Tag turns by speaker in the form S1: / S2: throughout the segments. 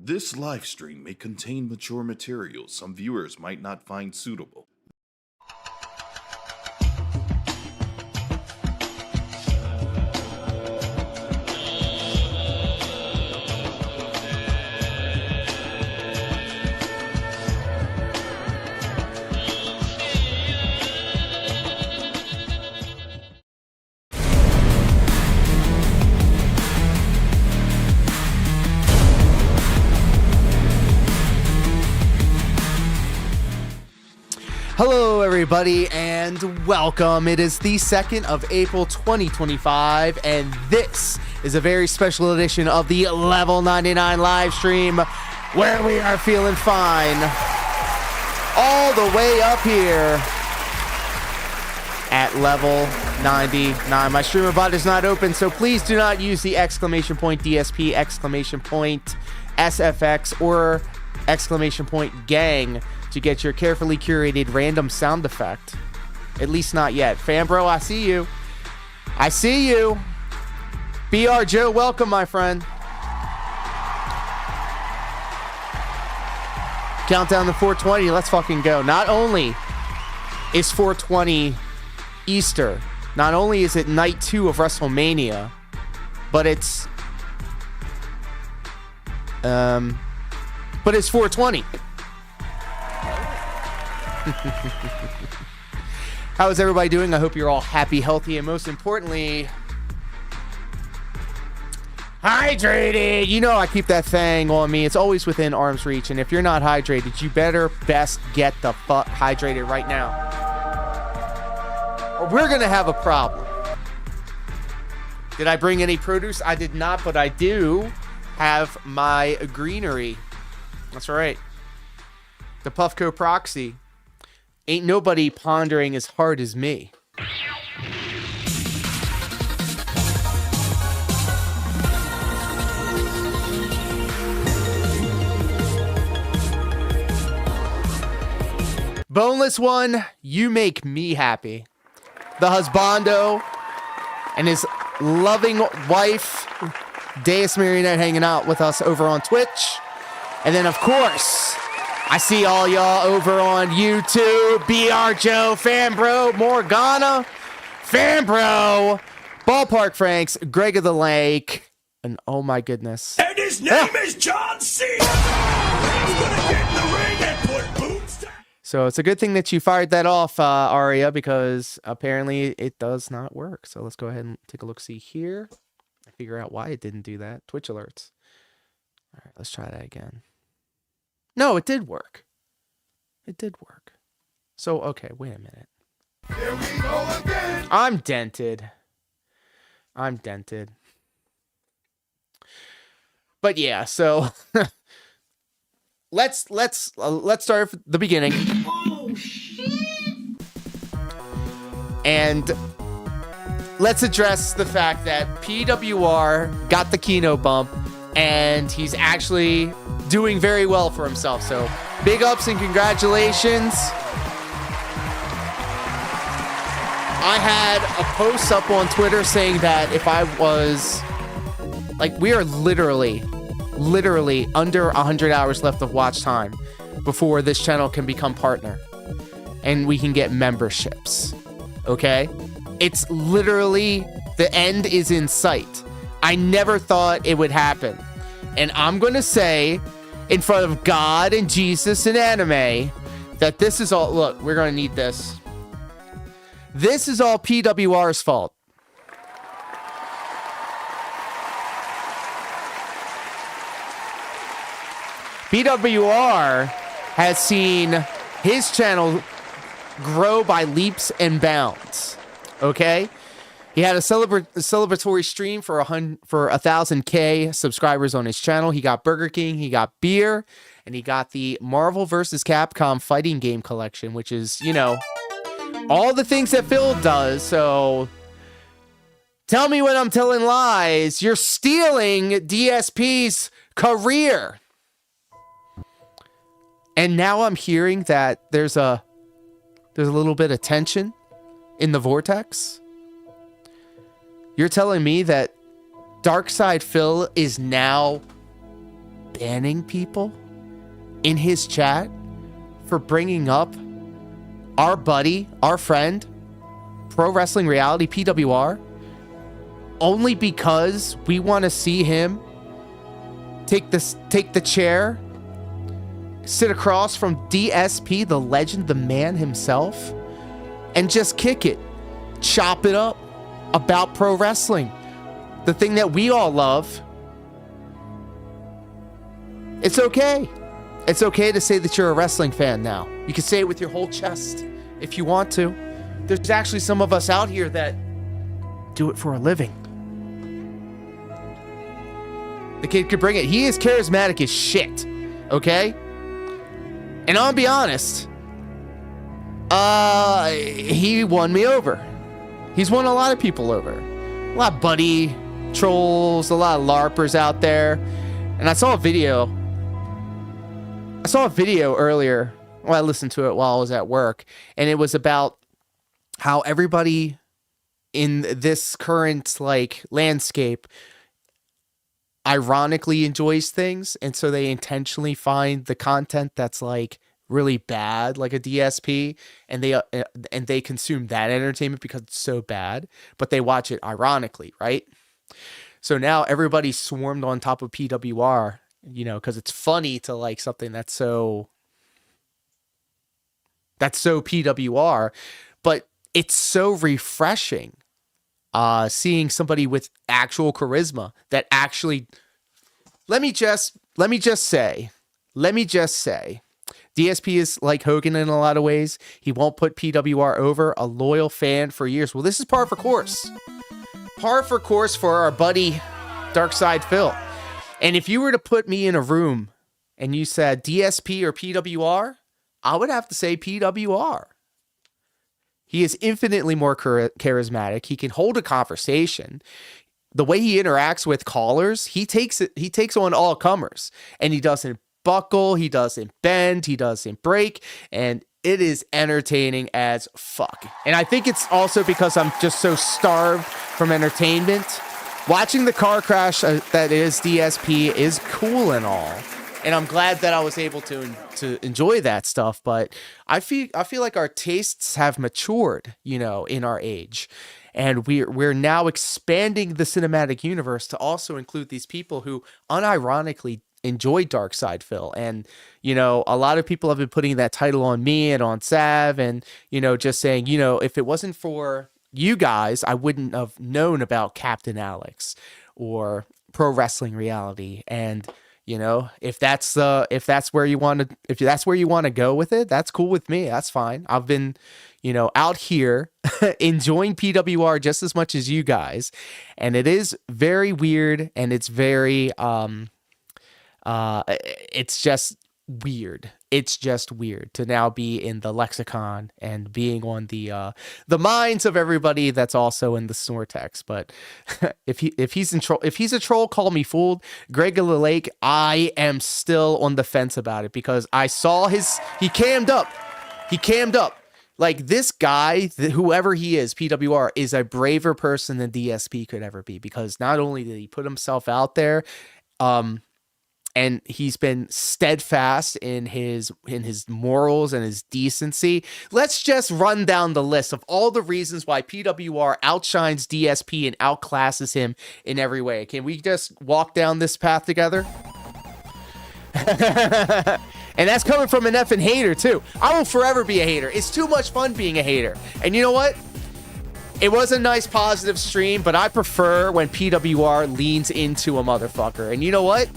S1: This live stream may contain mature material some viewers might not find suitable.
S2: Hello everybody and welcome. It is the 2nd of April 2025 and this is a very special edition of the Level 99 live stream where we are feeling fine all the way up here at level 99. My streamer bot is not open, so please do not use the exclamation point DSP, exclamation point SFX, or exclamation point gang to get your carefully curated random sound effect. At least not yet. Fanbro, I see you. I see you. BR Joe, welcome, my friend. Countdown to 420. Let's fucking go. Not only is 420 Easter, not only is it night 2 of WrestleMania, but it's 420. How is everybody doing? I hope you're all happy, healthy, and most importantly, hydrated. You know I keep that thing on me. It's always within arm's reach, and if you're not hydrated, you better best get the fuck hydrated right now, or we're gonna have a problem. Did I bring any produce? I did not, but I do have my greenery. That's right. The Puffco Proxy. Ain't nobody pondering as hard as me. Boneless One, you make me happy. The husbando and his loving wife, Deus Marionette, hanging out with us over on Twitch. And then, of course, I see all y'all over on YouTube. BR Joe, Fanbro, Morgana, Fanbro, Ballpark Franks, Greg of the Lake, and oh my goodness.
S3: And his name is John Cena. He's gonna get in the ring and put boots down.
S2: So it's a good thing that you fired that off, Aria, because apparently it does not work. So let's go ahead and take a look-see here. Figure out why it didn't do that. Twitch alerts. All right, let's try that again. No, it did work. It did work. So, okay, wait a minute.
S3: Here we go again.
S2: I'm dented. I'm dented. But yeah, so let's start from the beginning.
S3: Oh shit!
S2: And let's address the fact that PWR got the Kino bump and he's actually doing very well for himself. So big ups and congratulations. I had a post up on Twitter saying that if I was like, we are literally under 100 hours left of watch time before this channel can become partner and we can get memberships. Okay? It's literally, the end is in sight. I never thought it would happen. And I'm going to say, in front of God and Jesus and anime, that this is all, look, we're going to need this. This is all PWR's fault. PWR has seen his channel grow by leaps and bounds. Okay? He had a celebratory stream for 1,000K subscribers on his channel. He got Burger King, he got beer, and he got the Marvel vs. Capcom fighting game collection, which is, you know, all the things that Phil does. So tell me when I'm telling lies. You're stealing DSP's career. And now I'm hearing that there's a little bit of tension in the vortex. You're telling me that Darkside Phil is now banning people in his chat for bringing up our buddy, our friend, Pro Wrestling Reality, PWR, only because we want to see him take the chair, sit across from DSP, the legend, the man himself, and just kick it, chop it up about pro wrestling, the thing that we all love. It's okay. It's okay to say that you're a wrestling fan now. You can say it with your whole chest if you want to. There's actually some of us out here that do it for a living. The kid could bring it. He is charismatic as shit, okay? And I'll be honest, he won me over. He's won a lot of people over. A lot of buddy trolls, a lot of LARPers out there. And I saw a video earlier. Well, I listened to it while I was at work, and it was about how everybody in this current like landscape ironically enjoys things, and so they intentionally find the content that's like really bad, like a DSP, and they consume that entertainment because it's so bad, but they watch it ironically, right? So now everybody's swarmed on top of PWR, you know, because it's funny to like something that's so PWR, but it's so refreshing seeing somebody with actual charisma that actually, let me just say, DSP is like Hogan in a lot of ways. He won't put PWR over, a loyal fan for years. Well, this is par for course. Par for course for our buddy Darkside Phil. And if you were to put me in a room and you said DSP or PWR, I would have to say PWR. He is infinitely more charismatic. He can hold a conversation. The way he interacts with callers, he takes on all comers, and he doesn't buckle, he doesn't bend, he doesn't break, and it is entertaining as fuck. And I think it's also because I'm just so starved from entertainment. Watching the car crash that is DSP is cool and all. And I'm glad that I was able to enjoy that stuff, but I feel like our tastes have matured, you know, in our age, and we're now expanding the cinematic universe to also include these people who unironically enjoy Darkside Phil. And you know, a lot of people have been putting that title on me and on Sav, and you know, just saying, you know, if it wasn't for you guys, I wouldn't have known about Captain Alex or Pro Wrestling Reality. And you know, if that's where you want to go with it, that's cool with me. That's fine. I've been, you know, out here enjoying PWR just as much as you guys, and it is very weird, and it's very it's just weird. It's just weird to now be in the lexicon and being on the minds of everybody that's also in the Snortex. But if he's a troll, call me fooled. Greg of the Lake, I am still on the fence about it because I saw he cammed up. Like this guy, whoever he is, PWR, is a braver person than DSP could ever be, because not only did he put himself out there, and he's been steadfast in his morals and his decency. Let's just run down the list of all the reasons why PWR outshines DSP and outclasses him in every way. Can we just walk down this path together? And that's coming from an effing hater, too. I will forever be a hater. It's too much fun being a hater. And you know what? It was a nice, positive stream, but I prefer when PWR leans into a motherfucker. And you know what?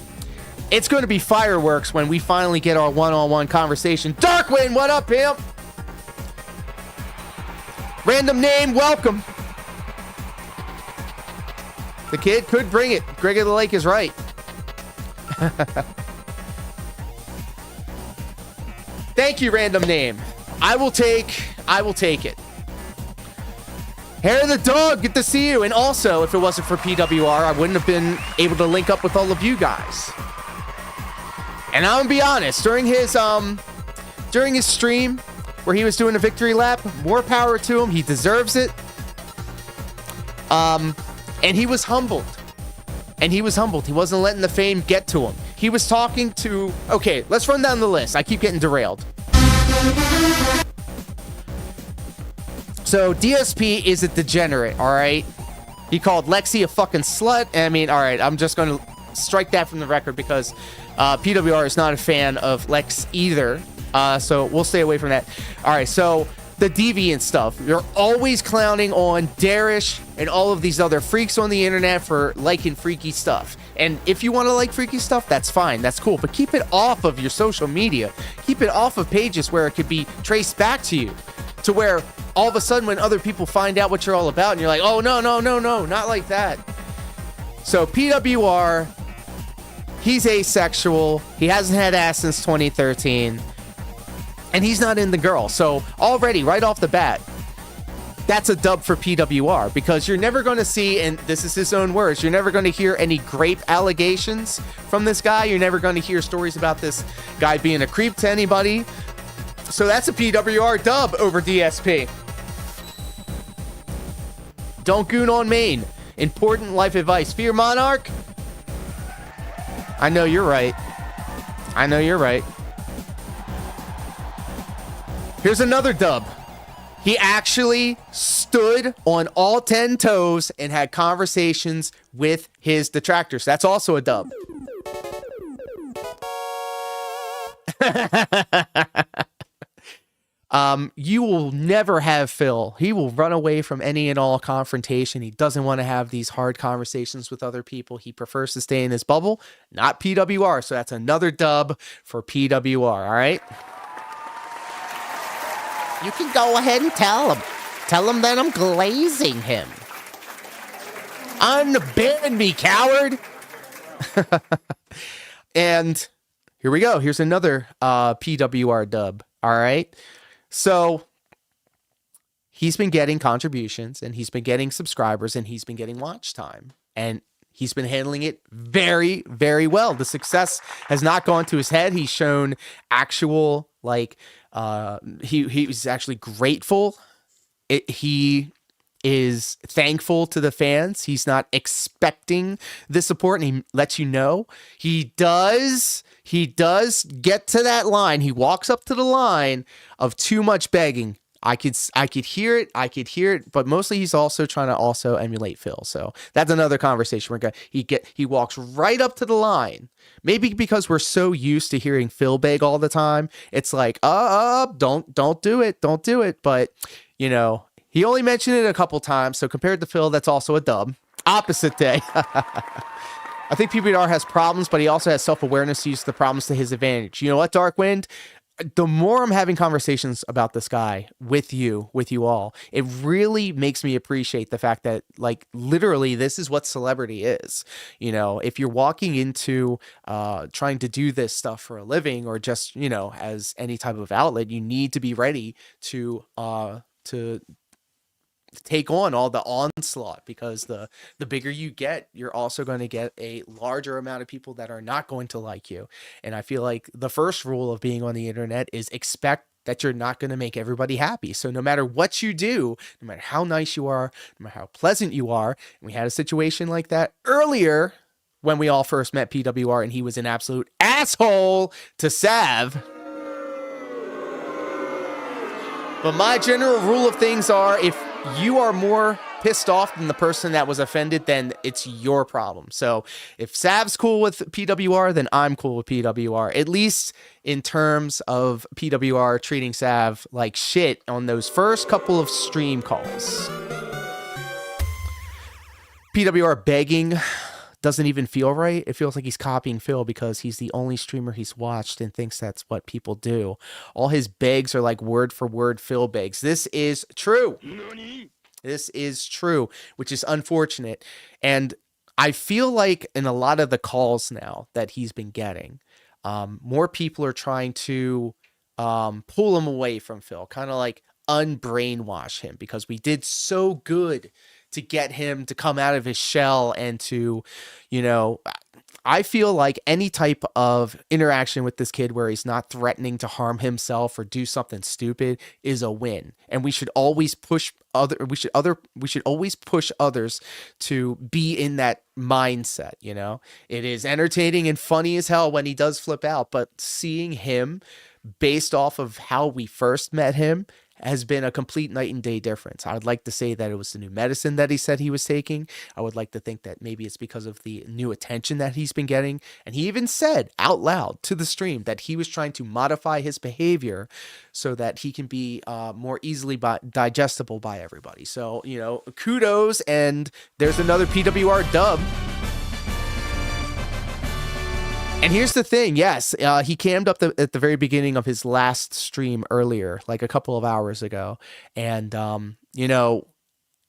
S2: It's going to be fireworks when we finally get our one-on-one conversation. Darkwind, what up, pimp? Random name, welcome. The kid could bring it. Greg of the Lake is right. Thank you, random name. I will take it. Hair of the Dog, good to see you. And also, if it wasn't for PWR, I wouldn't have been able to link up with all of you guys. And I'm gonna be honest, during his stream where he was doing a victory lap, more power to him. He deserves it. And he was humbled. He wasn't letting the fame get to him. he was talking to... Okay, let's run down the list. I keep getting derailed. So DSP is a degenerate, all right? He called Lexi a fucking slut. I mean, all right, I'm just going to strike that from the record because PWR is not a fan of Lex either. So we'll stay away from that. All right, so the deviant stuff. You're always clowning on Darish and all of these other freaks on the internet for liking freaky stuff. And if you want to like freaky stuff, that's fine. That's cool. But keep it off of your social media. Keep it off of pages where it could be traced back to you. To where all of a sudden when other people find out what you're all about and you're like, oh, no, not like that. So PWR, he's asexual. He hasn't had ass since 2013. And he's not in the girl. So already, right off the bat, that's a dub for PWR because you're never going to see, and this is his own words, you're never going to hear any grape allegations from this guy. You're never going to hear stories about this guy being a creep to anybody. So that's a PWR dub over DSP. Don't goon on Maine. Important life advice. Fear Monarch? I know you're right. I know you're right. Here's another dub. He actually stood on all 10 toes and had conversations with his detractors. That's also a dub. You will never have Phil. He will run away from any and all confrontation. He doesn't want to have these hard conversations with other people. He prefers to stay in his bubble, not PWR. So that's another dub for PWR, all right? You can go ahead and tell him. Tell him that I'm glazing him. Unban me, coward. And here we go. Here's another PWR dub. All right. So he's been getting contributions and he's been getting subscribers and he's been getting watch time. And he's been handling it very, very well. The success has not gone to his head. He's shown actual, like, he was actually grateful. He is thankful to the fans. He's not expecting the support, and he lets you know. He does get to that line. He walks up to the line of too much begging. I could hear it, but mostly he's also trying to also emulate Phil. So that's another conversation. He walks right up to the line. Maybe because we're so used to hearing Phil beg all the time, it's like, don't do it. But you know, he only mentioned it a couple times. So compared to Phil, that's also a dub. Opposite day. I think PBR has problems, but he also has self-awareness to use the problems to his advantage. You know what, Darkwind? The more I'm having conversations about this guy with you all, it really makes me appreciate the fact that, like, literally this is what celebrity is. You know, if you're walking into trying to do this stuff for a living or just, you know, as any type of outlet, you need to be ready to take on all the onslaught, because the bigger you get, you're also going to get a larger amount of people that are not going to like you. And I feel like the first rule of being on the internet is expect that you're not going to make everybody happy. So no matter what you do, no matter how nice you are, no matter how pleasant you are, and we had a situation like that earlier when we all first met PWR, and he was an absolute asshole to Sav. But my general rule of things are, if you are more pissed off than the person that was offended, then it's your problem. So if Sav's cool with PWR, then I'm cool with PWR, at least in terms of PWR treating Sav like shit on those first couple of stream calls. PWR begging doesn't even feel right. It feels like he's copying Phil because he's the only streamer he's watched and thinks that's what people do. All his begs are like word for word Phil begs. This is true. This is true, which is unfortunate. And I feel like in a lot of the calls now that he's been getting, more people are trying to pull him away from Phil, kind of like unbrainwash him, because we did so good to get him to come out of his shell and to, you know, I feel like any type of interaction with this kid where he's not threatening to harm himself or do something stupid is a win. And we should always push we should always push others to be in that mindset, you know? It is entertaining and funny as hell when he does flip out, but seeing him based off of how we first met him has been a complete night and day difference. I would like to say that it was the new medicine that he said he was taking. I would like to think that maybe it's because of the new attention that he's been getting. And he even said out loud to the stream that he was trying to modify his behavior so that he can be more easily digestible by everybody. So, you know, kudos. And there's another PWR dub. And here's the thing, yes, he cammed up at the very beginning of his last stream earlier, like a couple of hours ago. And, you know,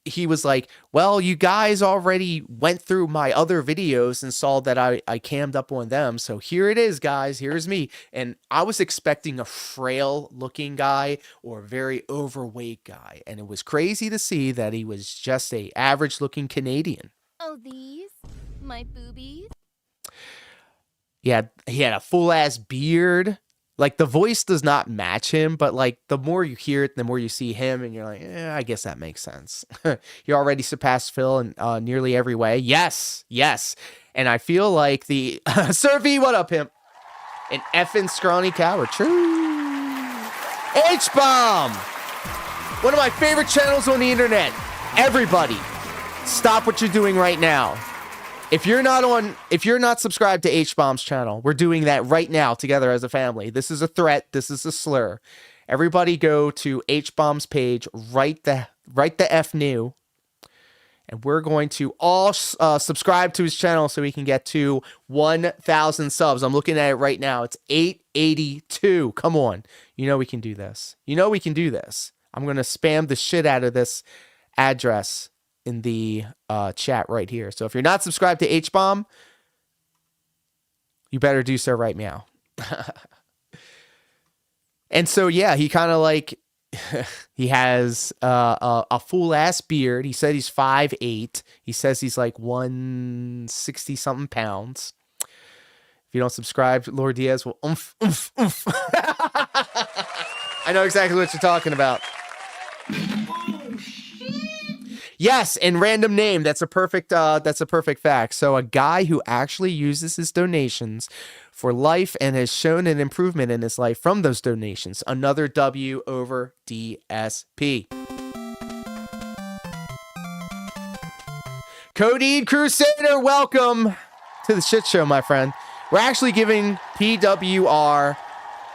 S2: he was like, well, you guys already went through my other videos and saw that I cammed up on them. So here it is, guys. Here's me. And I was expecting a frail looking guy or a very overweight guy. And it was crazy to see that he was just a average looking Canadian.
S4: Oh, these? My boobies?
S2: He had a full ass beard. Like the voice does not match him, but like the more you hear it, the more you see him, and you're like, I guess that makes sense. He already surpassed Phil in nearly every way. Yes. And I feel like the Sir V, what up, pimp? An effing scrawny coward. True. H-Bomb, one of my favorite channels on the internet. Everybody, stop what you're doing right now. If you're not subscribed to H-Bomb's channel, we're doing that right now together as a family. This is a threat. This is a slur. Everybody go to H-Bomb's page, write the F new, and we're going to all subscribe to his channel so we can get to 1,000 subs. I'm looking at it right now. It's 882. Come on. You know we can do this. I'm going to spam the shit out of this address in the chat right here. So if you're not subscribed to H-Bomb, you better do so right now. And so, yeah, he kind of like, he has a full ass beard. He said he's 5'8". He says he's like 160 something pounds. If you don't subscribe, Lord Diaz will oomph. I know exactly what you're talking about. Yes, and random name. That's a perfect fact. So a guy who actually uses his donations for life and has shown an improvement in his life from those donations. Another W over DSP. Cody Crusader, welcome to the shit show, my friend. We're actually giving PWR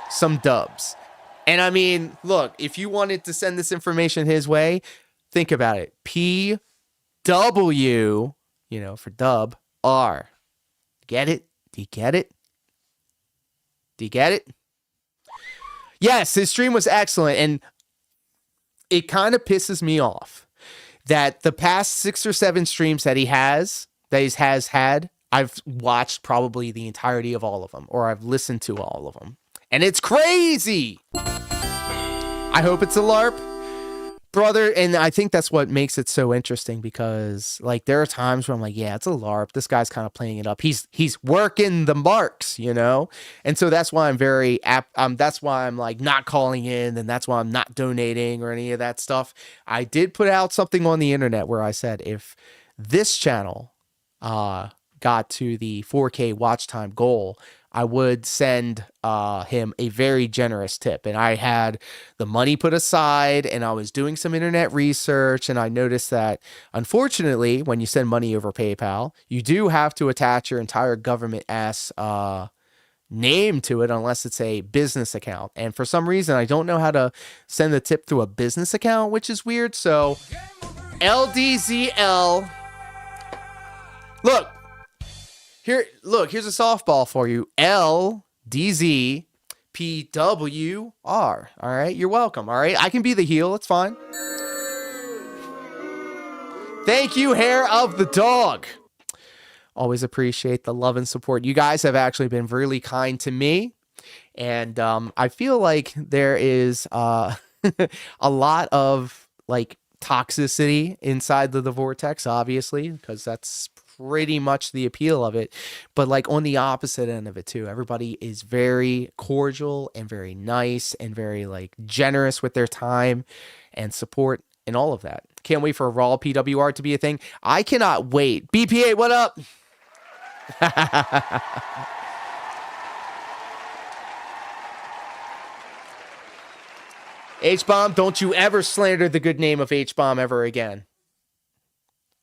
S2: some dubs. And I mean, look, if you wanted to send this information his way, think about it. PW, for dub, R. Get it? Do you get it? Yes, his stream was excellent. And it kind of pisses me off that the past 6 or 7 streams that he has had, I've watched probably the entirety of all of them, or I've listened to all of them. And it's crazy. I hope it's a LARP. Brother, and I think that's what makes it so interesting, because like there are times where I'm like, yeah, it's a LARP. This guy's kind of playing it up. He's working the marks, and so that's why I'm that's why I'm like not calling in, and that's why I'm not donating or any of that stuff. I did put out something on the internet where I said if this channel got to the 4K watch time goal, I would send him a very generous tip. And I had the money put aside, and I was doing some internet research, and I noticed that, unfortunately, when you send money over PayPal, you do have to attach your entire government-ass name to it unless it's a business account. And for some reason, I don't know how to send the tip through a business account, which is weird. So, LDZL. Here's a softball for you. LDZ PWR. All right, you're welcome. All right, I can be the heel. It's fine. Thank you, Hair of the Dog. Always appreciate the love and support. You guys have actually been really kind to me, and I feel like there is a lot of like toxicity inside the vortex, obviously, because that's pretty much the appeal of it. But like on the opposite end of it too, everybody is very cordial and very nice and very like generous with their time and support and all of that. Can't wait for raw PWR to be a thing. I cannot wait. BPA, what up? H-Bomb, don't you ever slander the good name of H-Bomb ever again.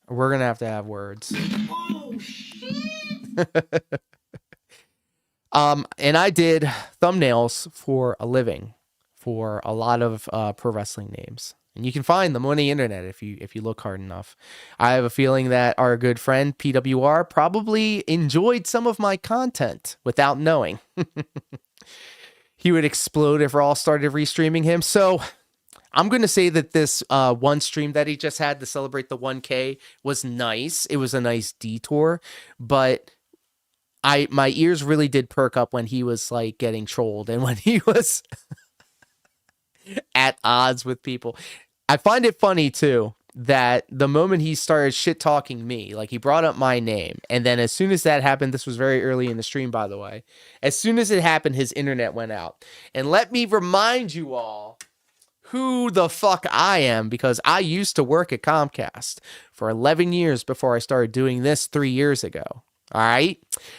S2: We're going to have words.
S3: Oh, shit.
S2: And I did thumbnails for a living for a lot of pro wrestling names. And you can find them on the internet if you look hard enough. I have a feeling that our good friend PWR probably enjoyed some of my content without knowing. He would explode if Raw started restreaming him. So I'm going to say that this one stream that he just had to celebrate the 1K was nice. It was a nice detour, but my ears really did perk up when he was like getting trolled and when he was at odds with people. I find it funny too that the moment he started shit talking me, like he brought up my name, and then as soon as that happened, this was very early in the stream, by the way, as soon as it happened, his internet went out. And let me remind you all who the fuck I am, because I used to work at Comcast for 11 years before I started doing this 3 years ago. All right.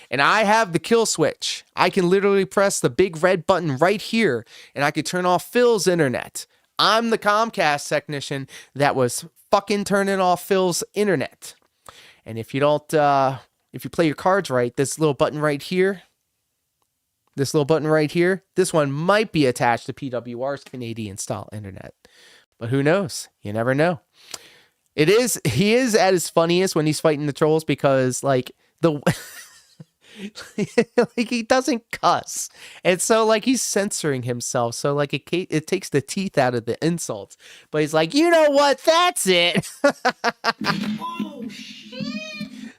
S2: And I have the kill switch. I can literally press the big red button right here and I could turn off Phil's internet. I'm the Comcast technician that was fucking turning off Phil's internet. And if you don't, if you play your cards right, this little button right here, this one might be attached to PWR's Canadian style internet. But who knows? You never know. He is at his funniest when he's fighting the trolls because like like he doesn't cuss, and so like he's censoring himself, so like it takes the teeth out of the insults, but he's like, you know what, that's it.
S3: Oh, shit.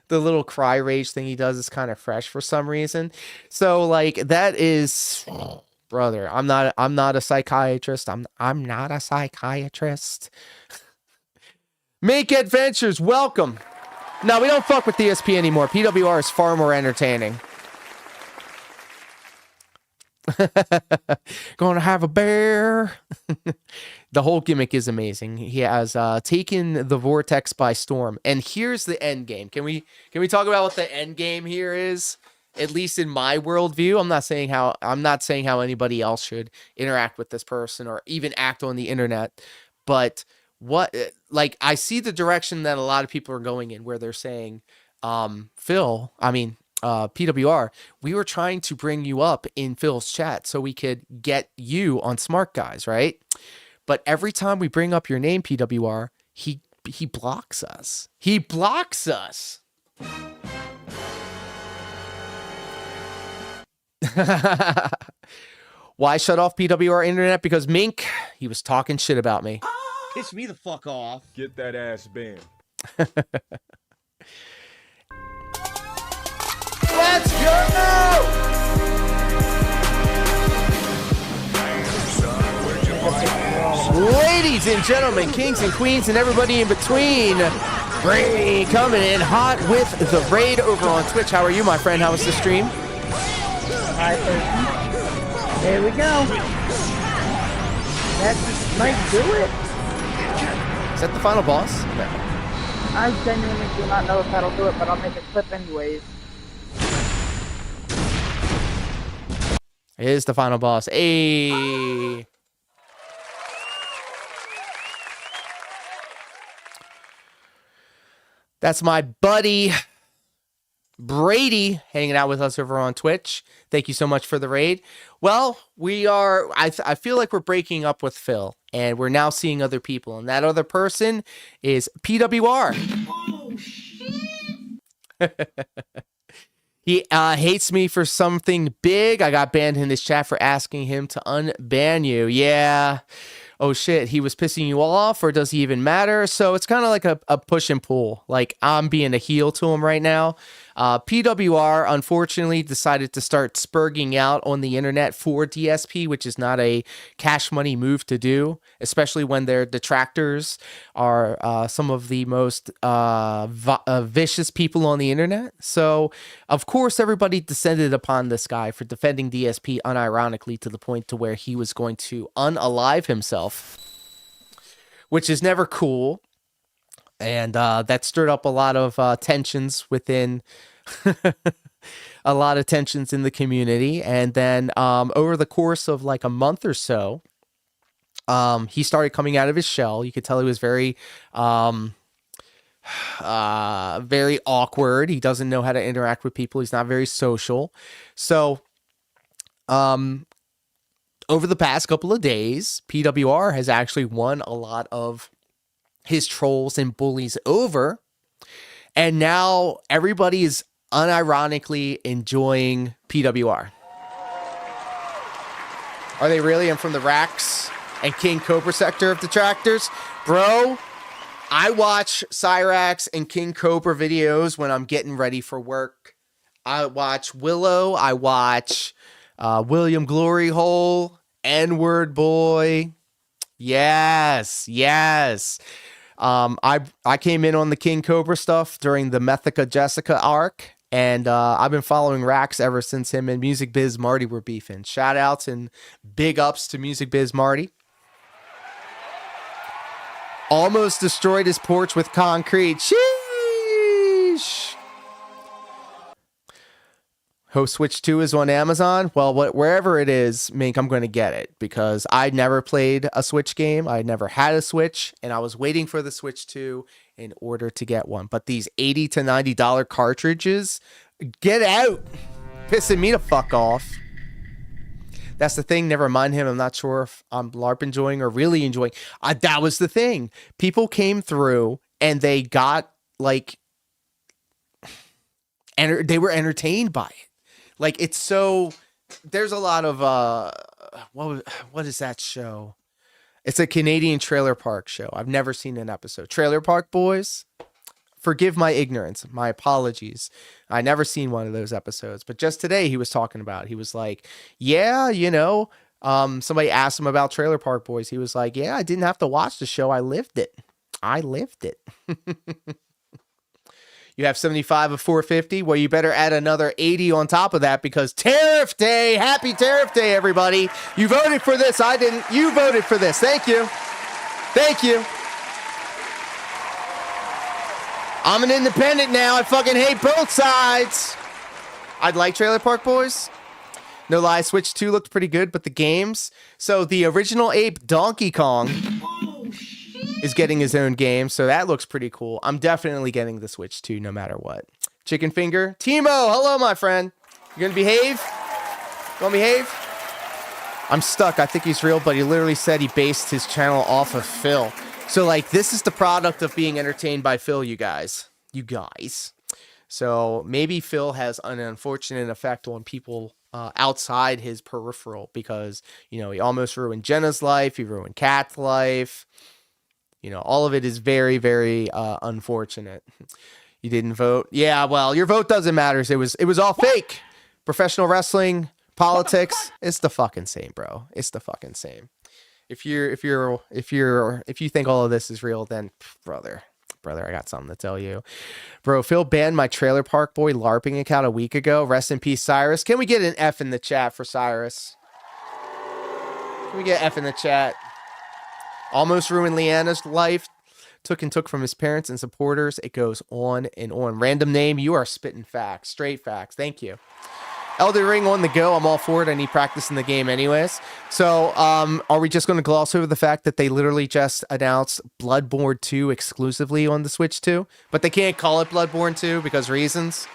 S2: The little cry rage thing he does is kind of fresh for some reason. So like that is, brother, I'm not a psychiatrist. I'm not a psychiatrist. Make Adventures, welcome. No, we don't fuck with DSP anymore. PWR is far more entertaining. Gonna have a bear. The whole gimmick is amazing. He has taken the vortex by storm. And here's the end game. Can we talk about what the end game here is? At least in my worldview. I'm not saying how anybody else should interact with this person or even act on the internet. But what, like, I see the direction that a lot of people are going in, where they're saying, PWR, we were trying to bring you up in Phil's chat so we could get you on Smart Guys, right? But every time we bring up your name, PWR, he blocks us. He blocks us. Why shut off PWR internet? Because Mink, he was talking shit about me.
S5: Piss me the fuck off.
S6: Get that ass banned.
S2: Let's go! Ladies and gentlemen, kings and queens, and everybody in between, Brady coming in hot with the raid over on Twitch. How are you, my friend? How was the stream?
S7: Hi, person. There we go. That might do it.
S2: Is that the final boss? No.
S7: I genuinely do not know if that'll do it, but I'll make a clip anyways.
S2: It is the final boss. Hey. That's my buddy Brady hanging out with us over on Twitch. Thank you so much for the raid. Well, I feel like we're breaking up with Phil, and we're now seeing other people, and that other person is PWR.
S3: Oh, shit.
S2: He hates me for something big. I got banned in his chat for asking him to unban you. Yeah. Oh shit, he was pissing you off, or does he even matter? So it's kind of like a push and pull. Like, I'm being a heel to him right now. PWR, unfortunately, decided to start spurging out on the internet for DSP, which is not a cash money move to do, especially when their detractors are some of the most vicious people on the internet. So, of course, everybody descended upon this guy for defending DSP unironically to the point to where he was going to unalive himself, which is never cool. And that stirred up a lot of tensions within a lot of tensions in the community. And then over the course of like a month or so, he started coming out of his shell. You could tell he was very awkward. He doesn't know how to interact with people. He's not very social. So over the past couple of days, PWR has actually won a lot of his trolls and bullies over, and now everybody is unironically enjoying PWR. Are they really? I'm from the ReACKs and King Cobra sector of detractors. Bro, I watch Cyrax and King Cobra videos when I'm getting ready for work. I watch Willow. I watch William Glory Hole, N-Word Boy. Yes. I came in on the King Cobra stuff during the Mythica Jessica arc, and I've been following ReACKs ever since him and Music Biz Marty were beefing. Shout outs and big ups to Music Biz Marty. Almost destroyed his porch with concrete. Sheesh. Host Switch 2 is on Amazon. Well, wherever it is, Mink, I'm going to get it because I never played a Switch game. I never had a Switch, and I was waiting for the Switch 2 in order to get one. But these $80 to $90 cartridges, get out. Pissing me the fuck off. That's the thing. Never mind him. I'm not sure if I'm LARP enjoying or really enjoying. That was the thing. People came through and they got like, and they were entertained by it. Like, it's so, there's a lot of, what is that show? It's a Canadian trailer park show. I've never seen an episode. Trailer Park Boys. Forgive my ignorance. My apologies. I never seen one of those episodes. But just today he was talking about it. He was like, yeah, somebody asked him about Trailer Park Boys. He was like, yeah, I didn't have to watch the show. I lived it. You have 75 of 450. Well, you better add another 80 on top of that because Tariff Day. Happy Tariff Day, everybody. You voted for this. I didn't. You voted for this. Thank you. I'm an independent now. I fucking hate both sides. I'd like Trailer Park Boys. No lie, Switch 2 looked pretty good, but the games. So the original ape Donkey Kong is getting his own game, so that looks pretty cool. I'm definitely getting the Switch 2 no matter what. Chicken Finger. Timo, hello, my friend. You gonna behave? You wanna behave? I'm stuck. I think he's real, but he literally said he based his channel off of Phil. So, like, this is the product of being entertained by Phil, you guys. So maybe Phil has an unfortunate effect on people outside his peripheral because, he almost ruined Jenna's life. He ruined Kat's life. All of it is very, very unfortunate. You didn't vote. Yeah, well, your vote doesn't matter. It was all fake. Professional wrestling, politics, it's the fucking same, bro. It's the fucking same. If you think all of this is real, then brother, I got something to tell you. Bro, Phil banned my Trailer Park Boy LARPing account a week ago. Rest in peace, Cyrus. Can we get an F in the chat for Cyrus? Can we get F in the chat? Almost ruined Leanna's life. Took from his parents and supporters. It goes on and on. Random name, you are spitting facts. Straight facts. Thank you. Elden Ring on the go. I'm all for it. I need practice in the game anyways. So, are we just going to gloss over the fact that they literally just announced Bloodborne 2 exclusively on the Switch 2? But they can't call it Bloodborne 2 because reasons.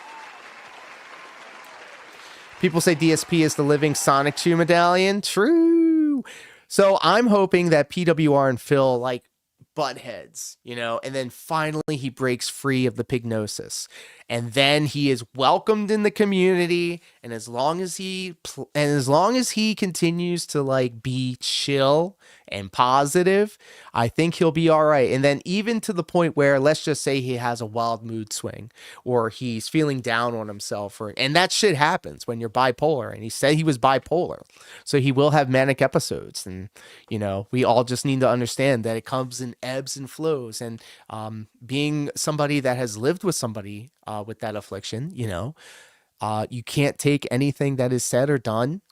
S2: People say DSP is the living Sonic 2 medallion. True. So I'm hoping that PWR and Phil butt heads, you know, and then finally he breaks free of the pignosis, and then he is welcomed in the community. And as long as he continues to like be chill and positive, I think he'll be all right. And then even to the point where, let's just say he has a wild mood swing, or he's feeling down on himself, and that shit happens when you're bipolar. And he said he was bipolar, so he will have manic episodes. And you know, we all just need to understand that it comes in ebbs and flows. And being somebody that has lived with somebody with that affliction, you know, you can't take anything that is said or done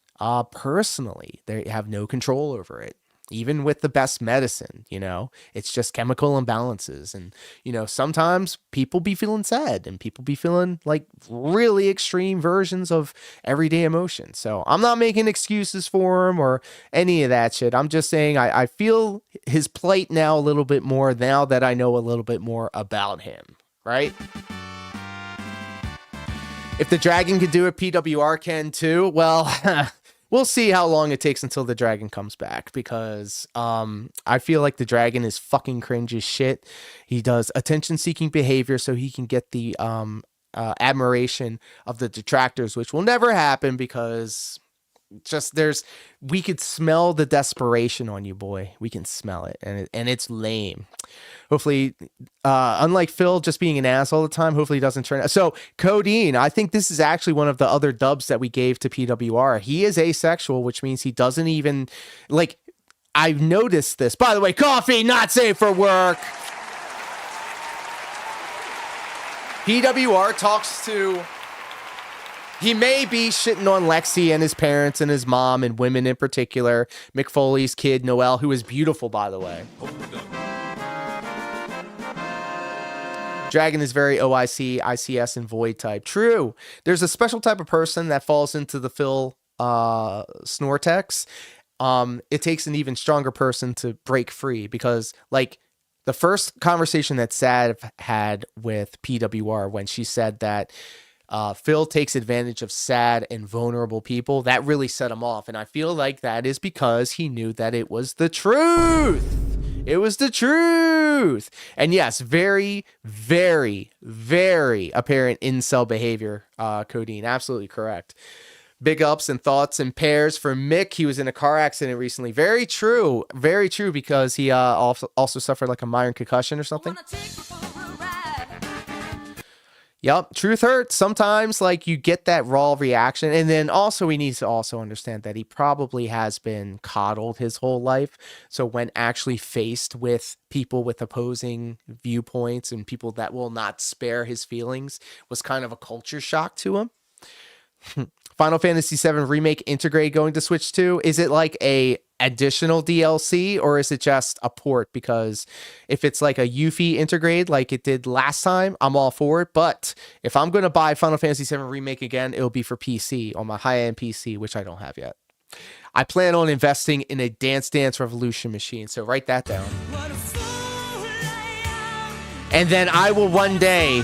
S2: personally. They have no control over it. Even with the best medicine, you know, it's just chemical imbalances. And, you know, sometimes people be feeling sad and people be feeling like really extreme versions of everyday emotion. So I'm not making excuses for him or any of that shit. I'm just saying I feel his plight now a little bit more now that I know a little bit more about him, right? If the dragon can do it, PWR can too. Well, we'll see how long it takes until the dragon comes back, because I feel like the dragon is fucking cringe as shit. He does attention-seeking behavior so he can get the admiration of the detractors, which will never happen, because just we could smell the desperation on you, boy. We can smell it, and it's lame. Hopefully, unlike Phil just being an ass all the time, hopefully he doesn't turn. So Codeine, I think this is actually one of the other dubs that we gave to PWR. He is asexual, which means he doesn't even like. I've noticed this. By the way, coffee not safe for work. PWR talks to. He may be shitting on Lexi and his parents and his mom and women in particular. Mick Foley's kid, Noelle, who is beautiful, by the way. Dragon is very OIC, ICS, and Void type. True. There's a special type of person that falls into the Phil Snortex. It takes an even stronger person to break free, because, like, the first conversation that Sad had with PWR when she said that Phil takes advantage of sad and vulnerable people, that really set him off. And I feel like that is because he knew that it was the truth. It was the truth. And yes, very, very, very apparent incel behavior, Codeine. Absolutely correct. Big ups and thoughts and prayers for Mick. He was in a car accident recently. Very true. Very true, because he also suffered like a minor concussion or something. Yep, truth hurts. Sometimes, like, you get that raw reaction. And then also we need to also understand that he probably has been coddled his whole life. So when actually faced with people with opposing viewpoints and people that will not spare his feelings, was kind of a culture shock to him. Final Fantasy VII Remake Integrate going to Switch 2. Is it like a additional DLC, or is it just a port? Because if it's like a Yuffie Integrate like it did last time, I'm all for it. But if I'm going to buy Final Fantasy VII Remake again, it'll be for PC, on my high-end PC, which I don't have yet. I plan on investing in a Dance Dance Revolution machine, so write that down. And then I will one day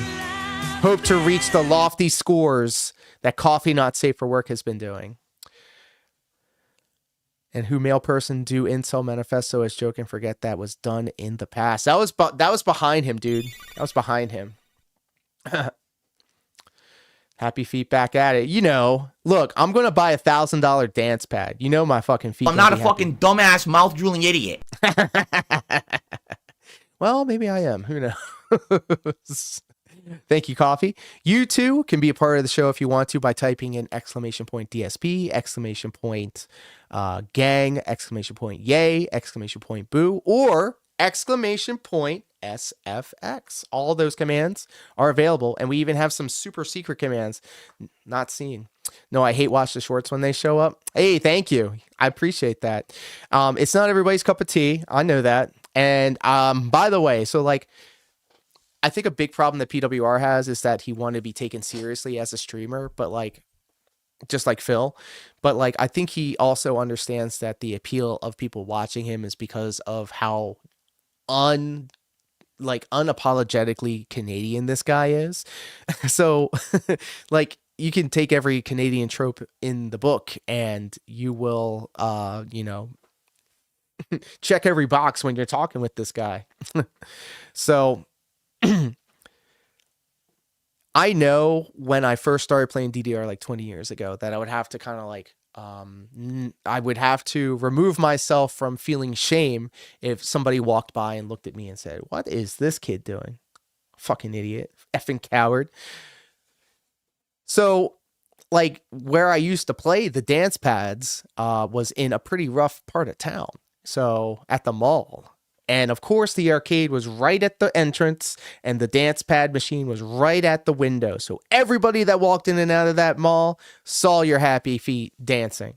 S2: hope to reach the lofty scores that Coffee Not Safe for Work has been doing. And who male person do incel manifesto as joke and forget that was done in the past. That was behind him, dude. That was behind him. Happy feet back at it. You know, look, I'm going to buy $1,000 dance pad. You know my fucking feet.
S6: I'm not a fucking dumbass mouth drooling idiot.
S2: Well, maybe I am. Who knows? Thank you, Coffee. You too can be a part of the show if you want to by typing in !DSP, !gang, !yay, !boo, or !SFX. All those commands are available, and we even have some super secret commands not seen. No, I hate watch the shorts when they show up. Hey, thank you. I appreciate that. It's not everybody's cup of tea. I know that. And by the way, so like, I think a big problem that PWR has is that he wanted to be taken seriously as a streamer, but like, just like Phil. But like, I think he also understands that the appeal of people watching him is because of how unapologetically Canadian this guy is. So like, you can take every Canadian trope in the book and you will, check every box when you're talking with this guy. So I know when I first started playing DDR like 20 years ago that I would have to kind of like, I would have to remove myself from feeling shame if somebody walked by and looked at me and said, "What is this kid doing? Fucking idiot, effing coward." So like where I used to play, the dance pads was in a pretty rough part of town. So at the mall. And of course, the arcade was right at the entrance and the dance pad machine was right at the window. So everybody that walked in and out of that mall saw your happy feet dancing.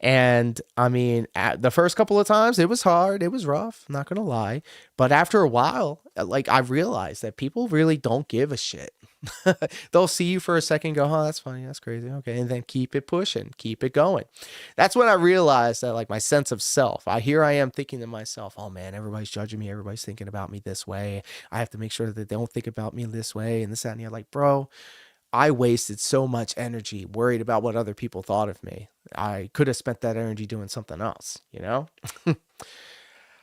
S2: And I mean, at the first couple of times, it was hard. It was rough. I'm not going to lie. But after a while, like I realized that people really don't give a shit. They'll see you for a second, go, "Oh, that's funny, that's crazy, okay," and then keep it pushing, keep it going. That's when I realized that, like, my sense of self. I am thinking to myself, "Oh man, everybody's judging me, everybody's thinking about me this way. I have to make sure that they don't think about me this way," and this, that, and the other. Like, bro, I wasted so much energy worried about what other people thought of me. I could have spent that energy doing something else, you know?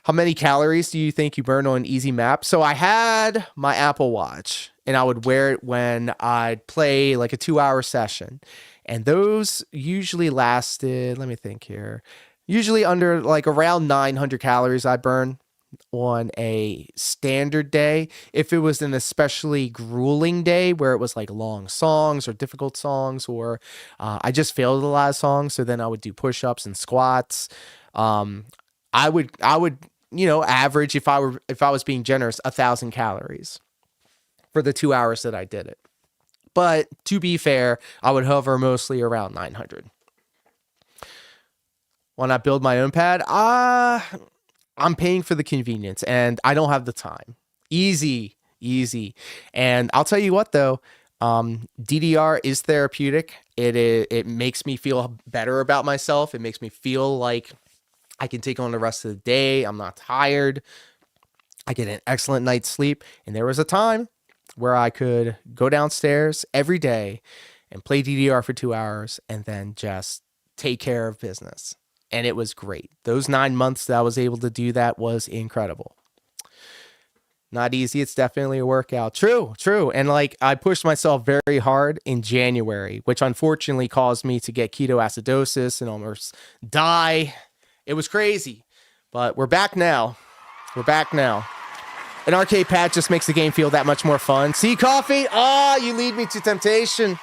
S2: How many calories do you think you burn on an easy map? So I had my Apple Watch and I would wear it when I'd play like a 2-hour session. And those usually lasted, let me think here, usually under like around 900 calories I burn on a standard day. If it was an especially grueling day where it was like long songs or difficult songs, or I just failed a lot of songs, so then I would do push-ups and squats. I would average, if I was being generous, 1,000 calories for the 2 hours that I did it. But to be fair, I would hover mostly around 900. When I build my own pad, I'm paying for the convenience and I don't have the time. Easy. And I'll tell you what though, DDR is therapeutic. It makes me feel better about myself. It makes me feel like I can take on the rest of the day. I'm not tired. I get an excellent night's sleep. And there was a time where I could go downstairs every day and play DDR for 2 hours and then just take care of business. And it was great. Those 9 months that I was able to do that was incredible. Not easy. It's definitely a workout. True. And like I pushed myself very hard in January, which unfortunately caused me to get ketoacidosis and almost die. It was crazy, but we're back now. An arcade pad just makes the game feel that much more fun. See, Coffee? You lead me to temptation.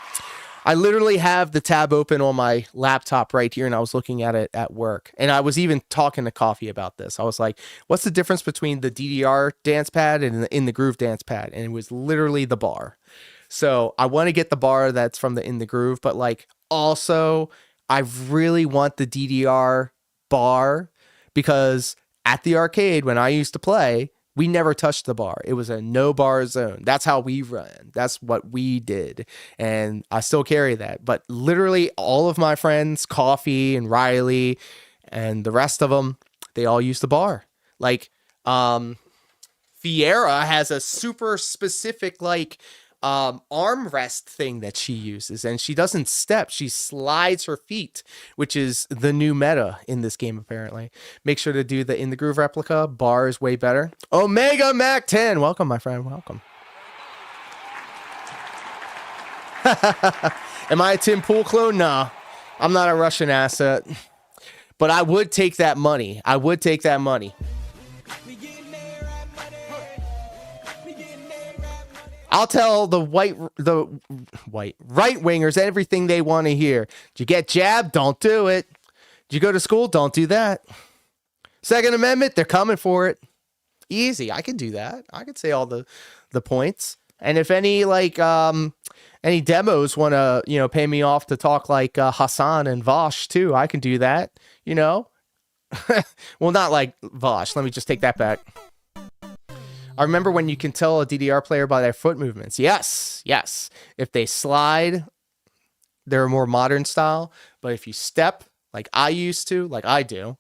S2: I literally have the tab open on my laptop right here, and I was looking at it at work. And I was even talking to Coffee about this. I was like, what's the difference between the DDR dance pad and the In the Groove dance pad? And it was literally the bar. So I want to get the bar that's from the In the Groove, but like also I really want the DDR bar because at the arcade when I used to play, we never touched the bar. It was a no bar zone. That's how we ran. That's what we did. And I still carry that. But literally all of my friends, Coffee and Riley and the rest of them, they all use the bar. Like Fiera has a super specific like armrest thing that she uses, and she doesn't step, she slides her feet, which is the new meta in this game apparently. Make sure to do the In the Groove replica. Bar is way better. Omega Mac 10, welcome my friend, welcome. Am I a Tim Pool clone? Nah, I'm not a Russian asset, but I would take that money. I'll tell the right wingers everything they want to hear. Did you get jabbed? Don't do it. Did you go to school? Don't do that. Second Amendment, they're coming for it. Easy. I can do that. I can say all the points. And if any like any demos want to, pay me off to talk like Hassan and Vosh too, I can do that, Well, not like Vosh. Let me just take that back. I remember when you can tell a DDR player by their foot movements. Yes. If they slide, they're a more modern style. But if you step like I used to, like I do,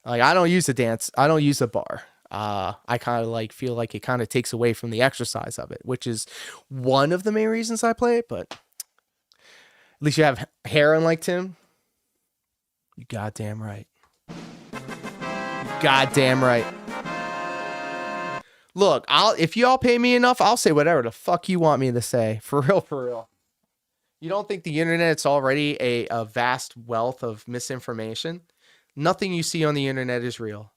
S2: like I don't use a dance. I don't use a bar. I kind of like feel like it kind of takes away from the exercise of it, which is one of the main reasons I play it. But at least you have hair unlike Tim. You goddamn right. goddamn right. Look, if y'all pay me enough, I'll say whatever the fuck you want me to say. For real, for real. You don't think the internet's already a vast wealth of misinformation? Nothing you see on the internet is real.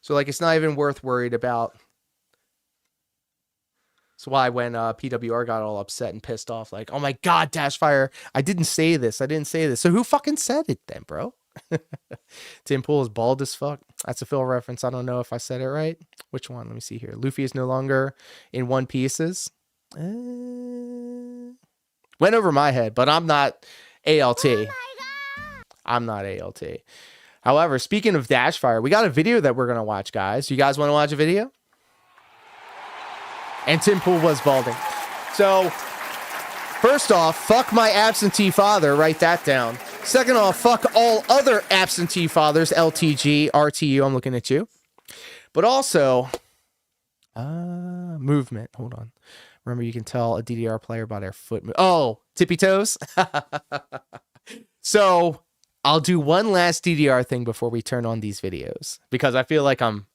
S2: So, like, it's not even worth worried about. That's why when PWR got all upset and pissed off, like, oh my God, Dashfire, I didn't say this. I didn't say this. So who fucking said it then, bro? Tim Pool is bald as fuck. That's a Phil reference. I don't know if I said it right. Which one? Let me see here. Luffy is no longer in One Pieces. Went over my head, but I'm not ALT. I'm not ALT. However, speaking of Dashfire, we got a video that we're going to watch, guys. You guys want to watch a video? And Tim Pool was balding. So, first off, fuck my absentee father. Write that down. Second off, fuck all other absentee fathers. LTG, RTU, I'm looking at you. But also, movement. Hold on. Remember, you can tell a DDR player by their foot. Oh, tippy toes. So, I'll do one last DDR thing before we turn on these videos, because I feel like I'm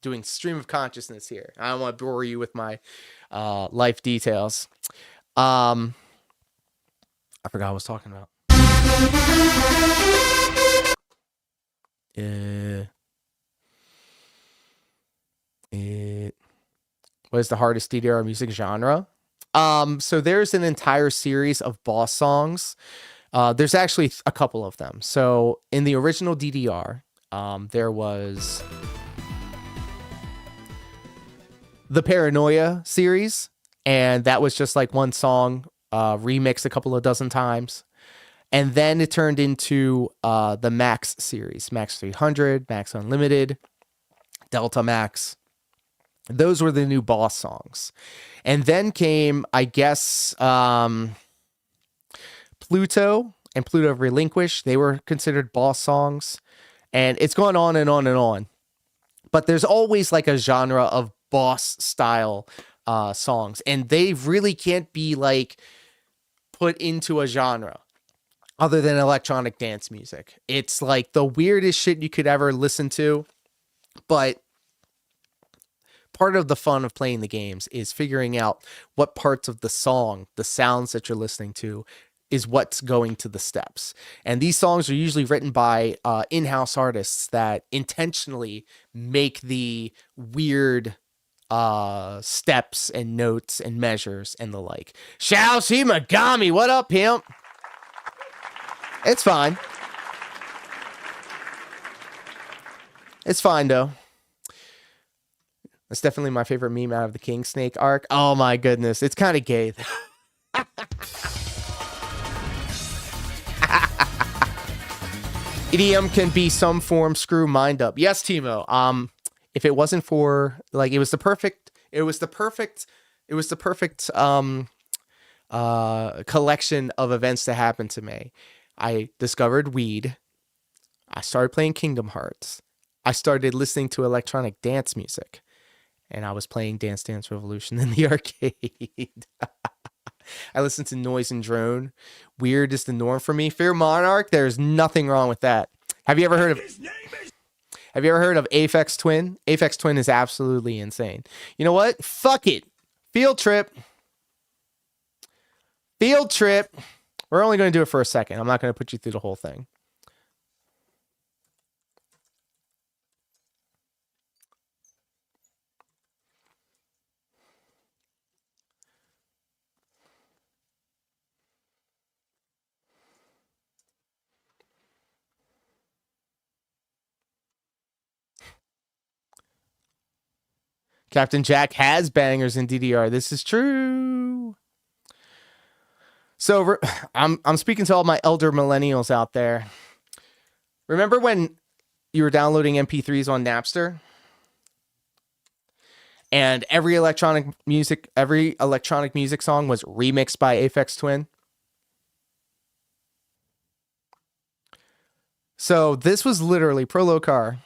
S2: doing stream of consciousness here. I don't want to bore you with my life details. I forgot what I was talking about. What is the hardest DDR music genre? So there's an entire series of boss songs. There's actually a couple of them. So in the original DDR, there was the Paranoia series, and that was just like one song remixed a couple of dozen times. And then it turned into the Max series, Max 300, Max Unlimited, Delta Max. Those were the new boss songs. And then came, I guess, Pluto and Pluto Relinquished. They were considered boss songs. And it's gone on and on and on. But there's always like a genre of boss style songs. And they really can't be like put into a genre other than electronic dance music. It's like the weirdest shit you could ever listen to. But part of the fun of playing the games is figuring out what parts of the song, the sounds that you're listening to, is what's going to the steps. And these songs are usually written by in-house artists that intentionally make the weird steps and notes and measures and the like. Shao Shimagami, what up, pimp? It's fine. It's fine, though. That's definitely my favorite meme out of the King Snake arc. Oh, my goodness. It's kind of gay. EDM can be some form screw mind up. Yes, Timo. If it wasn't for, like, it was the perfect collection of events that happened to me. I discovered weed. I started playing Kingdom Hearts. I started listening to electronic dance music. And I was playing Dance Dance Revolution in the arcade. I listened to Noise and Drone. Weird is the norm for me. Fear Monarch, there's nothing wrong with that. Have you ever heard of Aphex Twin? Aphex Twin is absolutely insane. You know what? Fuck it. Field trip. Field trip. We're only going to do it for a second. I'm not going to put you through the whole thing. Captain Jack has bangers in DDR. This is true. So I'm speaking to all my elder millennials out there. Remember when you were downloading MP3s on Napster? And every electronic music song was remixed by Aphex Twin? So this was literally Prolocar,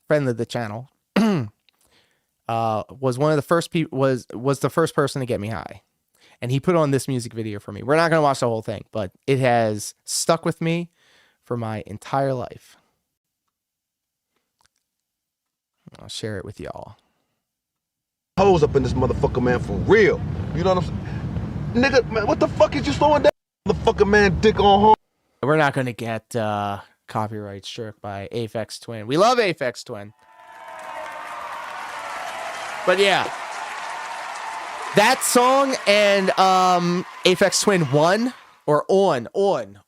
S2: friend of the channel. Was one of the first was the first person to get me high, and he put on this music video for me. We're not gonna watch the whole thing, but it has stuck with me for my entire life. I'll share it with y'all.
S8: Hoes up in this motherfucker, man, for real. You know what I'm saying? Nigga, man, what the fuck is you throwing that motherfucker, man, dick on home?
S2: We're not going to get copyright struck by Aphex Twin. We love Aphex Twin. But yeah, that song and Aphex Twin 1 or On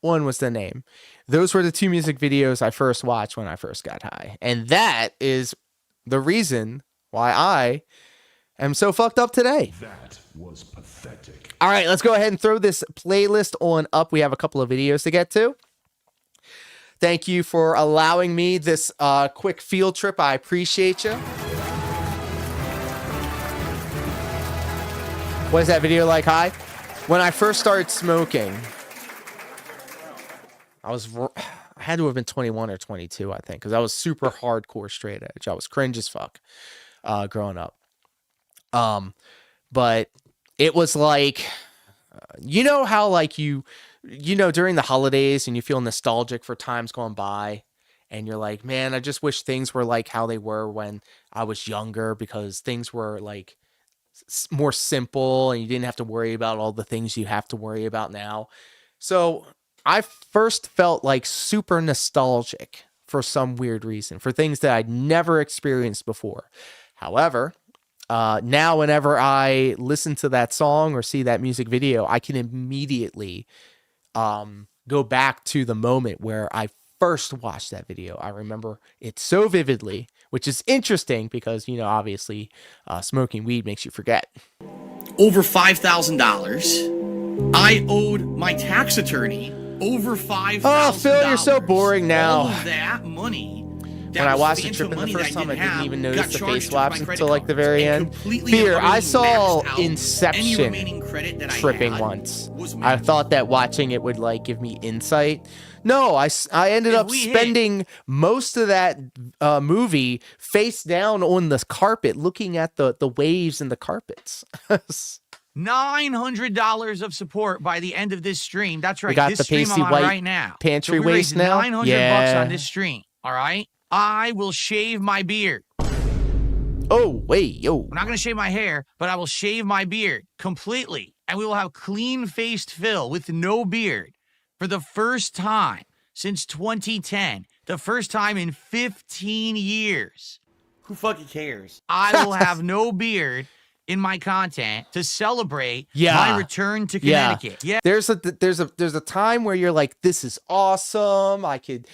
S2: was the name. Those were the two music videos I first watched when I first got high. And that is the reason why I am so fucked up today.
S3: That was pathetic.
S2: All right, let's go ahead and throw this playlist on up. We have a couple of videos to get to. Thank you for allowing me this quick field trip. I appreciate you. What is that video like, Hi? When I first started smoking, I had to have been 21 or 22, I think, because I was super hardcore straight edge. I was cringe as fuck growing up. But it was like, you know how like you know, during the holidays and you feel nostalgic for times gone by and you're like, man, I just wish things were like how they were when I was younger, because things were like more simple and you didn't have to worry about all the things you have to worry about now. So I first felt like super nostalgic for some weird reason, for things that I'd never experienced before. However, now whenever I listen to that song or see that music video, I can immediately go back to the moment where I first watched that video. I remember it so vividly, which is interesting because, you know, obviously smoking weed makes you forget.
S6: Over $5,000. I owed my tax attorney over $5,000.
S2: Oh, Phil, you're so boring now.
S6: All of that money.
S2: When I watched the trip in the first time, I didn't even notice the face swaps until like the very end. Fear, I saw Inception tripping once. I thought that watching it would like give me insight. No, I ended up spending most of that movie face down on the carpet, looking at the waves and the carpets.
S6: $900 of support by the end of this stream. That's right.
S2: We got
S6: this
S2: the
S6: stream
S2: pasty
S6: I'm on
S2: white
S6: right now.
S2: pantry
S6: so
S2: waist now.
S6: $900
S2: yeah.
S6: bucks on this stream. All right. I will shave my beard.
S2: Oh, wait, yo.
S6: I'm not going to shave my hair, but I will shave my beard completely. And we will have clean-faced Phil with no beard for the first time since 2010. The first time in 15 years. Who fucking cares? I will have no beard in my content to celebrate
S2: Yeah.
S6: my return to Connecticut. Yeah.
S2: There's a time where you're like, this is awesome. I could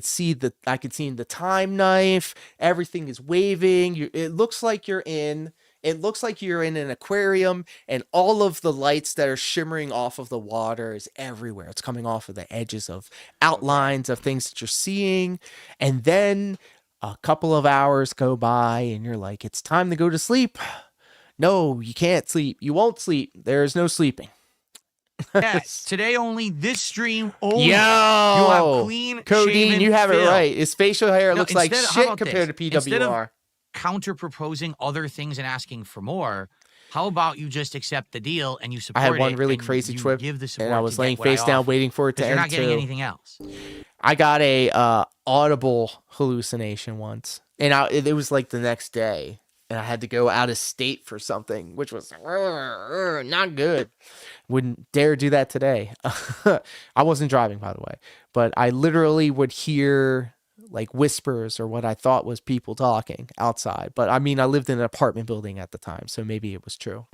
S2: see the time knife. Everything is waving. It looks like you're in an aquarium, and all of the lights that are shimmering off of the water is everywhere. It's coming off of the edges of outlines of things that you're seeing. And then a couple of hours go by and you're like, it's time to go to sleep. No, you can't sleep. You won't sleep. There is no sleeping.
S6: Yes, today only, this stream only.
S2: Yo,
S6: you have clean
S2: Codeine, you have
S6: Phil.
S2: it right. His facial hair
S6: No,
S2: looks like
S6: instead- how
S2: shit
S6: about
S2: compared
S6: this?
S2: to
S6: Instead of
S2: PWR.
S6: counter-proposing other things and asking for more, how about you just accept the deal and you support
S2: I
S6: it?
S2: had one really
S6: and
S2: crazy
S6: you
S2: trip,
S6: give the support
S2: and I was
S6: to
S2: laying
S6: get what I
S2: face down
S6: offer,
S2: waiting for it to
S6: 'cause you're
S2: end
S6: not getting
S2: too.
S6: anything else.
S2: I got a audible hallucination once, and it was like the next day, and I had to go out of state for something, which was not good. Wouldn't dare do that today. I wasn't driving, by the way, but I literally would hear like whispers or what I thought was people talking outside. But I mean, I lived in an apartment building at the time, so maybe it was true.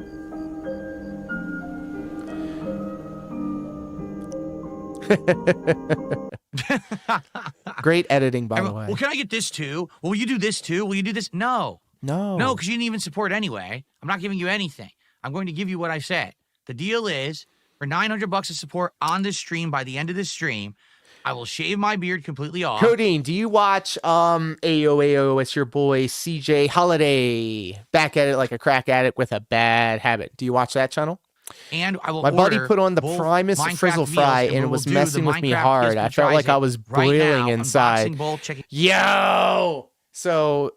S2: Great editing, by the way.
S6: Well, can I get this too? Will you do this too? Will you do this? No,
S2: No,
S6: because you didn't even support anyway. I'm not giving you anything. I'm going to give you what I said. The deal is, for $900 of support on this stream, by the end of this stream, I will shave my beard completely off.
S2: Codeine, do you watch AO? It's your boy CJ Holiday, back at it like a crack addict with a bad habit. Do you watch that channel?
S6: And I will
S2: My buddy
S6: order
S2: put on the
S6: both
S2: Primus
S6: Minecraft
S2: Frizzle
S6: meals,
S2: Fry,
S6: and
S2: and
S6: we
S2: it was
S6: will do
S2: messing
S6: the
S2: with me
S6: Minecraft
S2: hard. I felt like I was boiling
S6: now,
S2: inside.
S6: unboxing both, checking-
S2: Yo! So,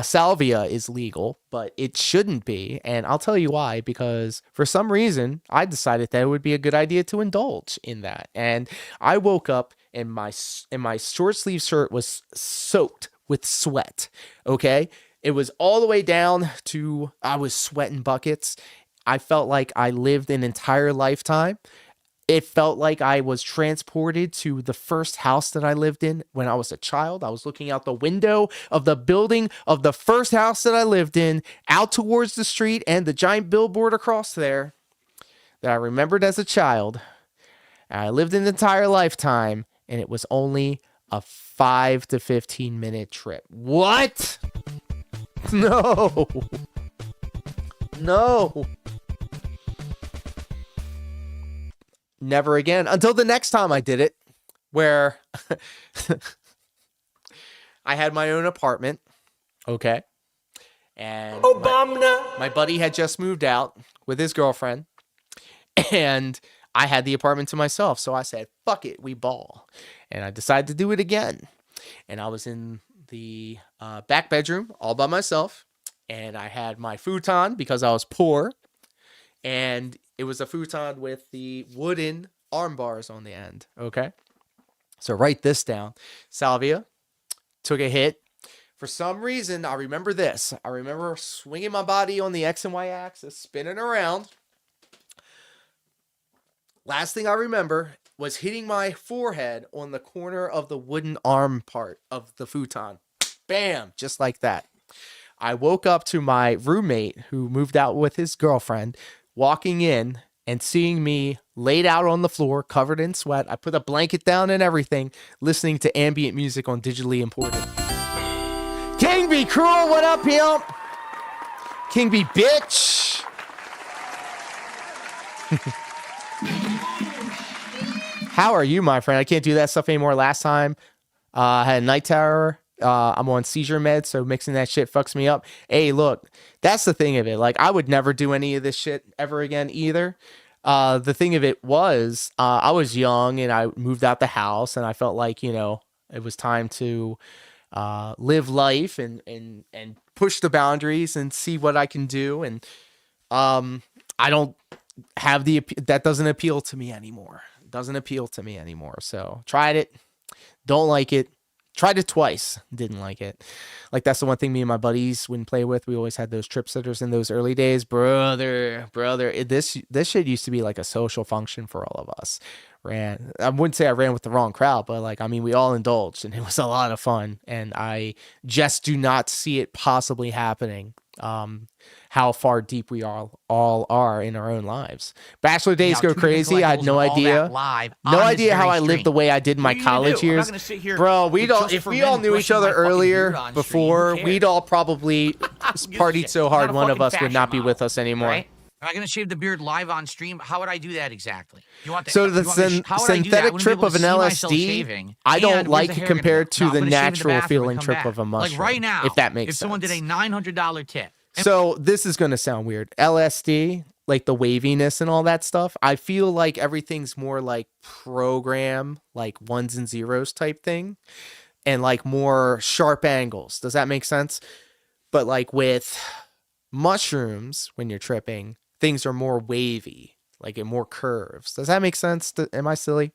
S2: salvia is legal, but it shouldn't be. And I'll tell you why, because for some reason, I decided that it would be a good idea to indulge in that. And I woke up and my short sleeve shirt was soaked with sweat. Okay. It was all the way down to, I was sweating buckets. I felt like I lived an entire lifetime. It felt like I was transported to the first house that I lived in when I was a child. I was looking out the window of the building of the first house that I lived in, out towards the street and the giant billboard across there that I remembered as a child. And I lived an entire lifetime, and it was only a 5 to 15 minute trip. What? No. No. Never again until the next time I did it, where I had my own apartment. Okay. And my buddy had just moved out with his girlfriend, and I had the apartment to myself. So I said, fuck it, we ball. And I decided to do it again. And I was in the back bedroom all by myself. And I had my futon because I was poor. And it was a futon with the wooden arm bars on the end. Okay. So write this down. Salvia took a hit. For some reason, I remember this. I remember swinging my body on the X and Y axis, spinning around. Last thing I remember was hitting my forehead on the corner of the wooden arm part of the futon. Bam! Just like that. I woke up to my roommate who moved out with his girlfriend walking in and seeing me laid out on the floor, covered in sweat. I put a blanket down and everything, listening to ambient music on digitally imported. King be cruel, what up, pimp? King be bitch. How are you, my friend? I can't do that stuff anymore. Last time I had a night terror. I'm on seizure meds, so mixing that shit fucks me up. Hey, look, that's the thing of it. Like, I would never do any of this shit ever again either. The thing of it was, I was young and I moved out the house, and I felt like, you know, it was time to live life and push the boundaries and see what I can do. And I don't have that doesn't appeal to me anymore. It doesn't appeal to me anymore. So tried it, don't like it. Tried it twice, didn't like it. Like, that's the one thing me and my buddies wouldn't play with. We always had those trip sitters in those early days. Brother, this shit used to be like a social function for all of us. I wouldn't say I ran with the wrong crowd, but like, I mean, we all indulged and it was a lot of fun. And I just do not see it possibly happening. How far deep we all are in our own lives. Bachelor days go crazy. I had no idea. No idea how I lived the way I did in my college years. Bro, if we all knew each other earlier before, we'd all probably partied so hard one of us would not be with us anymore.
S6: Right? Am I going to shave the beard live on stream? How would I do that exactly?
S2: So the synthetic trip of an LSD, I don't like compared to the natural feeling trip of a mushroom.
S6: Like right now,
S2: if that makes sense.
S6: If someone did a $900 tip.
S2: So this is going to sound weird. LSD, like the waviness and all that stuff, I feel like everything's more like program, like ones and zeros type thing, and like more sharp angles. Does that make sense? But like with mushrooms, when you're tripping, things are more wavy, like in more curves. Does that make sense? Am I silly?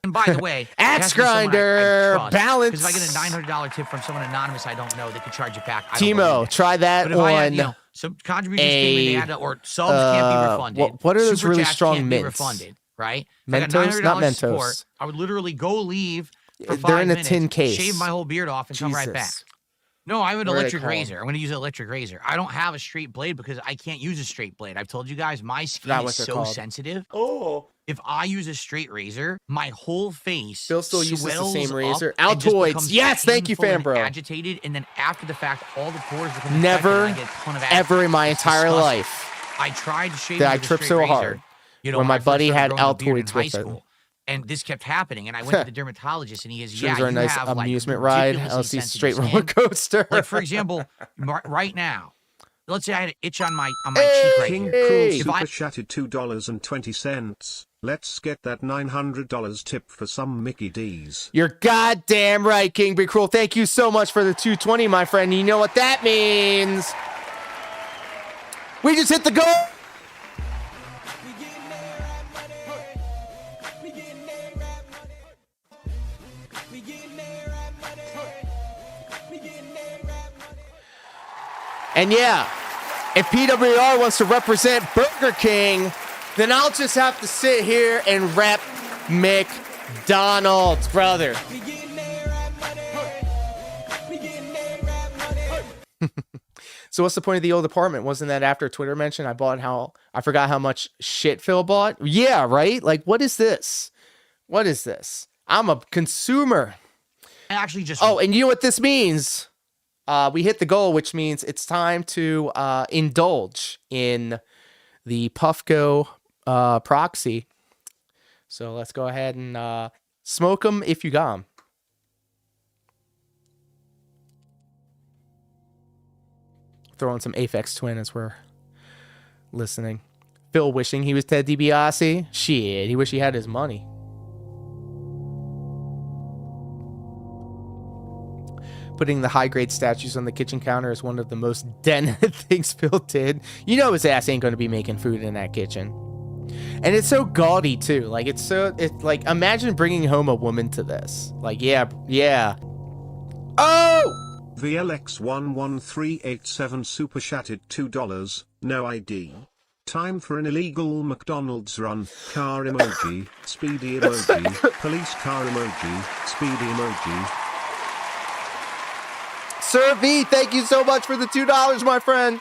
S6: And by the way,
S2: Axe Grinder, balance.
S6: Because if I get a $900 tip from someone anonymous I don't know, they could charge it back.
S2: Timo, try that
S6: but if
S2: on.
S6: I had, some contributions came in, or subs can't be refunded.
S2: What are those
S6: Super
S2: really
S6: chats
S2: strong
S6: can't
S2: mints?
S6: Be refunded, right?
S2: Mentos, not Mentos.
S6: Support, I would literally go leave for 5
S2: They're in a
S6: minutes,
S2: tin case.
S6: shave my whole beard off, and come right back. No, I have an electric razor. I'm going to use an electric razor. I don't have a straight blade because I can't use a straight blade. I've told you guys, my skin is so sensitive.
S2: Oh.
S6: If I use a straight razor, my whole face
S2: Bill still uses the same razor.
S6: Up
S2: Altoids. Yes, thank you, fan bro.
S6: Agitated, and then after the fact, all the pores become
S2: never,
S6: infected, and I get a ton of
S2: ever in my entire
S6: disgusting.
S2: life
S6: I tried to shave
S2: that I
S6: with a
S2: tripped
S6: straight
S2: so
S6: razor,
S2: hard.
S6: You know,
S2: when my
S6: I first
S2: buddy
S6: started
S2: had
S6: growing a beard in
S2: Altoids
S6: high
S2: with it.
S6: school. And this kept happening, and I went to the dermatologist, and he goes, "Yeah,
S2: Those are a
S6: you
S2: nice
S6: have
S2: amusement
S6: like
S2: ride.
S6: ridiculously
S2: LC
S6: sensitive
S2: straight
S6: skin."
S2: roller coaster.
S6: Like, for example, right now, let's say I had an itch on my cheek right
S9: King
S6: here.
S9: Cruel
S6: If
S9: super chatted $2.20. Let's get that $900 tip for some Mickey D's.
S2: You're goddamn right, King Be Cruel. Thank you so much for the 220, my friend. You know what that means? We just hit the goal. And yeah, if PWR wants to represent Burger King, then I'll just have to sit here and rep McDonald's, brother. So what's the point of the old apartment? Wasn't that after Twitter mentioned I forgot how much shit Phil bought? Yeah, right? Like, what is this? What is this? I'm a consumer.
S6: Actually, just
S2: and you know what this means? We hit the goal, which means it's time to indulge in the Puffco proxy. So let's go ahead and smoke them if you got them. Throw in some Aphex Twin as we're listening. Phil wishing he was Ted DiBiase. Shit, he wish he had his money. Putting the high-grade statues on the kitchen counter is one of the most den things Phil did. You know his ass ain't going to be making food in that kitchen. And it's so gaudy, too. Like, it's like, imagine bringing home a woman to this. Like, yeah. Oh!
S9: VLX11387 super chatted $2, no ID. Time for an illegal McDonald's run. Car emoji, speedy emoji, police car emoji, speedy emoji.
S2: Sir V, thank you so much for the $2, my friend.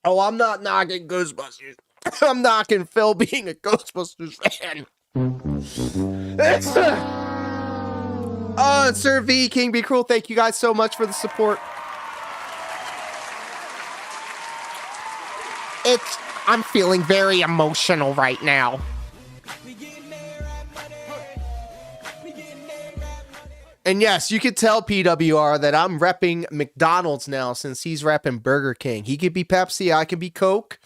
S2: Oh, I'm not knocking Ghostbusters. I'm knocking Phil being a Ghostbusters fan. Sir V, King Be Cruel, thank you guys so much for the support. I'm feeling very emotional right now. And yes, you could tell PWR that I'm repping McDonald's now since he's repping Burger King. He could be Pepsi, I could be Coke.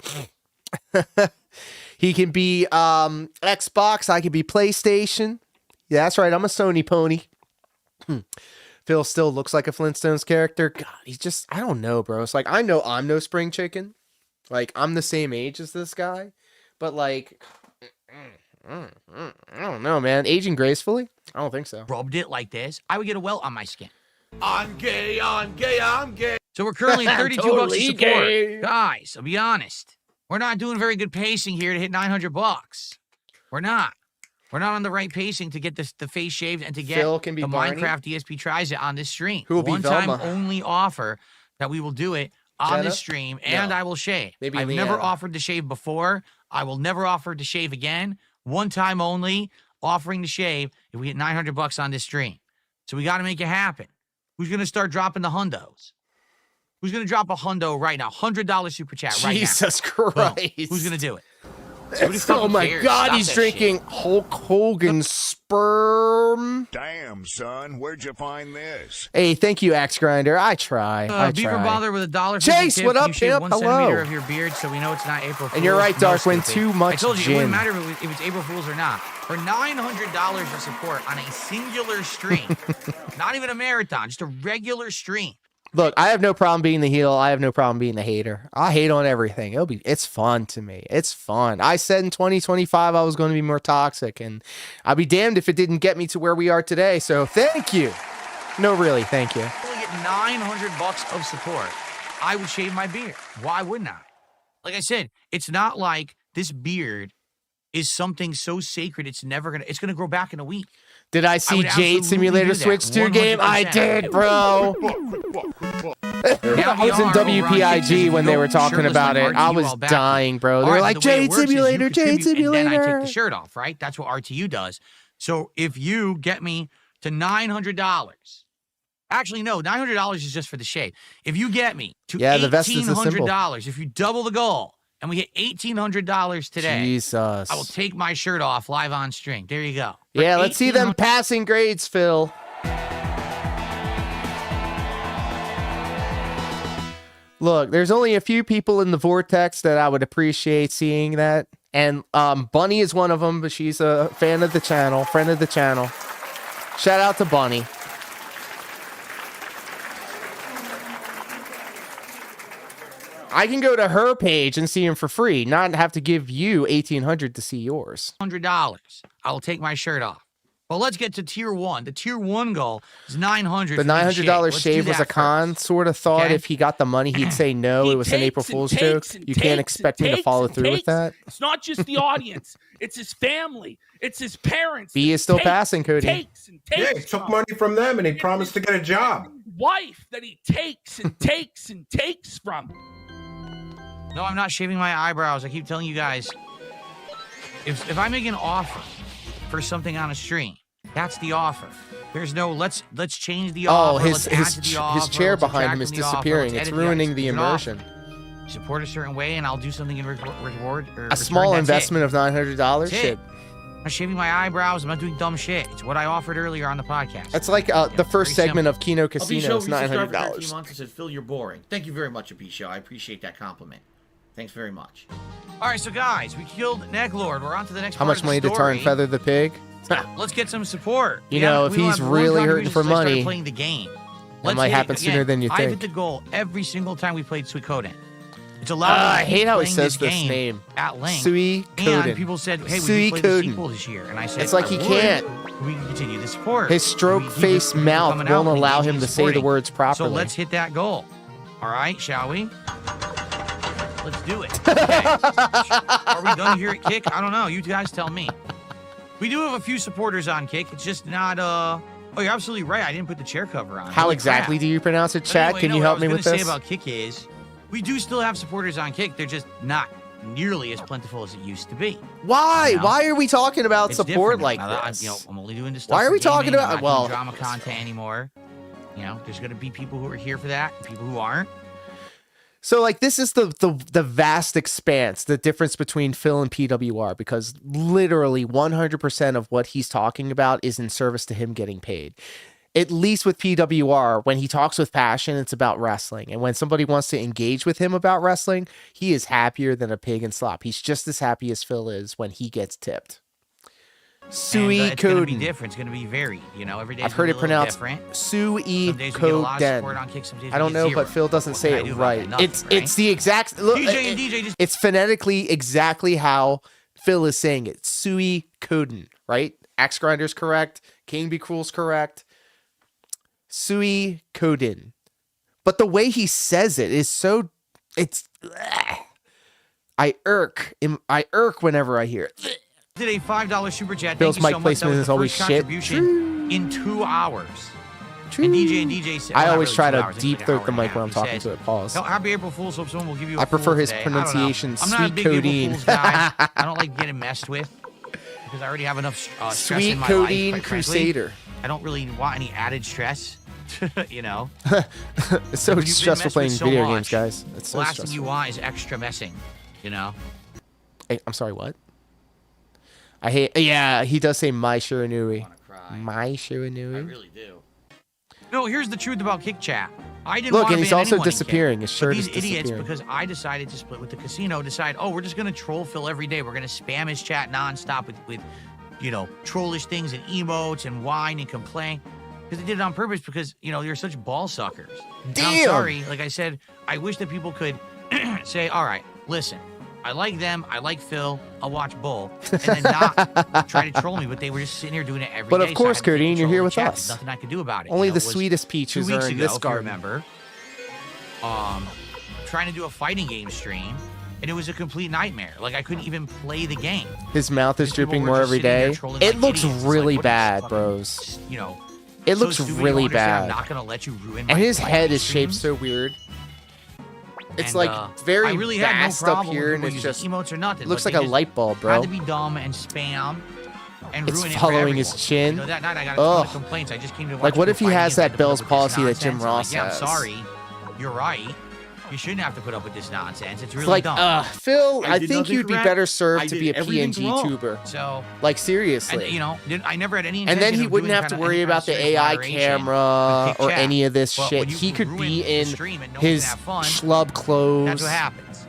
S2: He can be Xbox, I could be PlayStation. Yeah, that's right, I'm a Sony pony. Phil still looks like a Flintstones character. God, he's just, I don't know, bro. It's like, I know I'm no spring chicken. Like, I'm the same age as this guy. But, like, I don't know, man. Aging gracefully? I don't think so.
S6: Rubbed it like this, I would get a welt on my skin.
S3: I'm gay, I'm gay, I'm gay.
S6: So we're currently at 32 bucks to support.
S2: Gay.
S6: Guys, I'll be honest. We're not doing very good pacing here to hit 900 bucks. We're not. We're not on the right pacing to get the face shaved and to get
S2: Phil can be
S6: the
S2: Barney.
S6: Minecraft DSP tries it on this stream.
S2: Who will be
S6: One-time
S2: Velma?
S6: only offer that we will do it on
S2: Jenna?
S6: this stream, and
S2: No.
S6: I will shave.
S2: Maybe
S6: I've
S2: Leanna.
S6: never offered to shave before. I will never offer to shave again. One time only, offering to shave if we hit 900 bucks on this stream. So we got to make it happen. Who's going to start dropping the hundos? Who's going to drop a hundo right now? $100 super chat right now.
S2: Jesus
S6: Boom.
S2: Christ.
S6: Who's going to do it? Nobody
S2: Oh
S6: fucking
S2: my
S6: cares.
S2: God,
S6: Stop
S2: he's
S6: that
S2: drinking
S6: shit.
S2: Hulk Hogan's sperm.
S3: Damn, son, where'd you find this?
S2: Hey, thank you, Axe Grinder. I try.
S6: Beaver Bother with $1.
S2: Chase, what up,
S6: You shave
S2: champ?
S6: 1
S2: Hello.
S6: centimeter of your beard, so we know it's not April Fool's.
S2: And you're right,
S6: No,
S2: Darkwing,
S6: stupid.
S2: too much
S6: I told you,
S2: gin.
S6: it wouldn't matter if it's April Fool's or not. For $900 of support on a singular stream, not even a marathon, just a regular stream.
S2: Look, I have no problem being the heel. I have no problem being the hater. I hate on everything. It's fun to me. It's fun. I said in 2025 I was going to be more toxic, and I'll be damned if it didn't get me to where we are today. So thank you. No, really, thank you.
S6: Only get 900 bucks of support. I would shave my beard. Why wouldn't I? Like I said, it's not like this beard is something so sacred it's gonna grow back in a week.
S2: Did I see
S6: would
S2: Jade
S6: absolutely
S2: Simulator
S6: do that,
S2: Switch 2 game? I
S6: 100%.
S2: did, bro. I was in WPIG when they were talking about it. I was dying, bro. They were like, Jade Simulator, Jade Simulator.
S6: And then I take the shirt off, right? That's what RTU does. So if you get me to $900, actually, no, $900 is just for the shave. If you get me to
S2: the vest is the symbol.
S6: $1,800, if you double the goal, and we hit $1,800 today,
S2: Jesus.
S6: I will take my shirt off live on stream. There you go. For
S2: Yeah, let's see them
S6: $1,800
S2: passing grades, Phil. Look, there's only a few people in the vortex that I would appreciate seeing that. And Bunny is one of them, but she's a fan of the channel, friend of the channel. Shout out to Bunny. I can go to her page and see him for free, not have to give you $1,800 to see yours.
S6: $100. I'll take my shirt off. Well, let's get to tier 1. The tier 1 goal is $900.
S2: The $900 shave was a con, sort of thought.
S6: Okay.
S2: If he got the money, he'd say no. It was an April Fool's joke. You can't expect me to follow through with that.
S3: It's not just the audience. It's his family. It's his parents.
S2: B is still passing, Cody.
S3: Takes and takes.
S10: Yeah, he took money from them and he promised to get a job.
S3: Wife that he takes and takes and takes from.
S6: No, I'm not shaving my eyebrows. I keep telling you guys, if I make an offer for something on a stream, that's the offer. There's no let's change the offer.
S2: His chair behind him is disappearing. It's ruining the immersion.
S6: Support a certain way, and I'll do something in reward.
S2: A small investment of $900. Shit.
S6: I'm not shaving my eyebrows. I'm not doing dumb shit. It's what I offered earlier on the podcast.
S2: It's like the first segment of Kino Casino is $900.
S5: I said, Phil, you're boring. Thank you very much, Apisho. I appreciate that compliment. Thanks very much.
S6: All right, so guys, we killed Necklord. We're on to the next
S2: How much money to tar and feather the pig?
S6: Let's get some support.
S2: You know, if he's really hurting for money,
S6: playing the game.
S2: That might happen sooner than you think.
S6: I've hit the goal every single time we played Suikoden. It's allowed
S2: I hate how he says this name.
S6: At length.
S2: Suikoden.
S6: And people said, hey, we can play the sequel this year. And I said,
S2: it's like he can't.
S6: We can continue the support.
S2: His stroke-faced mouth won't allow him to say the words properly.
S6: So let's hit that goal. All right, shall we? Let's do it. Okay. Are we done here at Kick? I don't know. You guys tell me. We do have a few supporters on Kick. It's just not, Oh, you're absolutely right. I didn't put the chair cover on.
S2: How exactly do you pronounce it, chat?
S6: Anyway,
S2: Can you help me with
S6: What I was
S2: this?
S6: going to say about Kick is, we do still have supporters on Kick. They're just not nearly as plentiful as it used to be.
S2: Why?
S6: You know?
S2: Why are we talking about
S6: It's
S2: support
S6: different
S2: like
S6: now.
S2: this?
S6: I'm only doing this stuff.
S2: Why are we
S6: for
S2: talking
S6: gaming.
S2: about?
S6: I'm not
S2: Well,
S6: doing drama content anymore. You know, there's going to be people who are here for that, and people who aren't.
S2: So, like, this is the vast expanse, the difference between Phil and PWR, because literally 100% of what he's talking about is in service to him getting paid. At least with PWR, when he talks with passion, it's about wrestling. And when somebody wants to engage with him about wrestling, he is happier than a pig in slop. He's just as happy as Phil is when he gets tipped.
S6: It's going to be
S2: Suikoden.
S6: different. It's going to be varied. You know, every day
S2: I've heard it pronounced
S6: Some days we get a lot of support on
S2: Suikoden.
S6: Kick, some days
S2: I don't
S6: we get
S2: know,
S6: zero.
S2: but Phil doesn't
S6: What
S2: say
S6: can I
S2: it
S6: do about
S2: right.
S6: that? Nothing,
S2: It's the exact look.
S6: DJ and DJ just
S2: It's phonetically exactly how Phil is saying it. Suikoden, right? Axe Grinder's correct. King Be Cruel's correct. Suikoden. But the way he says it is so. It's. I irk whenever I hear it.
S6: did a $5 super chat.
S2: Bill's
S6: Thank you
S2: mic
S6: so much. That
S2: placement
S6: was
S2: is
S6: the
S2: always
S6: first
S2: shit.
S6: contribution in 2 hours. And DJ said,
S2: I
S6: well,
S2: always
S6: not
S2: try
S6: really 2
S2: to
S6: hours,
S2: deep
S6: it's
S2: throat
S6: like
S2: the
S6: an hour
S2: mic when I'm
S6: and a half.
S2: talking
S6: He
S2: to
S6: said,
S2: it. Pause.
S6: Happy April Fool's, hope someone will give you a
S2: I prefer
S6: fool
S2: his
S6: today. I don't know.
S2: pronunciation,
S6: I'm not a
S2: Sweet
S6: big April
S2: Codeine.
S6: Fool's guy. I don't like getting messed with because I already have enough stress
S2: Sweet
S6: in my
S2: Codeine
S6: life, quite frankly.
S2: Crusader.
S6: I don't really want any added stress, you know.
S2: It's so
S6: You've been
S2: stressful
S6: messed
S2: playing
S6: with so
S2: video
S6: much.
S2: games, guys. It's so
S6: The last
S2: stressful.
S6: thing you want is extra messing, you know.
S2: Hey, I'm sorry, what? I hate. Yeah, he does say my Shiranui. My Shiranui.
S6: I really do. No, here's the truth about Kick Chat. I didn't
S2: Look,
S6: want to
S2: and he's
S6: ban
S2: also
S6: anyone in
S2: disappearing.
S6: Kick,
S2: His shirt
S6: but these
S2: is
S6: idiots,
S2: disappearing.
S6: because I decided to split with the casino, decide, oh, we're just going to troll Phil every day. We're going to spam his chat nonstop with, you know, trollish things and emotes and whine and complain. Because they did it on purpose because, you know, you're such ball suckers. And I'm
S2: Damn.
S6: sorry. Like I said, I wish that people could say, all right, listen, I like them. I like Phil. I'll watch Bull. And then not try to troll me. But they were just sitting here doing it every day.
S2: But of course,
S6: so I had to
S2: Cody,
S6: keep
S2: you're here
S6: trolling
S2: with
S6: chat.
S2: us.
S6: There's nothing I could do about it.
S2: Only
S6: You know,
S2: the
S6: it was
S2: sweetest
S6: 2
S2: peaches
S6: weeks
S2: are in
S6: ago,
S2: this
S6: if you
S2: garden.
S6: remember, trying to do a fighting game stream, and it was a complete nightmare. Like, I couldn't even play the game.
S2: His mouth is
S6: Because people
S2: dripping
S6: were
S2: more
S6: just
S2: every
S6: sitting there
S2: day.
S6: trolling
S2: It
S6: like
S2: looks
S6: idiots. It's like,
S2: really
S6: what are you
S2: bad,
S6: fucking,
S2: bros.
S6: You know,
S2: It
S6: so
S2: looks
S6: stupid, you
S2: really
S6: don't understand
S2: bad.
S6: I'm not gonna let you ruin
S2: And
S6: my
S2: his
S6: fighting
S2: head is
S6: stream.
S2: shaped so weird. It's
S6: And,
S2: like very
S6: I really had no
S2: vast up
S6: problem
S2: here,
S6: with
S2: and
S6: people
S2: it's
S6: using
S2: just
S6: emotes or nothing.
S2: looks
S6: but
S2: like
S6: they
S2: a
S6: just
S2: light bulb,
S6: had
S2: bro.
S6: to be dumb and spam and
S2: It's
S6: ruin it for
S2: following his
S6: everyone.
S2: chin.
S6: You know, that night I got a ton
S2: Ugh.
S6: of complaints. I just came to watch
S2: Like, what
S6: people
S2: if he
S6: fighting
S2: has
S6: and I had
S2: that
S6: to put
S2: Bell's
S6: up with
S2: policy
S6: this
S2: that Jim
S6: nonsense? I'm
S2: Ross
S6: like, yeah, I'm
S2: has?
S6: sorry. You're right. You shouldn't have to put up with this nonsense. It's really
S2: It's like,
S6: dumb.
S2: Phil,
S5: I
S2: I
S5: did
S2: think
S5: nothing
S2: you'd be
S5: correct.
S2: better
S5: I
S2: served to
S5: did
S2: be a
S5: everything
S2: PNG
S5: wrong.
S2: tuber.
S6: So,
S2: Like, seriously.
S6: and, you know, I never had any
S2: And then
S6: intention
S2: he
S6: of
S2: wouldn't
S6: doing
S2: have to
S6: kinda
S2: worry
S6: any kind
S2: about
S6: of
S2: the
S6: serious
S2: AI
S6: moderation
S2: camera
S6: with Kick
S2: or
S6: Chat.
S2: any of this
S6: But
S2: shit.
S6: when you
S2: He could
S6: ruin
S2: be
S6: the
S2: in
S6: stream and no one can
S2: his
S6: have fun,
S2: schlub clothes.
S6: that's what happens.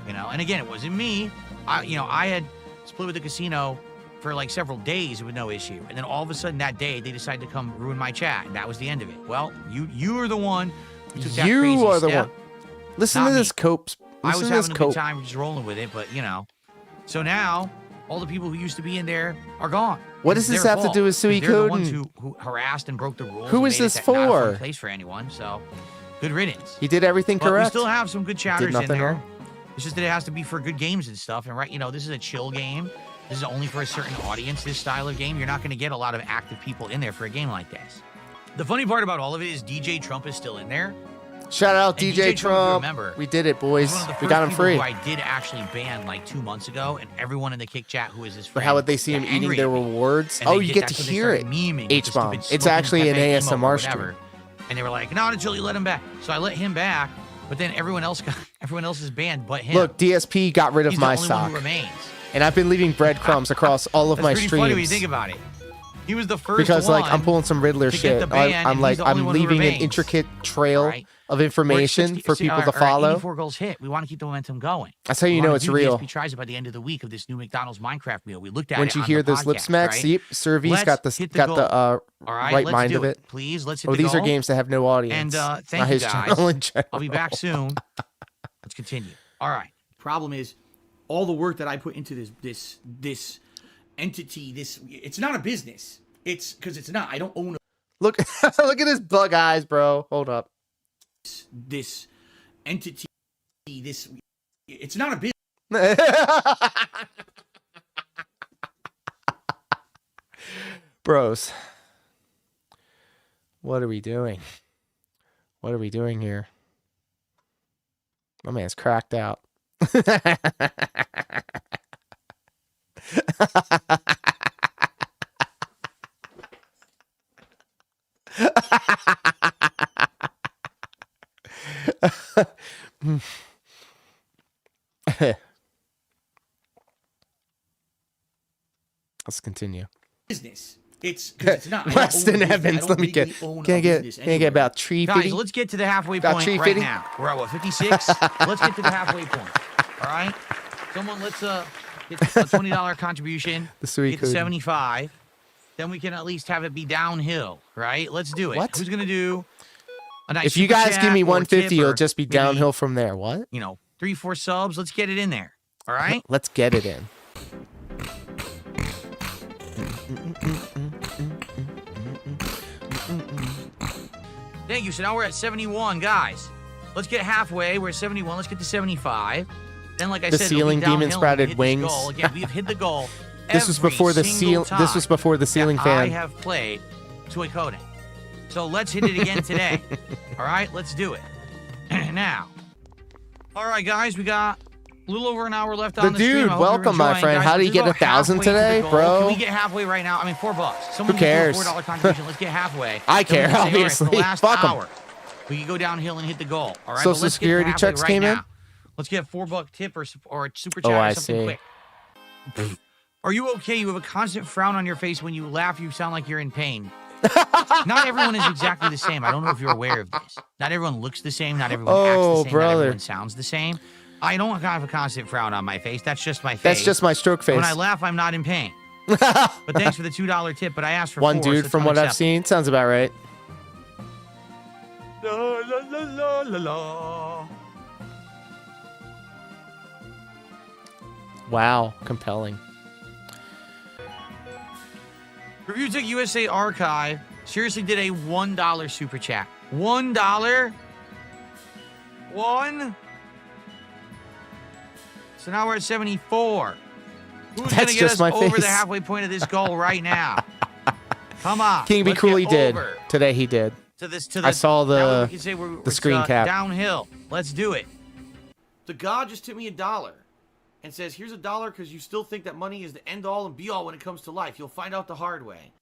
S6: You know, and again, it wasn't me. I had split with the casino for like several days with no issue, and then all of a sudden that day they decided to come ruin my chat, and that was the end of it. Well, you are the one who took that
S2: You
S6: crazy
S2: are the
S6: step.
S2: one. Listen
S6: not
S2: to
S6: me.
S2: this Copes.
S6: I was
S2: Listen to
S6: having
S2: this
S6: a good
S2: coat.
S6: time just rolling with it, but you know. So now, all the people who used to be in there are gone.
S2: What
S6: It's
S2: does this
S6: their
S2: have to
S6: fault,
S2: do with
S6: 'cause
S2: Sui
S6: they're the ones
S2: Codin?
S6: who harassed and broke the rules.
S2: Who
S6: and
S2: is
S6: made
S2: this
S6: it not a fun
S2: for?
S6: place for anyone. So, good riddance.
S2: He did everything
S6: But
S2: correct.
S6: we still have some good chatters in
S2: nothing
S6: there.
S2: wrong.
S6: It's just that it has to be for good games and stuff. And right, you know, this is a chill game. This is only for a certain audience, this style of game. You're not going to get a lot of active people in there for a game like this. The funny part about all of it is DJ Trump is still in there.
S2: Shout out
S6: And
S2: DJ
S6: if you
S2: Trump.
S6: remember,
S2: We did it,
S6: he's
S2: boys.
S6: one of the
S2: We
S6: first
S2: got him
S6: people
S2: free.
S6: who I did actually ban like 2 months ago, and everyone in the kick chat who is his friend.
S2: But how would they see him
S6: got
S2: eating
S6: angry
S2: their
S6: at me.
S2: rewards?
S6: And
S2: Oh,
S6: they
S2: you
S6: did-
S2: get to
S6: that's when they
S2: hear it.
S6: started memeing with the
S2: H-bomb.
S6: stupid
S2: It's
S6: smoking
S2: actually an
S6: Pepe emote or
S2: ASMR stream.
S6: whatever. And they were like, "Not until you let him back." So I let him back, but then everyone else is banned, but him.
S2: Look, DSP got rid of
S6: He's
S2: my
S6: the only one
S2: sock.
S6: who remains.
S2: And I've been leaving breadcrumbs across all of
S6: That's
S2: my
S6: pretty
S2: streams.
S6: funny when you think about it. He was the first
S2: Because
S6: one
S2: like I'm pulling some Riddler
S6: to get
S2: shit.
S6: the ban,
S2: I'm
S6: and
S2: like
S6: he's the only
S2: I'm
S6: one who
S2: leaving an
S6: remains.
S2: intricate trail
S6: Right.
S2: of information for people to follow.
S6: 84 goals hit. We want to keep the momentum going.
S2: That's how you
S6: We
S2: know
S6: wanna
S2: it's
S6: do
S2: real.
S6: DSP tries it by the end of the week of this new McDonald's Minecraft meal. We looked at
S2: Once
S6: it
S2: you
S6: on
S2: hear
S6: the
S2: those lip
S6: podcast,
S2: smacks,
S6: right?
S2: see, Survey's
S6: Let's
S2: got the
S6: hit
S2: got
S6: goal.
S2: the
S6: All right,
S2: right
S6: let's
S2: mind
S6: do
S2: of it.
S6: Please, let's hit
S2: Oh,
S6: the
S2: these are
S6: goal.
S2: games that have no audience.
S6: And thank
S2: Not
S6: you
S2: his
S6: guys.
S2: channel in general.
S6: I'll be back soon. Let's continue. All right. Problem is, all the work that I put into this entity, it's not a business. It's because it's not. I don't own
S2: Look, look at his bug eyes, bro. Hold up.
S6: this entity. It's not a business.
S2: Bros, what are we doing? What are we doing here? My man's cracked out. Let's continue.
S6: Business. It's because it's not. I don't
S2: Weston
S6: own a business. I
S2: Evans,
S6: don't
S2: let me
S6: legally
S2: get.
S6: own
S2: Can I
S6: a
S2: get?
S6: business
S2: Can I get
S6: anywhere.
S2: about tree
S6: Guys,
S2: fitty?
S6: let's get to the halfway
S2: About
S6: point
S2: tree
S6: right
S2: fitting?
S6: now. We're at what, 56? Let's get to the halfway point. All right. Someone, let's get a $20 contribution.
S2: The sweet
S6: Get to
S2: code.
S6: 75. Then we can at least have it be downhill, right? Let's do it.
S2: What?
S6: Who's gonna do a nice
S2: If you
S6: super
S2: guys
S6: chat
S2: give me
S6: or
S2: 150,
S6: tip
S2: it'll
S6: or
S2: just be
S6: maybe,
S2: downhill from there. What?
S6: You know, 3-4 subs. Let's get it in there. All right.
S2: Let's get it in.
S6: Thank you. So now we're at 71, guys. Let's get halfway. We're at 71. Let's get to 75. Then, like I
S2: The
S6: said, it'll be
S2: ceiling demon
S6: downhill
S2: sprouted
S6: when we hit this
S2: wings.
S6: goal. Again, we have hit the goal.
S2: This was
S6: every
S2: before the
S6: single
S2: seal. This was
S6: time
S2: before the ceiling
S6: that
S2: fan.
S6: I have played toy coding. So let's hit it again today. All right, let's do it. Now, all right, guys, we got a little over an hour left on the stream.
S2: dude,
S6: I hope
S2: welcome,
S6: you're
S2: my
S6: enjoying,
S2: friend.
S6: guys.
S2: How did you
S6: Let's
S2: get
S6: go
S2: 1,000
S6: halfway to the
S2: today,
S6: goal.
S2: bro?
S6: Can we get halfway right now? I mean, $4. Someone
S2: Who cares?
S6: do a $4 contribution. Let's get halfway.
S2: I
S6: Then we
S2: care,
S6: can say, all right, for
S2: obviously.
S6: the last
S2: Fuck 'em.
S6: hour, we can go downhill and hit the goal. All right.
S2: Social
S6: but let's
S2: Security
S6: get halfway
S2: checks
S6: right
S2: came in?
S6: now. Let's get a $4 tip or a super chat
S2: Oh,
S6: or
S2: I
S6: something
S2: see.
S6: quick. Are you okay? You have a constant frown on your face when you laugh. You sound like you're in pain. Not everyone is exactly the same. I don't know if you're aware of this. Not everyone looks the same. Not everyone acts the same.
S2: brother.
S6: Not everyone sounds the same. I don't have a constant frown on my face. That's just my face.
S2: That's just my stroke face.
S6: When I laugh, I'm not in pain. But thanks for the $2 tip. But I asked for
S2: One
S6: 4,
S2: dude
S6: so
S2: from
S6: it's
S2: what I've
S6: unacceptable.
S2: seen sounds about right.
S6: La, la, la, la, la, la.
S2: Wow, compelling.
S6: Review Tech USA Archive seriously did a $1 super chat. $1? One? So now we're at 74. Who's
S2: That's
S6: going to get
S2: just
S6: us
S2: my
S6: over
S2: face.
S6: the halfway point of this goal right now? Come on.
S2: King Be
S6: let's
S2: Cool,
S6: get
S2: he did.
S6: over
S2: Today he did.
S6: To this, to
S2: I saw
S6: that way
S2: the
S6: we can say we're
S2: screen cap.
S6: downhill. Let's do it. The god just tipped me $1 and says, here's $1 because you still think that money is the end all and be all when it comes to life. You'll find out the hard way.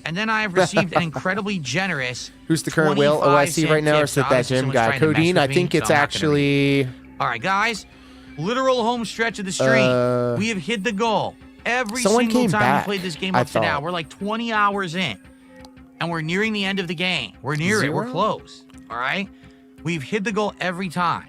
S6: And then I have received an incredibly generous.
S2: Who's the current whale OIC right now, or is it that gym guy? Codeine, I think it's actually.
S6: All right, guys. Literal home stretch of the stream. We have hit the goal. Every
S2: Someone
S6: single
S2: came
S6: time
S2: back,
S6: we played this game
S2: I
S6: up to now.
S2: thought.
S6: We're like 20 hours in. And we're nearing the end of the game. We're near it. We're
S2: 0?
S6: close. All right? We've hit the goal every time.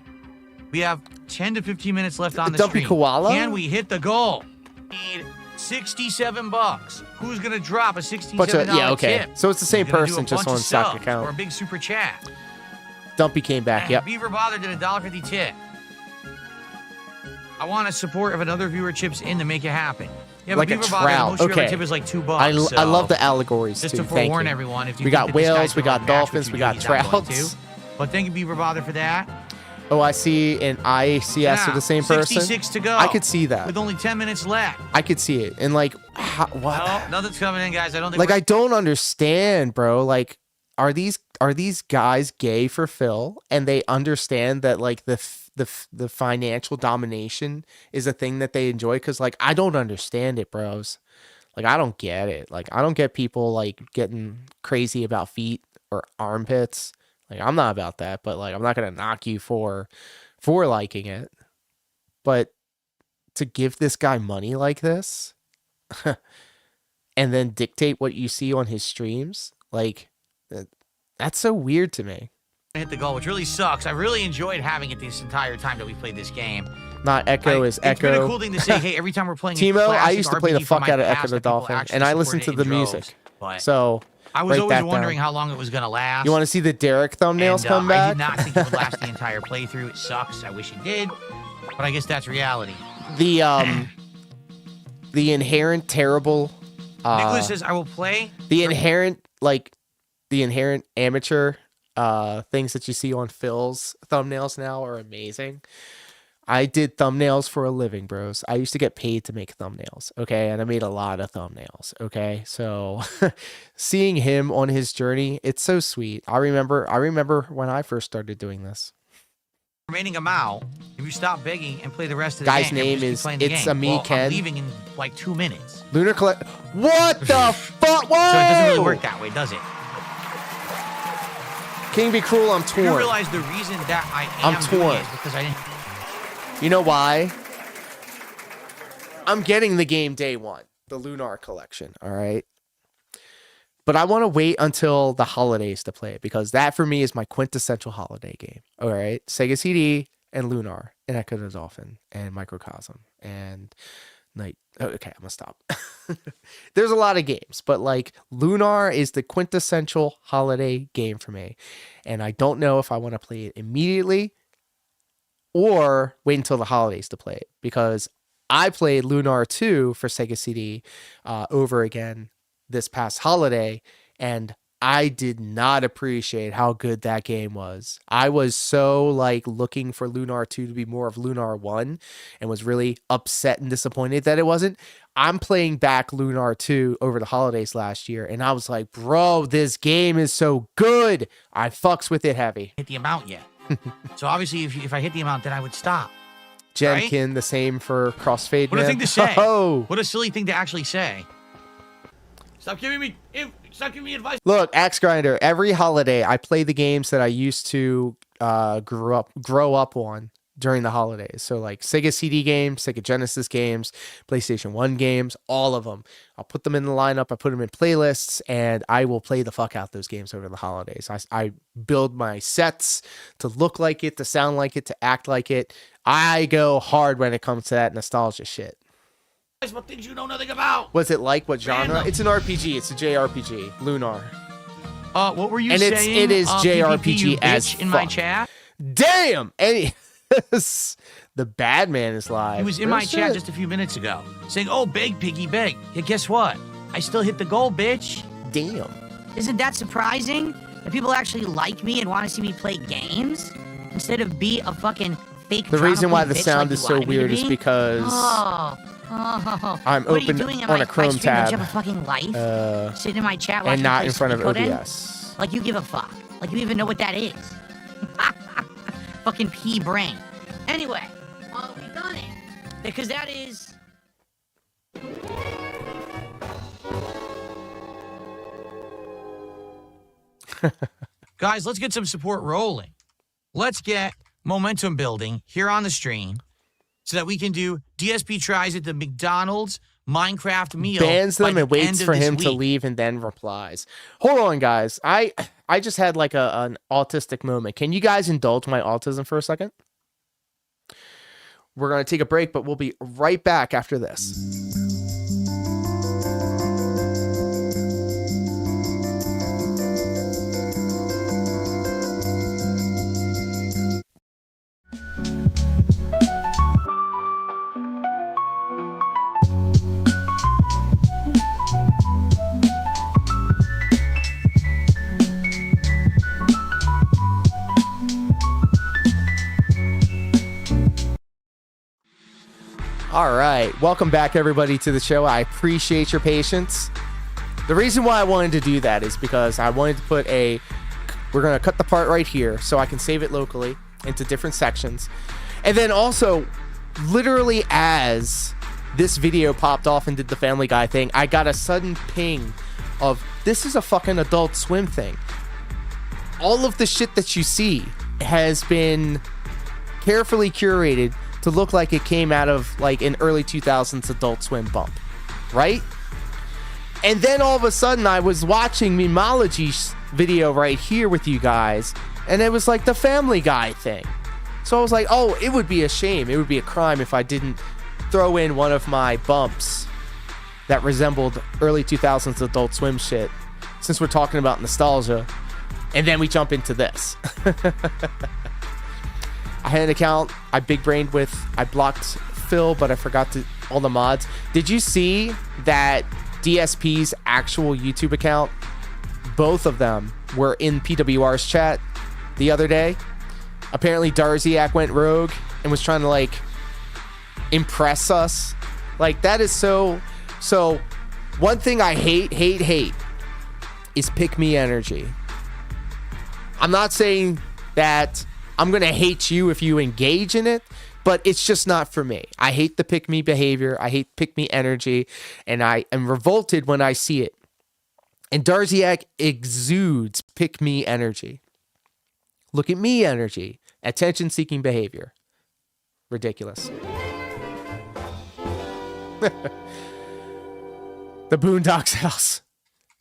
S6: We have 10 to 15 minutes left on the
S2: Dumpy
S6: stream.
S2: koala?
S6: Can we hit the goal? Need $67. Who's going to drop a $67
S2: Bunch of, yeah, okay.
S6: tip?
S2: So it's the same
S6: Who's gonna do
S2: person,
S6: a
S2: just
S6: bunch
S2: on
S6: of
S2: stock
S6: subs
S2: account.
S6: Or a big super chat.
S2: Dumpy came back,
S6: And
S2: yep.
S6: Beaver Bother did a $1.50 tip. I want a support if another viewer chips in to make it happen. Yeah,
S2: Like
S6: but
S2: a
S6: Beaver Bother,
S2: trout.
S6: most of your
S2: Okay.
S6: tip is like $2.
S2: I
S6: so
S2: love the allegories
S6: just
S2: too.
S6: to
S2: Thank
S6: forewarn
S2: you.
S6: everyone, if you
S2: We
S6: think
S2: got
S6: that this guy's
S2: whales, we
S6: gonna
S2: got
S6: match what
S2: dolphins,
S6: you
S2: we
S6: do,
S2: got
S6: he's not going
S2: trouts.
S6: to. But thank you, Beaver Bother, for that.
S2: OIC and ICS are the same person.
S6: 66 to go.
S2: I could see that.
S6: With only 10 minutes left.
S2: I could see it. And like, what?
S6: Oh, nothing's coming in, guys. I don't think
S2: Like, I don't understand, bro. Like, are these guys gay for Phil, and they understand that like the financial domination is a thing that they enjoy? Because like, I don't understand it, bros. Like, I don't get it. Like, I don't get people like getting crazy about feet or armpits. Like, I'm not about that, but like, I'm not gonna knock you for liking it. But to give this guy money like this, and then dictate what you see on his streams, like, that's so weird to me.
S6: hit the goal, which really sucks. I really enjoyed having it this entire time that we played this game.
S2: Not Echo is Echo.
S6: It's been a cool thing to say, hey, every time we're playing
S2: Timo,
S6: a
S2: I
S6: classic
S2: used to play the
S6: RPG from
S2: fuck
S6: my
S2: out of Echo
S6: past
S2: the
S6: that people
S2: Dolphin,
S6: actually
S2: and I
S6: support
S2: listened
S6: it
S2: to
S6: in
S2: the
S6: droves.
S2: music.
S6: But
S2: So
S6: I was
S2: write
S6: always
S2: that
S6: wondering
S2: down.
S6: how long it was going to last.
S2: You want to see the Derek thumbnails
S6: And,
S2: come
S6: I
S2: back?
S6: did not think it would last the entire playthrough. It sucks. I wish it did. But I guess that's reality.
S2: The inherent terrible.
S6: Nicholas says, I will play.
S2: The inherent amateur things that you see on Phil's thumbnails now are amazing. I did thumbnails for a living, bros. I used to get paid to make thumbnails, okay? And I made a lot of thumbnails, okay? So seeing him on his journey, it's so sweet. I remember when I first started doing this.
S6: Remaining amount, if you stop begging and play the rest of the
S2: Guy's
S6: game,
S2: name
S6: just keep
S2: is
S6: playing the
S2: It's
S6: game.
S2: a Me
S6: Well,
S2: Ken.
S6: I'm leaving in like 2 minutes.
S2: Lunar Collect. What the fuck? Whoa!
S6: So it doesn't really work that way, does it?
S2: King Be Cruel, I'm torn.
S6: You realize the reason that
S2: I'm
S6: am doing
S2: torn.
S6: it is because I didn't.
S2: You know why? I'm getting the game day one, the Lunar Collection, all right? But I want to wait until the holidays to play it, because that for me is my quintessential holiday game, all right? Sega CD and Lunar and Echo the Dolphin and Microcosm and Night. Oh, okay, I'm going to stop. There's a lot of games, but like Lunar is the quintessential holiday game for me. And I don't know if I want to play it immediately or wait until the holidays to play it, because I played Lunar 2 for Sega CD over again this past holiday, and I did not appreciate how good that game was. I was so like looking for Lunar 2 to be more of Lunar 1 and was really upset and disappointed that it wasn't. I'm playing back Lunar 2 over the holidays last year, and I was like, bro, this game is so good. I fucks with it heavy.
S6: Hit the amount yet. So obviously, if I hit the amount, then I would stop.
S2: Jenkin,
S6: right?
S2: the same for Crossfade.
S6: What a
S2: Man.
S6: thing to say.
S2: Oh.
S6: What a silly thing to actually say. Stop giving me advice.
S2: Look, Axe Grinder, every holiday I play the games that I used to grow up on during the holidays. So like Sega CD games, Sega Genesis games, PlayStation 1 games, all of them. I'll put them in the lineup, I put them in playlists, and I will play the fuck out those games over the holidays. I build my sets to look like it, to sound like it, to act like it. I go hard when it comes to that nostalgia shit.
S6: What things you know nothing about.
S2: What's it like? What genre?
S6: Random.
S2: It's an RPG. It's a JRPG. Lunar.
S6: What were you
S2: And
S6: saying?
S2: it is JRPG
S6: PPP, you
S2: as
S6: bitch in my
S2: fuck.
S6: chat.
S2: Damn! And the bad man is live.
S6: He was in
S2: Real
S6: my chat
S2: shit.
S6: just a few minutes ago, saying, "Oh, beg, piggy, beg." Yeah, guess what? I still hit the goal, bitch.
S2: Damn.
S11: Isn't that surprising? That people actually like me and want to see me play games instead of be a fucking fake.
S2: The reason why the
S11: bitch
S2: sound
S11: like
S2: is
S11: you
S2: so
S11: wanted me to
S2: weird is
S11: be?
S2: because I'm
S11: what are you
S2: open
S11: doing in
S2: on
S11: my,
S2: a Chrome
S11: my stream? Don't
S2: tab,
S11: you have a fucking life? Sitting in my chat
S2: and
S11: watching
S2: not
S11: me
S2: in
S11: play
S2: front of
S11: Suikoden?
S2: OBS.
S11: Like you give a fuck. Like you even know what that is. Fucking pea brain. Anyway, well, we've done it. Because that is...
S6: Guys, let's get some support rolling. Let's get momentum building here on the stream so that we can do DSP tries at the McDonald's Minecraft meal.
S2: Bans them
S6: by
S2: and
S6: the end
S2: waits
S6: of
S2: for
S6: this
S2: him to
S6: week.
S2: leave and then replies. Hold on, guys. I just had like an autistic moment. Can you guys indulge my autism for a second? We're going to take a break, but we'll be right back after this. All right. Welcome back, everybody, to the show. I appreciate your patience. The reason why I wanted to do that is because I wanted to put we're going to cut the part right here so I can save it locally into different sections. And then also, literally as this video popped off and did the Family Guy thing, I got a sudden ping of, this is a fucking Adult Swim thing. All of the shit that you see has been carefully curated to look like it came out of like an early 2000s Adult Swim bump, right? And then all of a sudden I was watching Memology's video right here with you guys, and it was like the Family Guy thing. So I was like, oh, it would be a shame, it would be a crime if I didn't throw in one of my bumps that resembled early 2000s Adult Swim shit, since we're talking about nostalgia. And then we jump into this. I had an account I big-brained with. I blocked Phil, but I forgot all the mods. Did you see that DSP's actual YouTube account, both of them were in PWR's chat the other day? Apparently Darziak went rogue and was trying to like impress us. Like, that is so one thing I hate is pick me energy. I'm not saying that I'm going to hate you if you engage in it, but it's just not for me. I hate the pick me behavior. I hate pick me energy, and I am revolted when I see it. And Darziak exudes pick me energy. Look at me energy. Attention seeking behavior. Ridiculous. The Boondocks house.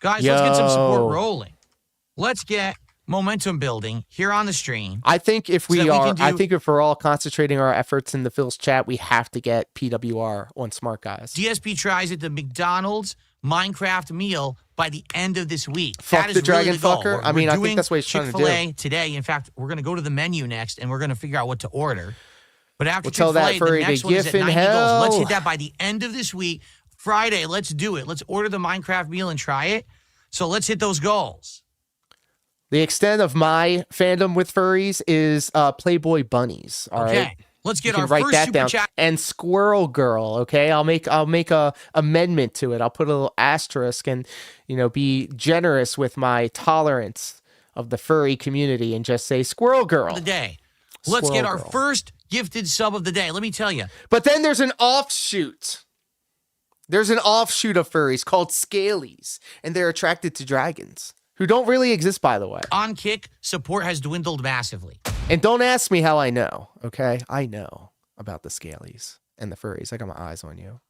S6: Guys, let's get some support rolling. Let's get momentum building here on the stream.
S2: I think if I think if we're all concentrating our efforts in the Phil's chat, we have to get PWR on Smart Guys.
S6: DSP tries at the McDonald's Minecraft meal by the end of this week.
S2: Fuck
S6: that is
S2: the dragon
S6: really the goal.
S2: fucker. I mean, I think that's what he's trying to do.
S6: Chick-fil-A today. In fact, we're going to go to the menu next, and we're going to figure out what to order. But after
S2: tell that
S6: Chick-fil-A, the
S2: furry
S6: next
S2: to
S6: one is
S2: gif
S6: at
S2: in
S6: 90
S2: hell.
S6: goals. Let's hit that by the end of this week. Friday, let's do it. Let's order the Minecraft meal and try it. So let's hit those goals.
S2: The extent of my fandom with furries is Playboy bunnies. All right.
S6: Let's get
S2: you
S6: our
S2: can write
S6: first
S2: that
S6: super
S2: down.
S6: chat.
S2: And Squirrel Girl. Okay, I'll make a amendment to it. I'll put a little asterisk and be generous with my tolerance of the furry community and just say Squirrel Girl.
S6: Of the day. Let's
S2: Squirrel
S6: get our
S2: Girl.
S6: first gifted sub of the day. Let me tell you.
S2: But then there's an offshoot. There's an offshoot of furries called Scalies, and they're attracted to dragons, who don't really exist, by the way.
S6: On Kick, support has dwindled massively.
S2: And don't ask me how I know, okay? I know about the Scalies and the furries. I got my eyes on you.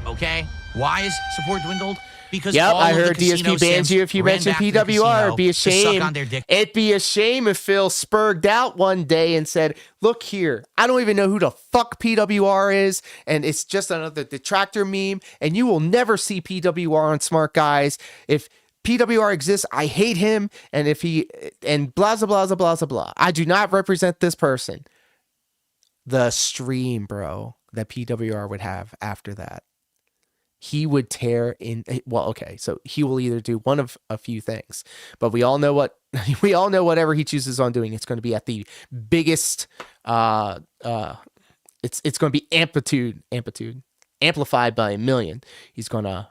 S6: Okay? Why is support dwindled? Because
S2: Yep,
S6: all
S2: I
S6: of the
S2: heard
S6: casino
S2: DSP bans
S6: simps
S2: you if you
S6: ran
S2: mention
S6: back to the
S2: PWR. It'd be a
S6: casino to suck
S2: shame.
S6: on their dick.
S2: It'd be a shame if Phil spurged out one day and said, look here, I don't even know who the fuck PWR is, and it's just another detractor meme, and you will never see PWR on Smart Guys. If PWR exists, I hate him, and blah, blah, blah, blah, blah. I do not represent this person. The stream, bro, that PWR would have after that. He would tear in. Well, okay, so he will either do one of a few things, but we all know whatever he chooses on doing, it's going to be at the biggest. It's going to be amplified by a million. He's going to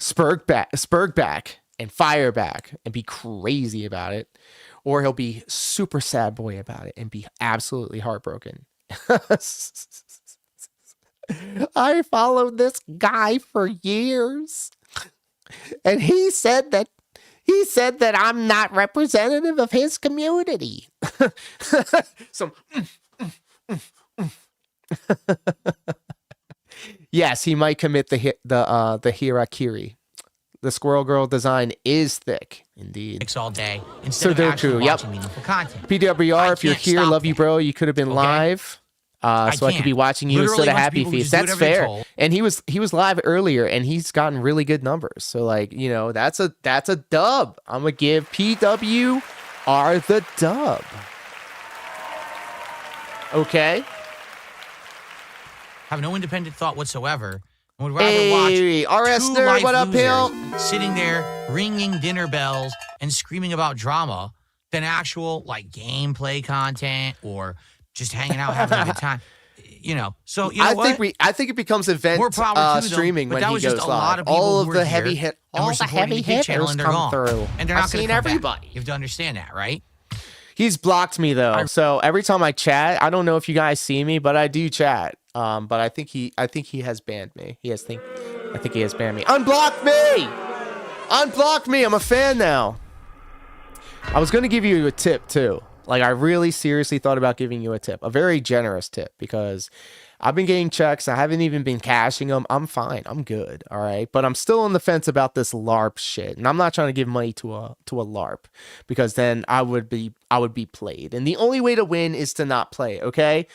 S2: spurg back and fire back and be crazy about it, or he'll be super sad boy about it and be absolutely heartbroken. I followed this guy for years, and he said that I'm not representative of his community. So, yes, he might commit the harakiri. The Squirrel Girl design is thick, indeed.
S6: All day instead
S2: So
S6: of
S2: they're
S6: actually
S2: true. Yep.
S6: watching meaningful content.
S2: PWR, if you're
S6: can't
S2: here,
S6: stop
S2: love you, bro. You could have been live. So I could
S6: can't.
S2: be watching you
S6: Literally,
S2: instead of
S6: once
S2: Happy
S6: people
S2: Feast.
S6: just do
S2: That's
S6: whatever they're
S2: fair.
S6: told.
S2: And he was live earlier, and he's gotten really good numbers. So that's a dub. I'm gonna give PWR the dub. Okay.
S6: Have no independent thought whatsoever. And would rather watch
S2: RS
S6: two
S2: Nerd,
S6: life
S2: what up, Hill?
S6: losers sitting there ringing dinner bells and screaming about drama than actual gameplay content or just hanging out having a good time. you know. So you know
S2: I think it becomes event
S6: more power to
S2: streaming
S6: them, but
S2: when
S6: that
S2: he
S6: was
S2: goes
S6: just a
S2: live.
S6: lot of people
S2: All
S6: who
S2: of
S6: were
S2: the heavy
S6: here
S2: hit,
S6: and
S2: all
S6: were
S2: the
S6: supporting
S2: heavy
S6: the kid channel,
S2: hitters
S6: and they're
S2: come
S6: gone.
S2: through.
S6: And they're
S2: I've
S6: not going
S2: seen
S6: to come
S2: everybody.
S6: back. You have to understand that, right?
S2: He's blocked me though, so every time I chat, I don't know if you guys see me, but I do chat. But I think he has banned me. I think he has banned me. Unblock me! Unblock me! I'm a fan now. I was gonna give you a tip too. Like I really seriously thought about giving you a tip, a very generous tip, because I've been getting checks. I haven't even been cashing them. I'm fine. I'm good. All right. But I'm still on the fence about this LARP shit. And I'm not trying to give money to a LARP, because then I would be played. And the only way to win is to not play. Okay.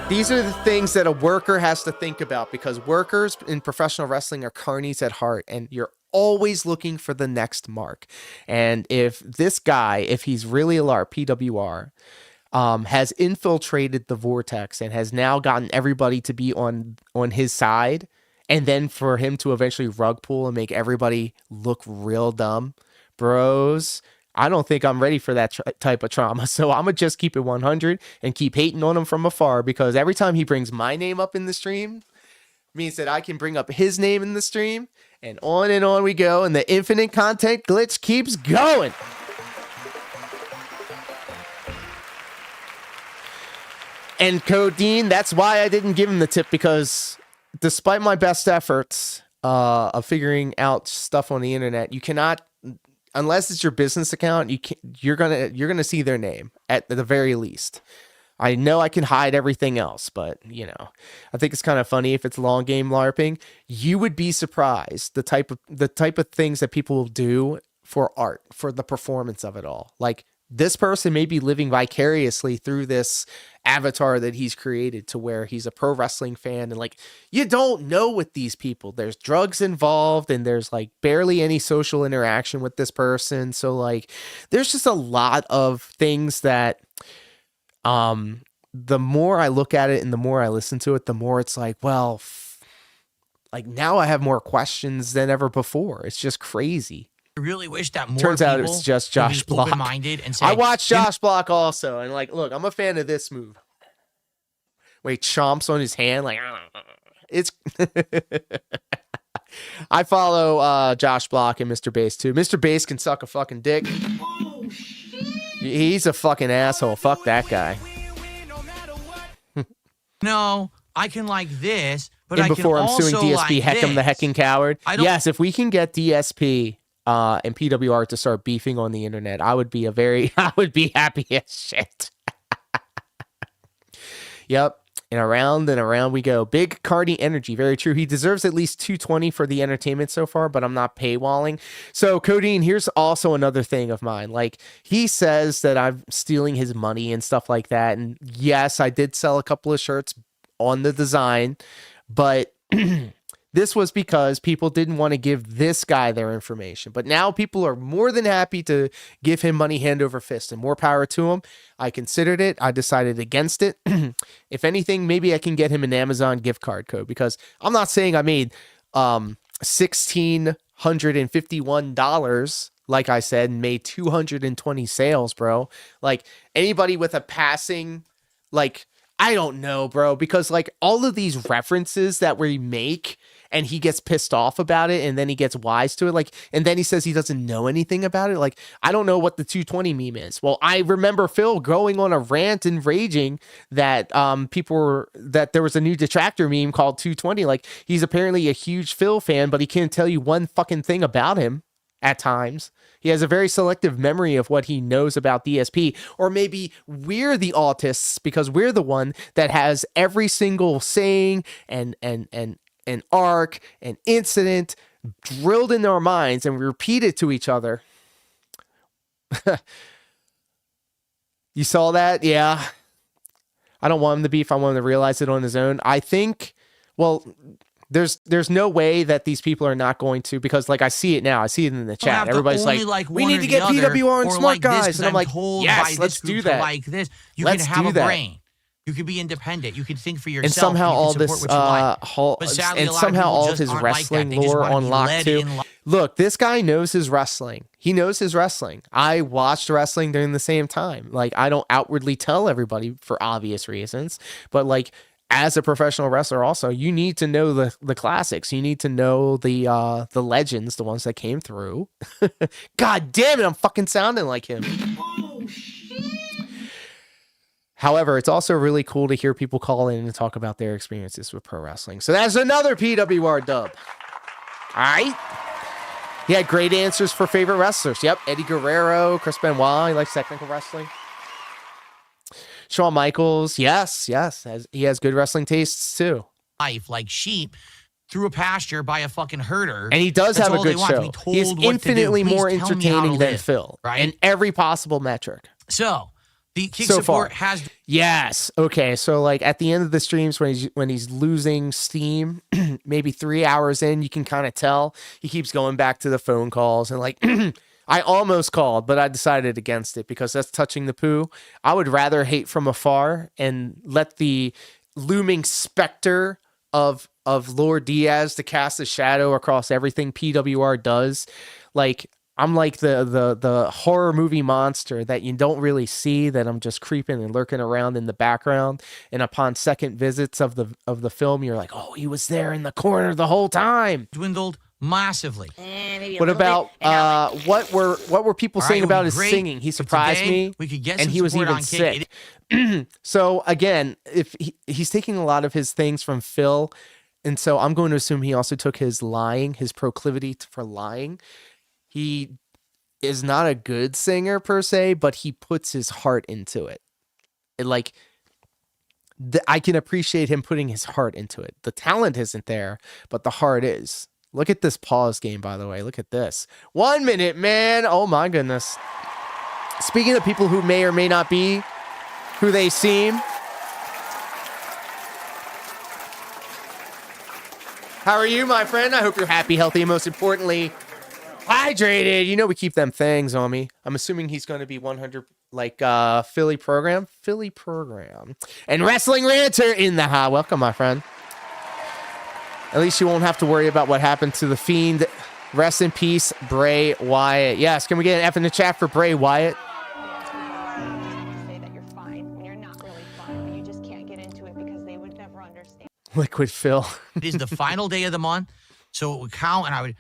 S2: These are the things that a worker has to think about, because workers in professional wrestling are carnies at heart, and you're always looking for the next mark. And if this guy, if he's really a LARP, PWR, has infiltrated the vortex and has now gotten everybody to be on his side, and then for him to eventually rug pull and make everybody look real dumb, bros, I don't think I'm ready for that type of trauma. So I'm gonna just keep it 100 and keep hating on him from afar, because every time he brings my name up in the stream means that I can bring up his name in the stream, and on we go, and the infinite content glitch keeps going. And Codeine, that's why I didn't give him the tip, because despite my best efforts of figuring out stuff on the internet, you cannot, unless it's your business account, you're gonna see their name at the very least. I know I can hide everything else, but you know, I think it's kind of funny if it's long game LARPing. You would be surprised the type of things that people will do for art, for the performance of it all. Like, this person may be living vicariously through this avatar that he's created, to where he's a pro wrestling fan, and like, you don't know with these people, there's drugs involved, and there's like barely any social interaction with this person. So like, there's just a lot of things that the more I look at it and the more I listen to it, the more it's like, well, like now I have more questions than ever before. It's just crazy.
S6: I really wish that more
S2: Turns out
S6: people
S2: it's just
S6: would be
S2: Josh Block.
S6: open-minded and say,
S2: I watched Josh Block also, and like, look, I'm a fan of this move. Wait, chomps on his hand, like, it's. I follow Josh Block and Mr. Bass too. Mr. Bass can suck a fucking dick.
S3: Oh, shit.
S2: He's a fucking asshole. Fuck that guy.
S6: no, I can like this, but
S2: And
S6: I can
S2: before I'm
S6: also
S2: suing DSP,
S6: like
S2: heck him the
S6: this.
S2: hecking coward.
S6: I don't-
S2: Yes, if we can get DSP and PWR to start beefing on the internet, I would be I would be happy as shit. Yep. And around we go. Big Cardi energy. Very true. He deserves at least 220 for the entertainment so far, but I'm not paywalling. So, Codeine, here's also another thing of mine. Like, he says that I'm stealing his money and stuff like that. And yes, I did sell a couple of shirts on the design, but this was because people didn't want to give this guy their information. But now people are more than happy to give him money hand over fist, and more power to him. I considered it. I decided against it. If anything, maybe I can get him an Amazon gift card code, because I'm not saying I made $1,651, like I said, and made 220 sales, bro. Like, anybody with a passing, like, I don't know, bro, because like all of these references that we make, and he gets pissed off about it, and then he gets wise to it, like, and then he says he doesn't know anything about it. Like, I don't know what the 220 meme is. Well, I remember Phil going on a rant and raging that that there was a new detractor meme called 220. Like, he's apparently a huge Phil fan, but he can't tell you one fucking thing about him at times. He has a very selective memory of what he knows about DSP, or maybe we're the autists, because we're the one that has every single saying and arc and incident drilled into our minds, and we repeat it to each other. You saw that? Yeah. I don't want him to beef. I want him to realize it on his own. I think, well, there's no way that these people are not going to, because like I see it now. I see it in the chat. Everybody's like, we need to get PWR and smart guys. And I'm like, yes, let's do that.
S6: Like this. You can have a brain. You can be independent. You can think for yourself.
S2: And somehow all this,
S6: and
S2: somehow all of his wrestling lore on lock too. Look, this guy knows his wrestling. He knows his wrestling. I watched wrestling during the same time. Like, I don't outwardly tell everybody for obvious reasons, but like, as a professional wrestler also, you need to know the classics. You need to know the legends, the ones that came through. God damn it, I'm fucking sounding like him.
S11: Oh, shit.
S2: However, it's also really cool to hear people call in and talk about their experiences with pro wrestling. So that's another PWR dub. All right. He had great answers for favorite wrestlers. Yep, Eddie Guerrero, Chris Benoit. He likes technical wrestling. Shawn Michaels. Yes. He has good wrestling tastes too.
S6: Life like sheep through a pasture by a fucking herder.
S2: And he does
S6: That's
S2: have a
S6: all they
S2: good
S6: want, to
S2: show.
S6: be told
S2: He is
S6: what to do.
S2: infinitely
S6: Please
S2: more
S6: tell me how to
S2: entertaining than
S6: live,
S2: Phil,
S6: right?
S2: in every possible metric.
S6: So the kick
S2: So
S6: support
S2: far.
S6: has
S2: Yes. Okay. So like at the end of the streams when he's losing steam, maybe 3 hours in, you can kind of tell he keeps going back to the phone calls and like I almost called, but I decided against it because that's touching the poo. I would rather hate from afar and let the looming specter of Lord Diaz to cast a shadow across everything PWR does. Like I'm like the horror movie monster that you don't really see, that I'm just creeping and lurking around in the background. And upon second visits of the film, you're like, oh, he was there in the corner the whole time.
S6: dwindled massively.
S2: What about what were people
S6: All
S2: saying
S6: right, it would
S2: about
S6: be
S2: his
S6: great
S2: singing? He
S6: if
S2: surprised
S6: today
S2: me,
S6: we could get
S2: and
S6: some
S2: he was
S6: support
S2: even
S6: on Kick.
S2: sick. So again, if he's taking a lot of his things from Phil, and so I'm going to assume he also took his proclivity for lying. He is not a good singer per se, but he puts his heart into it. I can appreciate him putting his heart into it. The talent isn't there, but the heart is. Look at this pause game, by the way. Look at this. 1 minute, man. Oh my goodness. Speaking of people who may or may not be who they seem. How are you, my friend? I hope you're happy, healthy, and most importantly, hydrated. You know we keep them things on me. I'm assuming he's going to be 100 like Philly program. And Wrestling Ranter in the high. Welcome, my friend. At least you won't have to worry about what happened to the Fiend. Rest in peace, Bray Wyatt. Yes, can we get an F in the chat for Bray Wyatt?
S12: Say that you're fine when you're not really fine, but you just can't get into it because they would never understand.
S2: Liquid Phil.
S6: It is the final day of the month, so it would count, and I would,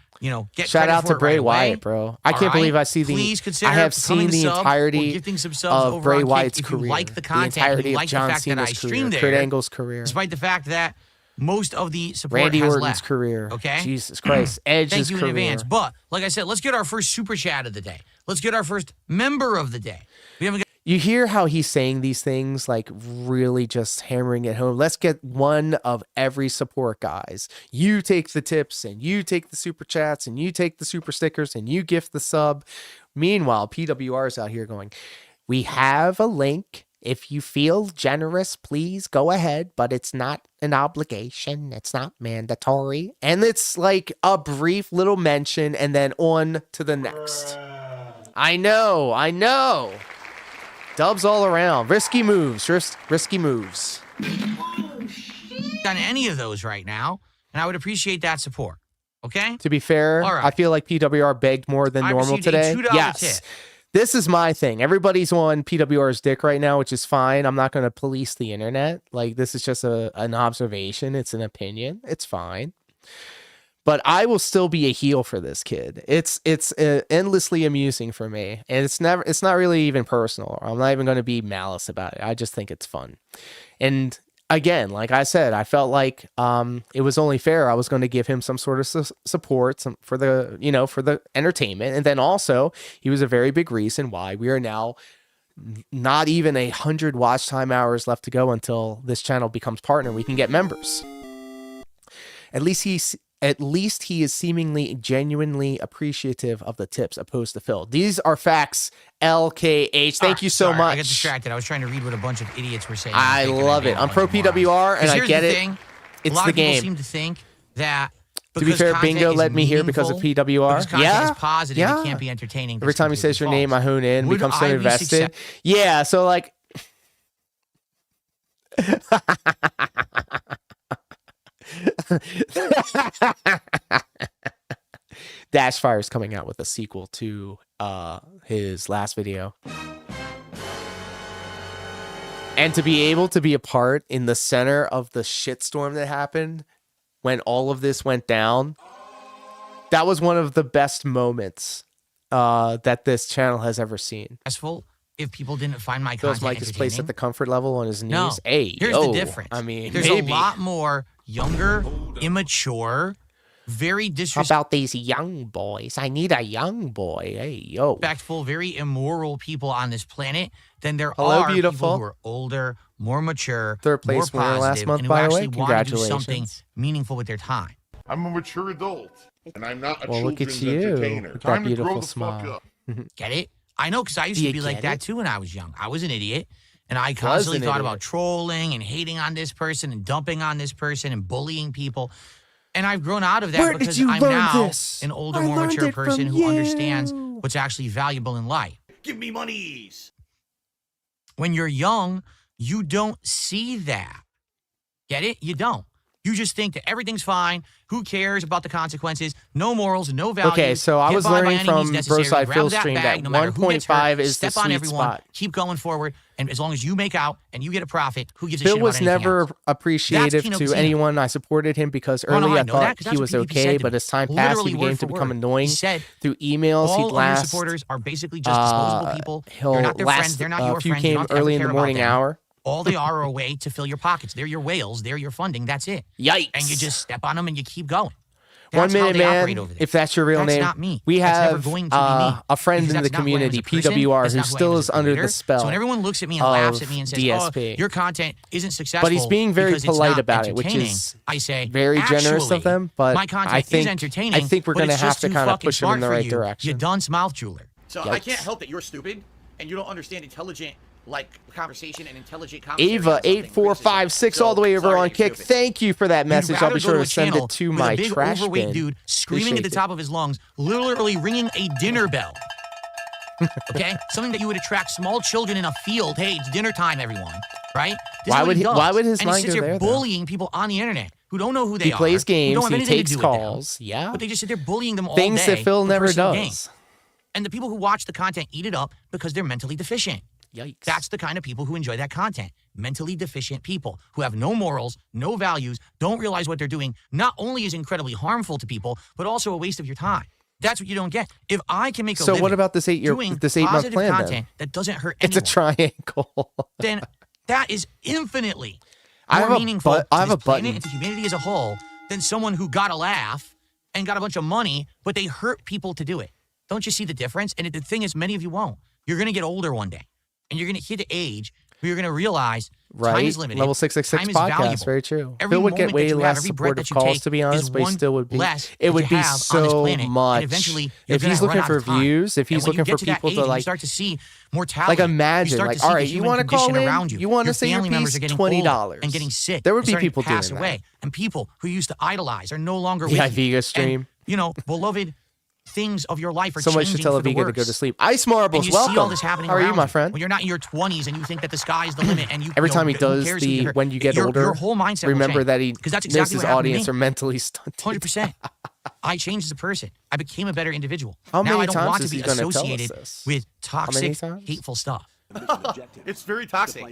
S6: get
S2: Shout
S6: credit
S2: out
S6: for
S2: to
S6: it
S2: Bray
S6: right away.
S2: Wyatt, bro. I
S6: All
S2: can't believe
S6: right?
S2: I see
S6: Please consider
S2: I have
S6: becoming
S2: seen the
S6: a sub or
S2: entirety
S6: gifting some subs
S2: of
S6: over
S2: Bray
S6: on Kick
S2: Wyatt's
S6: if you
S2: career.
S6: like the content,
S2: the entirety
S6: you
S2: of
S6: like
S2: John
S6: the fact that I
S2: Cena's
S6: stream
S2: career,
S6: there,
S2: Kurt Angle's career,
S6: despite the fact that most of the support
S2: Randy
S6: has
S2: Orton's
S6: left.
S2: career.
S6: Okay,
S2: Jesus Christ, Edge's
S6: Thank you
S2: career.
S6: in advance. But like I said, let's get our first super chat of the day. Let's get our first member of the day. We haven't got.
S2: You hear how he's saying these things, like really just hammering it home. Let's get one of every support, guys. You take the tips, and you take the super chats, and you take the super stickers, and you gift the sub. Meanwhile, PWR is out here going, we have a link. If you feel generous, please go ahead, but it's not an obligation. It's not mandatory. And it's like a brief little mention and then on to the next. I know. Dubs all around. Risky moves. Risky moves.
S6: On any of those right now, and I would appreciate that support. Okay?
S2: To be fair,
S6: All right.
S2: I feel like PWR begged more than
S6: I
S2: normal
S6: received a
S2: today.
S6: $2
S2: Yes.
S6: tip.
S2: This is my thing. Everybody's on PWR's dick right now, which is fine. I'm not going to police the internet. Like, this is just an observation. It's an opinion. It's fine. But I will still be a heel for this kid. It's endlessly amusing for me. And it's not really even personal. I'm not even going to be malice about it. I just think it's fun. And again, like I said, I felt like it was only fair. I was going to give him some sort of support for the entertainment. And then also, he was a very big reason why we are now not even 100 watch time hours left to go until this channel becomes partner. We can get members. At least he is seemingly genuinely appreciative of the tips opposed to Phil. These are facts, LKH. Thank you so
S6: Sorry,
S2: much.
S6: I got distracted. I was trying to read what a bunch of idiots were saying.
S2: I love it. I'm pro PWR, and I get it. It's
S6: a lot
S2: the
S6: of people
S2: game.
S6: seem to think that
S2: To be fair, Bingo let me here because of PWR.
S6: Because content
S2: Yeah,
S6: is positive,
S2: yeah.
S6: it can't be entertaining.
S2: Every time he says your name, I hone in,
S6: Would
S2: become so
S6: I be
S2: invested.
S6: success-
S2: Yeah, so like. Dashfire's coming out with a sequel to his last video. And to be able to be a part in the center of the shitstorm that happened when all of this went down, that was one of the best moments that this channel has ever seen.
S6: Successful if people didn't find my
S2: Feels
S6: content
S2: Mike is placed at
S6: entertaining.
S2: the comfort level on his knees.
S6: No,
S2: Hey,
S6: here's
S2: yo.
S6: the difference.
S2: I mean,
S6: there's
S2: maybe.
S6: a lot more younger, immature, very
S2: How
S6: disrespectful,
S2: about these young boys? I need a young boy. Hey, yo.
S6: very immoral people on this planet than there
S2: Hello,
S6: are
S2: beautiful.
S6: people who are older, more mature,
S2: Third place
S6: more
S2: winner last
S6: positive,
S2: month,
S6: and who
S2: by the way.
S6: actually want to do something
S2: Congratulations.
S6: meaningful with their time.
S13: I'm a mature adult, and I'm not a
S2: Well, look at
S13: children's
S2: you
S13: entertainer.
S2: with
S13: Time
S2: that
S13: to grow
S2: beautiful
S13: the
S2: smile.
S13: fuck up.
S6: Get it? I know, because I used
S2: Do
S6: to
S2: you
S6: be like
S2: get
S6: that
S2: it?
S6: too when I was young. I was an idiot, and I constantly thought about trolling and hating on this person and dumping on this person and bullying people. And I've grown out of that
S2: Where did
S6: because
S2: you
S6: I'm
S2: learn
S6: now
S2: this?
S6: an older,
S2: I
S6: more
S2: learned
S6: mature
S2: it from
S6: person who
S2: you.
S6: understands what's actually valuable in life.
S3: Give me monies.
S6: When you're young, you don't see that. Get it? You don't. You just think that everything's fine. Who cares about the consequences? No morals, no values.
S2: Okay, so I
S6: Get
S2: was
S6: by by
S2: learning
S6: any
S2: from
S6: means necessary,
S2: Broside
S6: grab
S2: Phil
S6: that
S2: stream
S6: bag,
S2: that
S6: no matter who gets hurt,
S2: 1.5 is the
S6: step on
S2: sweet
S6: everyone,
S2: spot.
S6: keep going forward, and as long as you make out and you get a profit, who gives a
S2: Phil
S6: shit about
S2: was
S6: anything
S2: never
S6: else?
S2: appreciative
S6: Kino
S2: to
S6: Casino.
S2: anyone. I supported him because
S6: Oh, no,
S2: early
S6: I
S2: I
S6: know that,
S2: thought
S6: 'cause
S2: he
S6: that's
S2: was
S6: what PvP
S2: okay,
S6: said to
S2: but
S6: me.
S2: as time passed,
S6: Literally
S2: he
S6: word
S2: began
S6: for
S2: to become
S6: word.
S2: annoying.
S6: He said,
S2: Through emails,
S6: all
S2: he'd
S6: of your
S2: last.
S6: supporters are basically just disposable people.
S2: He'll
S6: They're not their
S2: last
S6: friends. They're not
S2: a
S6: your
S2: few
S6: friends. You
S2: came
S6: don't ever
S2: early in
S6: care
S2: the
S6: about
S2: morning
S6: them.
S2: hour.
S6: All they are a way to fill your pockets. They're your whales. They're your funding. That's it.
S2: Yikes.
S6: And you just step on them and you keep going.
S2: 1
S6: That's how
S2: minute
S6: they
S2: man,
S6: operate over there.
S2: if that's your real
S6: That's
S2: name.
S6: not me.
S2: We
S6: That's never
S2: have
S6: going to be me.
S2: a friend
S6: Because
S2: in the
S6: that's not who I am as
S2: community,
S6: a person.
S2: PWR,
S6: That's
S2: who
S6: not who I
S2: still
S6: am
S2: is
S6: as a
S2: under
S6: creator.
S2: the spell.
S6: So when everyone looks at me and laughs at me and says,
S2: DSP.
S6: "Oh, your content isn't successful,"
S2: But he's being very
S6: because it's
S2: polite
S6: not
S2: about it, which
S6: entertaining,
S2: is
S6: I say,
S2: very generous of
S6: "Actually,
S2: them. But
S6: my content
S2: I think
S6: is entertaining.
S2: I think we're
S6: but
S2: going to
S6: it's
S2: have
S6: just
S2: to
S6: too
S2: kind of
S6: fucking
S2: push him in
S6: smart
S2: the
S6: for
S2: right
S6: you,
S2: direction.
S6: You dunce mouth jeweler.
S5: So I
S2: Yikes.
S5: can't help that you're stupid and you don't understand intelligent conversation and intelligent conversation.
S2: Ava 8456 all the way over on Kick. Thank you for that message. I'll be sure to send it to my
S6: with a big
S2: trash
S6: overweight
S2: bin.
S6: dude screaming at the top of his lungs, literally ringing a dinner bell. Okay, something that you would attract small children in a field. Hey, it's dinner time, everyone. Right? This
S2: Why
S6: is what
S2: would
S6: he
S2: he-
S6: does.
S2: why would his
S6: and he
S2: mind
S6: sits
S2: go
S6: there
S2: there, though?
S6: bullying people on the internet who don't know who they
S2: He
S6: are.
S2: plays
S6: who
S2: games,
S6: don't have
S2: he
S6: anything
S2: takes
S6: to do with them,
S2: calls. Yeah.
S6: but they just sit there bullying them all
S2: Things
S6: day.
S2: that Phil
S6: for
S2: never
S6: personal
S2: does.
S6: gain. And the people who watch the content eat it up because they're mentally deficient.
S2: Yikes.
S6: That's the kind of people who enjoy that content. Mentally deficient people who have no morals, no values, don't realize what they're doing, not only is incredibly harmful to people, but also a waste of your time. That's what you don't get. If I can make a
S2: So
S6: living
S2: what about this
S6: doing
S2: 8-month
S6: positive
S2: plan
S6: content
S2: then?
S6: that doesn't hurt
S2: It's
S6: anyone,
S2: a triangle.
S6: then that is infinitely
S2: I
S6: more
S2: have a
S6: meaningful
S2: but- I
S6: to
S2: have
S6: this
S2: a button.
S6: planet and to humanity as a whole than someone who got a laugh and got a bunch of money, but they hurt people to do it. Don't you see the difference? And the thing is, many of you won't. You're going to get older one day, and you're going to hit the age where you're going to realize time
S2: Right?
S6: is limited.
S2: Level 666
S6: time is
S2: podcast.
S6: valuable.
S2: Very true.
S6: Every
S2: Phil would get
S6: moment
S2: way
S6: that you have,
S2: less
S6: every breath
S2: supportive
S6: that you
S2: calls,
S6: take
S2: to be honest,
S6: is
S2: but he
S6: one
S2: still would be.
S6: less
S2: It
S6: that
S2: would
S6: you
S2: be
S6: have on this
S2: so
S6: planet, and
S2: much.
S6: eventually you're
S2: If he's
S6: gonna
S2: looking
S6: run
S2: for
S6: out of time.
S2: views, if
S6: And
S2: he's
S6: when you
S2: looking
S6: get
S2: for
S6: that
S2: people
S6: age,
S2: to
S6: and you
S2: like,
S6: start to see mortality.
S2: like imagine,
S6: you start
S2: like,
S6: to see
S2: all
S6: the
S2: right, you
S6: human
S2: want to call
S6: condition
S2: in?
S6: around you.
S2: You want to
S6: Your
S2: say your
S6: family members
S2: piece?
S6: are getting
S2: $20
S6: old and getting sick.
S2: There would be
S6: and starting
S2: people
S6: to pass
S2: doing
S6: away, and people who used to idolize are no longer
S2: Yeah,
S6: with you.
S2: Vega stream.
S6: And, you know, beloved things of your life are
S2: Somebody
S6: changing
S2: should tell
S6: for the
S2: Aviga to go
S6: worse.
S2: to sleep. Ice Marbles,
S6: And you
S2: welcome.
S6: see all this happening
S2: How are you,
S6: around
S2: my friend?
S6: When you're not in your 20s and you think that the sky is the limit, and you
S2: Every
S6: you know,
S2: time he
S6: who
S2: does
S6: cares who
S2: the
S6: hurt?
S2: when you get older,
S6: your whole mindset will
S2: remember
S6: change.
S2: that he
S6: 'Cause that's
S2: knows
S6: exactly
S2: his
S6: what happened to
S2: audience
S6: me.
S2: are mentally stunted.
S6: 100%. I changed as a person. I became a better individual.
S2: How
S6: now
S2: many
S6: I don't
S2: times
S6: want to
S2: is
S6: be
S2: he gonna tell us
S6: associated
S2: this?
S6: with
S2: How many
S6: toxic,
S2: times?
S6: hateful stuff.
S5: It's very toxic.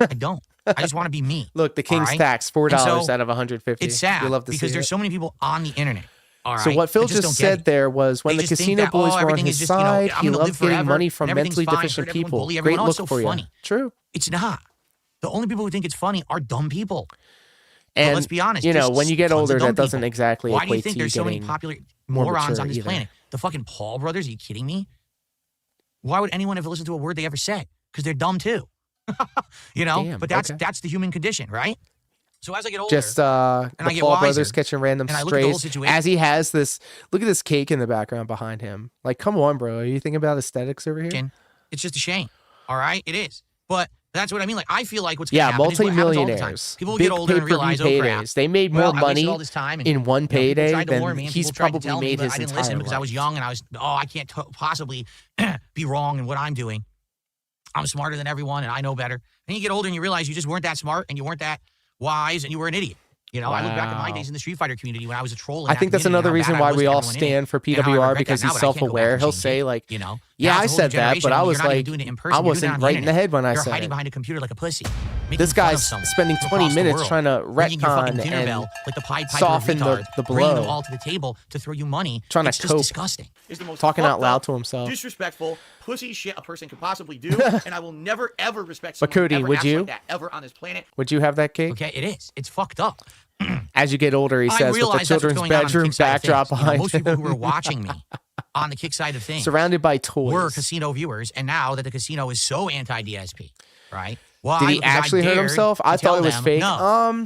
S6: I don't. I just want to be me.
S2: Look, the King's
S6: all right?
S2: tax, $4
S6: And so
S2: out of 150.
S6: It's sad
S2: You love to
S6: because
S2: see
S6: there's
S2: it.
S6: so many people on the internet. All right.
S2: So what Phil
S6: that
S2: just
S6: don't get
S2: said
S6: it.
S2: there was when
S6: They
S2: the
S6: just think
S2: casino
S6: that,
S2: boys
S6: oh,
S2: were on
S6: everything
S2: his
S6: is just, you know,
S2: side,
S6: I'm
S2: he
S6: gonna
S2: loved
S6: live
S2: getting
S6: forever,
S2: money from
S6: and everything's
S2: mentally
S6: fine,
S2: deficient
S6: hurt everyone,
S2: people.
S6: bully
S2: Great
S6: everyone. Oh,
S2: look
S6: it's so
S2: for you.
S6: funny.
S2: True.
S6: It's not. The only people who think it's funny are dumb people.
S2: And
S6: But let's be honest.
S2: you know,
S6: there's
S2: when you get
S6: tons of
S2: older,
S6: dumb
S2: that doesn't
S6: people.
S2: exactly
S6: Why do you
S2: equate
S6: think
S2: to
S6: there's
S2: you
S6: so many
S2: getting
S6: popular
S2: more
S6: morons
S2: mature
S6: on this
S2: either.
S6: planet? The fucking Paul brothers? Are you kidding me? Why would anyone ever listen to a word they ever said? Because they're dumb too. You know?
S2: Damn,
S6: but that's
S2: okay.
S6: that's the human condition, right? So as I get older,
S2: Just
S6: and I
S2: the
S6: get
S2: Paul
S6: wiser,
S2: brothers catching random
S6: and I look at the whole
S2: strays
S6: situation-
S2: as he has this. Look at this cake in the background behind him. Like, come on, bro. Are you thinking about aesthetics over here?
S6: it's just a shame. All right? It is. But that's what I mean. Like, I feel like what's going to
S2: Yeah,
S6: happen is what happens all the time.
S2: multimillionaires.
S6: People will
S2: Big
S6: get older and
S2: pay-per-view
S6: realize, oh, crap.
S2: paydays. They made
S6: Well,
S2: more
S6: I wasted
S2: money
S6: all this time, and,
S2: in one
S6: you know, people
S2: payday
S6: tried to
S2: than
S6: warn me, and
S2: he's
S6: people tried to
S2: probably
S6: tell me,
S2: made
S6: but
S2: his
S6: I didn't
S2: entire
S6: listen because I was
S2: life.
S6: young and I was, I can't possibly be wrong in what I'm doing. I'm smarter than everyone and I know better. And you get older and you realize you just weren't that smart and you weren't that wise and you were an idiot. You know, I look back at my
S2: Wow.
S6: days in the Street Fighter community when I was a troll.
S2: I think that's another reason why we all stand for PWR, because he's self-aware. He'll say like,
S6: you know,
S2: yeah,
S6: now
S2: I
S6: it's a whole
S2: said
S6: new
S2: that, but
S6: generation,
S2: I
S6: and
S2: was
S6: you're not even
S2: like,
S6: doing it in person,
S2: I
S6: you're doing it
S2: wasn't
S6: on the
S2: right in the
S6: internet.
S2: head when I
S6: You're
S2: said
S6: hiding
S2: it.
S6: behind a computer like a pussy.
S2: This
S6: making fun of
S2: guy's
S6: someone
S2: spending
S6: from
S2: 20
S6: across the
S2: minutes
S6: world,
S2: trying to
S6: ringing your fucking
S2: retcon
S6: dinner
S2: and
S6: bell like the Pied Piper
S2: soften
S6: retard,
S2: the
S6: bringing them
S2: blow.
S6: all to the table to throw you money.
S2: Trying to
S6: it's just
S2: cope.
S6: disgusting.
S5: Is the most
S2: Talking out
S5: fucked
S2: loud
S5: up,
S2: to himself.
S5: disrespectful, pussy shit a person could possibly do, and I will never ever respect someone
S2: But Cody,
S5: who ever
S2: would
S5: acts
S2: you?
S5: like that ever on this planet.
S2: Would you have that cake?
S6: Okay, it is. It's fucked up.
S2: As you get older, he
S6: I
S2: says, with the
S6: realize that's what's
S2: children's
S6: going on the
S2: bedroom
S6: kick side of
S2: backdrop
S6: things. You know,
S2: behind
S6: most people
S2: him.
S6: who are watching me on the kick side of things
S2: Surrounded by toys.
S6: were casino viewers, and now that the casino is so anti-DSP, right? Why?
S2: Did he
S6: Because I
S2: actually hurt
S6: dared
S2: himself?
S6: to
S2: I
S6: tell
S2: thought it was
S6: them,
S2: fake.
S6: No,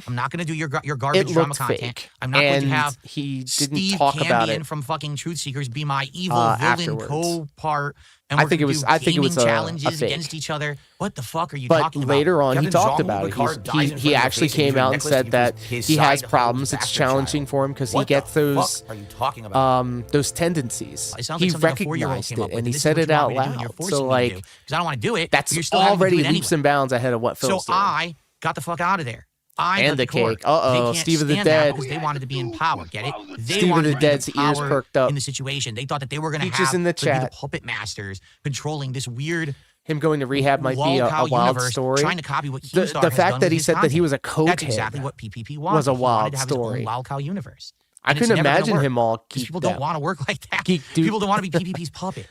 S6: I'm not going to do your garbage
S2: It
S6: drama
S2: looked
S6: content.
S2: fake.
S6: I'm not going to
S2: And
S6: have
S2: he didn't
S6: Steve
S2: talk about
S6: Cambion
S2: it
S6: from fucking Truth Seekers be my evil villain
S2: afterwards.
S6: co-part. And
S2: I
S6: we're
S2: think it
S6: gonna
S2: was-
S6: do
S2: I think it was
S6: gaming
S2: a
S6: challenges
S2: fake.
S6: against each other. What the fuck are you
S2: But
S6: talking about?
S2: later on, he
S5: Kevin
S2: talked
S5: Zong,
S2: about
S5: the
S2: it.
S5: card dies in
S2: He
S5: front of your
S2: actually
S5: face and you
S2: came
S5: do a
S2: out and
S5: necklace
S2: said
S5: and
S2: that
S5: use his
S2: he
S5: side
S2: has
S5: to hold
S2: problems.
S5: his
S2: It's
S5: bastard
S2: challenging
S5: child.
S2: for him because he
S5: What
S2: gets
S5: the
S2: those
S5: fuck are you talking about?
S2: those tendencies.
S6: It sounds
S2: He
S6: like something a 4-year-old
S2: recognized
S6: came up
S2: it
S6: with,
S2: and he
S6: this is
S2: said
S6: what
S2: it
S6: you want
S2: out
S6: me to do, and you're
S2: loud.
S6: forcing
S2: So
S6: me to
S2: like,
S6: do, 'cause I don't want to do it.
S2: that's
S6: You're still having to do
S2: already
S6: it
S2: leaps
S6: anyway.
S2: and bounds ahead of what
S6: So
S2: Phil's doing.
S6: I got the fuck out of there. I
S2: And
S6: cut
S2: the
S6: cord.
S2: cake. Uh-oh,
S6: They can't
S2: Steve of the
S6: stand that
S2: Dead.
S6: because they wanted to be in power. Get it? They
S2: Steve of
S6: wanted
S2: the
S6: to be in
S2: Dead's ears
S6: power
S2: perked up.
S6: in the situation. They thought that they were going to
S2: Peaches
S6: have
S2: in the
S6: to be the
S2: chat.
S6: puppet masters controlling this weird.
S2: Him going to rehab might be
S6: Lol
S2: a
S6: cow
S2: wild
S6: universe,
S2: story.
S6: Trying to copy what
S2: The
S6: Keemstar has
S2: fact
S6: done
S2: that
S6: with
S2: he
S6: his
S2: said that he
S6: content.
S2: was a cokehead
S6: That's exactly what PPP wanted.
S2: was a
S6: He wanted
S2: wild
S6: to have his own
S2: story.
S6: Wild cow universe.
S2: I
S6: And it's
S2: couldn't
S6: never gonna
S2: imagine
S6: work,
S2: him all
S6: 'cause
S2: geeked
S6: people don't
S2: out.
S6: want to work like that.
S2: Geek dude.
S6: People don't want to be PPP's puppet.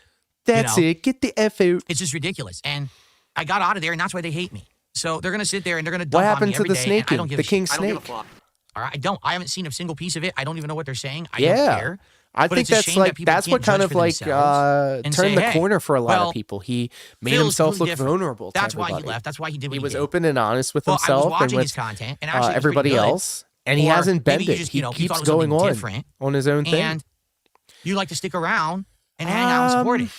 S2: That's
S6: you know?
S2: it. Get the F out.
S6: It's just ridiculous. And I got out of there, and that's why they hate me. So they're going to sit there and they're going to
S2: What
S6: dump on
S2: happened
S6: me
S2: to
S6: every
S2: the
S6: day,
S2: snake
S6: and I don't
S2: king?
S6: give
S2: The
S6: a shit.
S2: king
S6: I don't give a
S2: snake?
S6: fuck. All right, I haven't seen a single piece of it. I don't even know what they're saying. I
S2: Yeah.
S6: don't care.
S2: I
S6: But
S2: think
S6: it's a
S2: that's
S6: shame that
S2: like
S6: people
S2: that's
S6: can't
S2: what kind
S6: judge
S2: of
S6: for
S2: like
S6: themselves and
S2: turned
S6: say,
S2: the
S6: hey,
S2: corner for a lot
S6: well,
S2: of people. He made
S6: Phil's
S2: himself
S6: completely
S2: look
S6: different.
S2: vulnerable. To
S6: That's why he
S2: everybody.
S6: left. That's why he did what
S2: He
S6: he
S2: was
S6: did.
S2: open and honest with
S6: Well, I was
S2: himself and
S6: watching
S2: with
S6: his content, and actually it was pretty
S2: everybody
S6: good.
S2: else, and he
S6: Or
S2: hasn't
S6: maybe you
S2: bended.
S6: just,
S2: He
S6: you thought
S2: keeps
S6: it was
S2: going
S6: something
S2: on
S6: different,
S2: on his own thing.
S6: And you like to stick around and hang out and support it.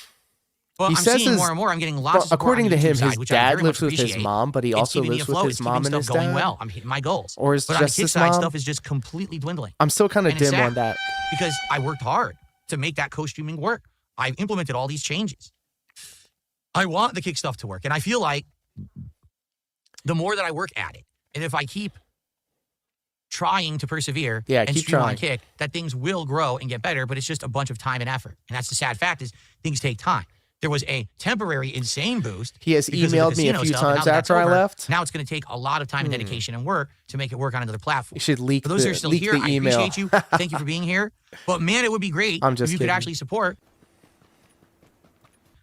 S6: Well,
S2: He
S6: I'm
S2: says
S6: seeing more and more. I'm getting lots of support
S2: according
S6: on
S2: to
S6: the
S2: him,
S6: YouTube side,
S2: his
S6: which I
S2: dad
S6: very
S2: lives
S6: much
S2: with his
S6: appreciate.
S2: mom, but he
S6: It's
S2: also
S6: keeping me
S2: lives with
S6: afloat.
S2: his
S6: It's
S2: mom
S6: keeping
S2: and his
S6: stuff going
S2: dad.
S6: well. I'm hitting my goals.
S2: Or is
S6: but
S2: just
S6: on the kick
S2: his
S6: side,
S2: mom?
S6: stuff is just completely dwindling.
S2: I'm still kind of
S6: And it's
S2: dim
S6: sad
S2: on that.
S6: because I worked hard to make that co-streaming work. I've implemented all these changes. I want the kick stuff to work, and I feel like the more that I work at it, and if I keep trying to persevere and
S2: keep
S6: stream on
S2: trying.
S6: kick, that things will grow and get better, but it's just a bunch of time and effort. And that's the sad fact is things take time. There was a temporary insane boost.
S2: He has
S6: because of the
S2: emailed me a
S6: casino
S2: few
S6: stuff, and now
S2: times
S6: that that's
S2: after I
S6: over,
S2: left.
S6: Now it's going to take a lot of time and dedication and work to make it work on another platform.
S2: You should leak
S6: For those
S2: the,
S6: who are still
S2: leak
S6: here,
S2: the
S6: I
S2: email.
S6: appreciate you. Thank you for being here. But man, it would be great
S2: I'm
S6: if
S2: just
S6: you
S2: kidding.
S6: could actually support.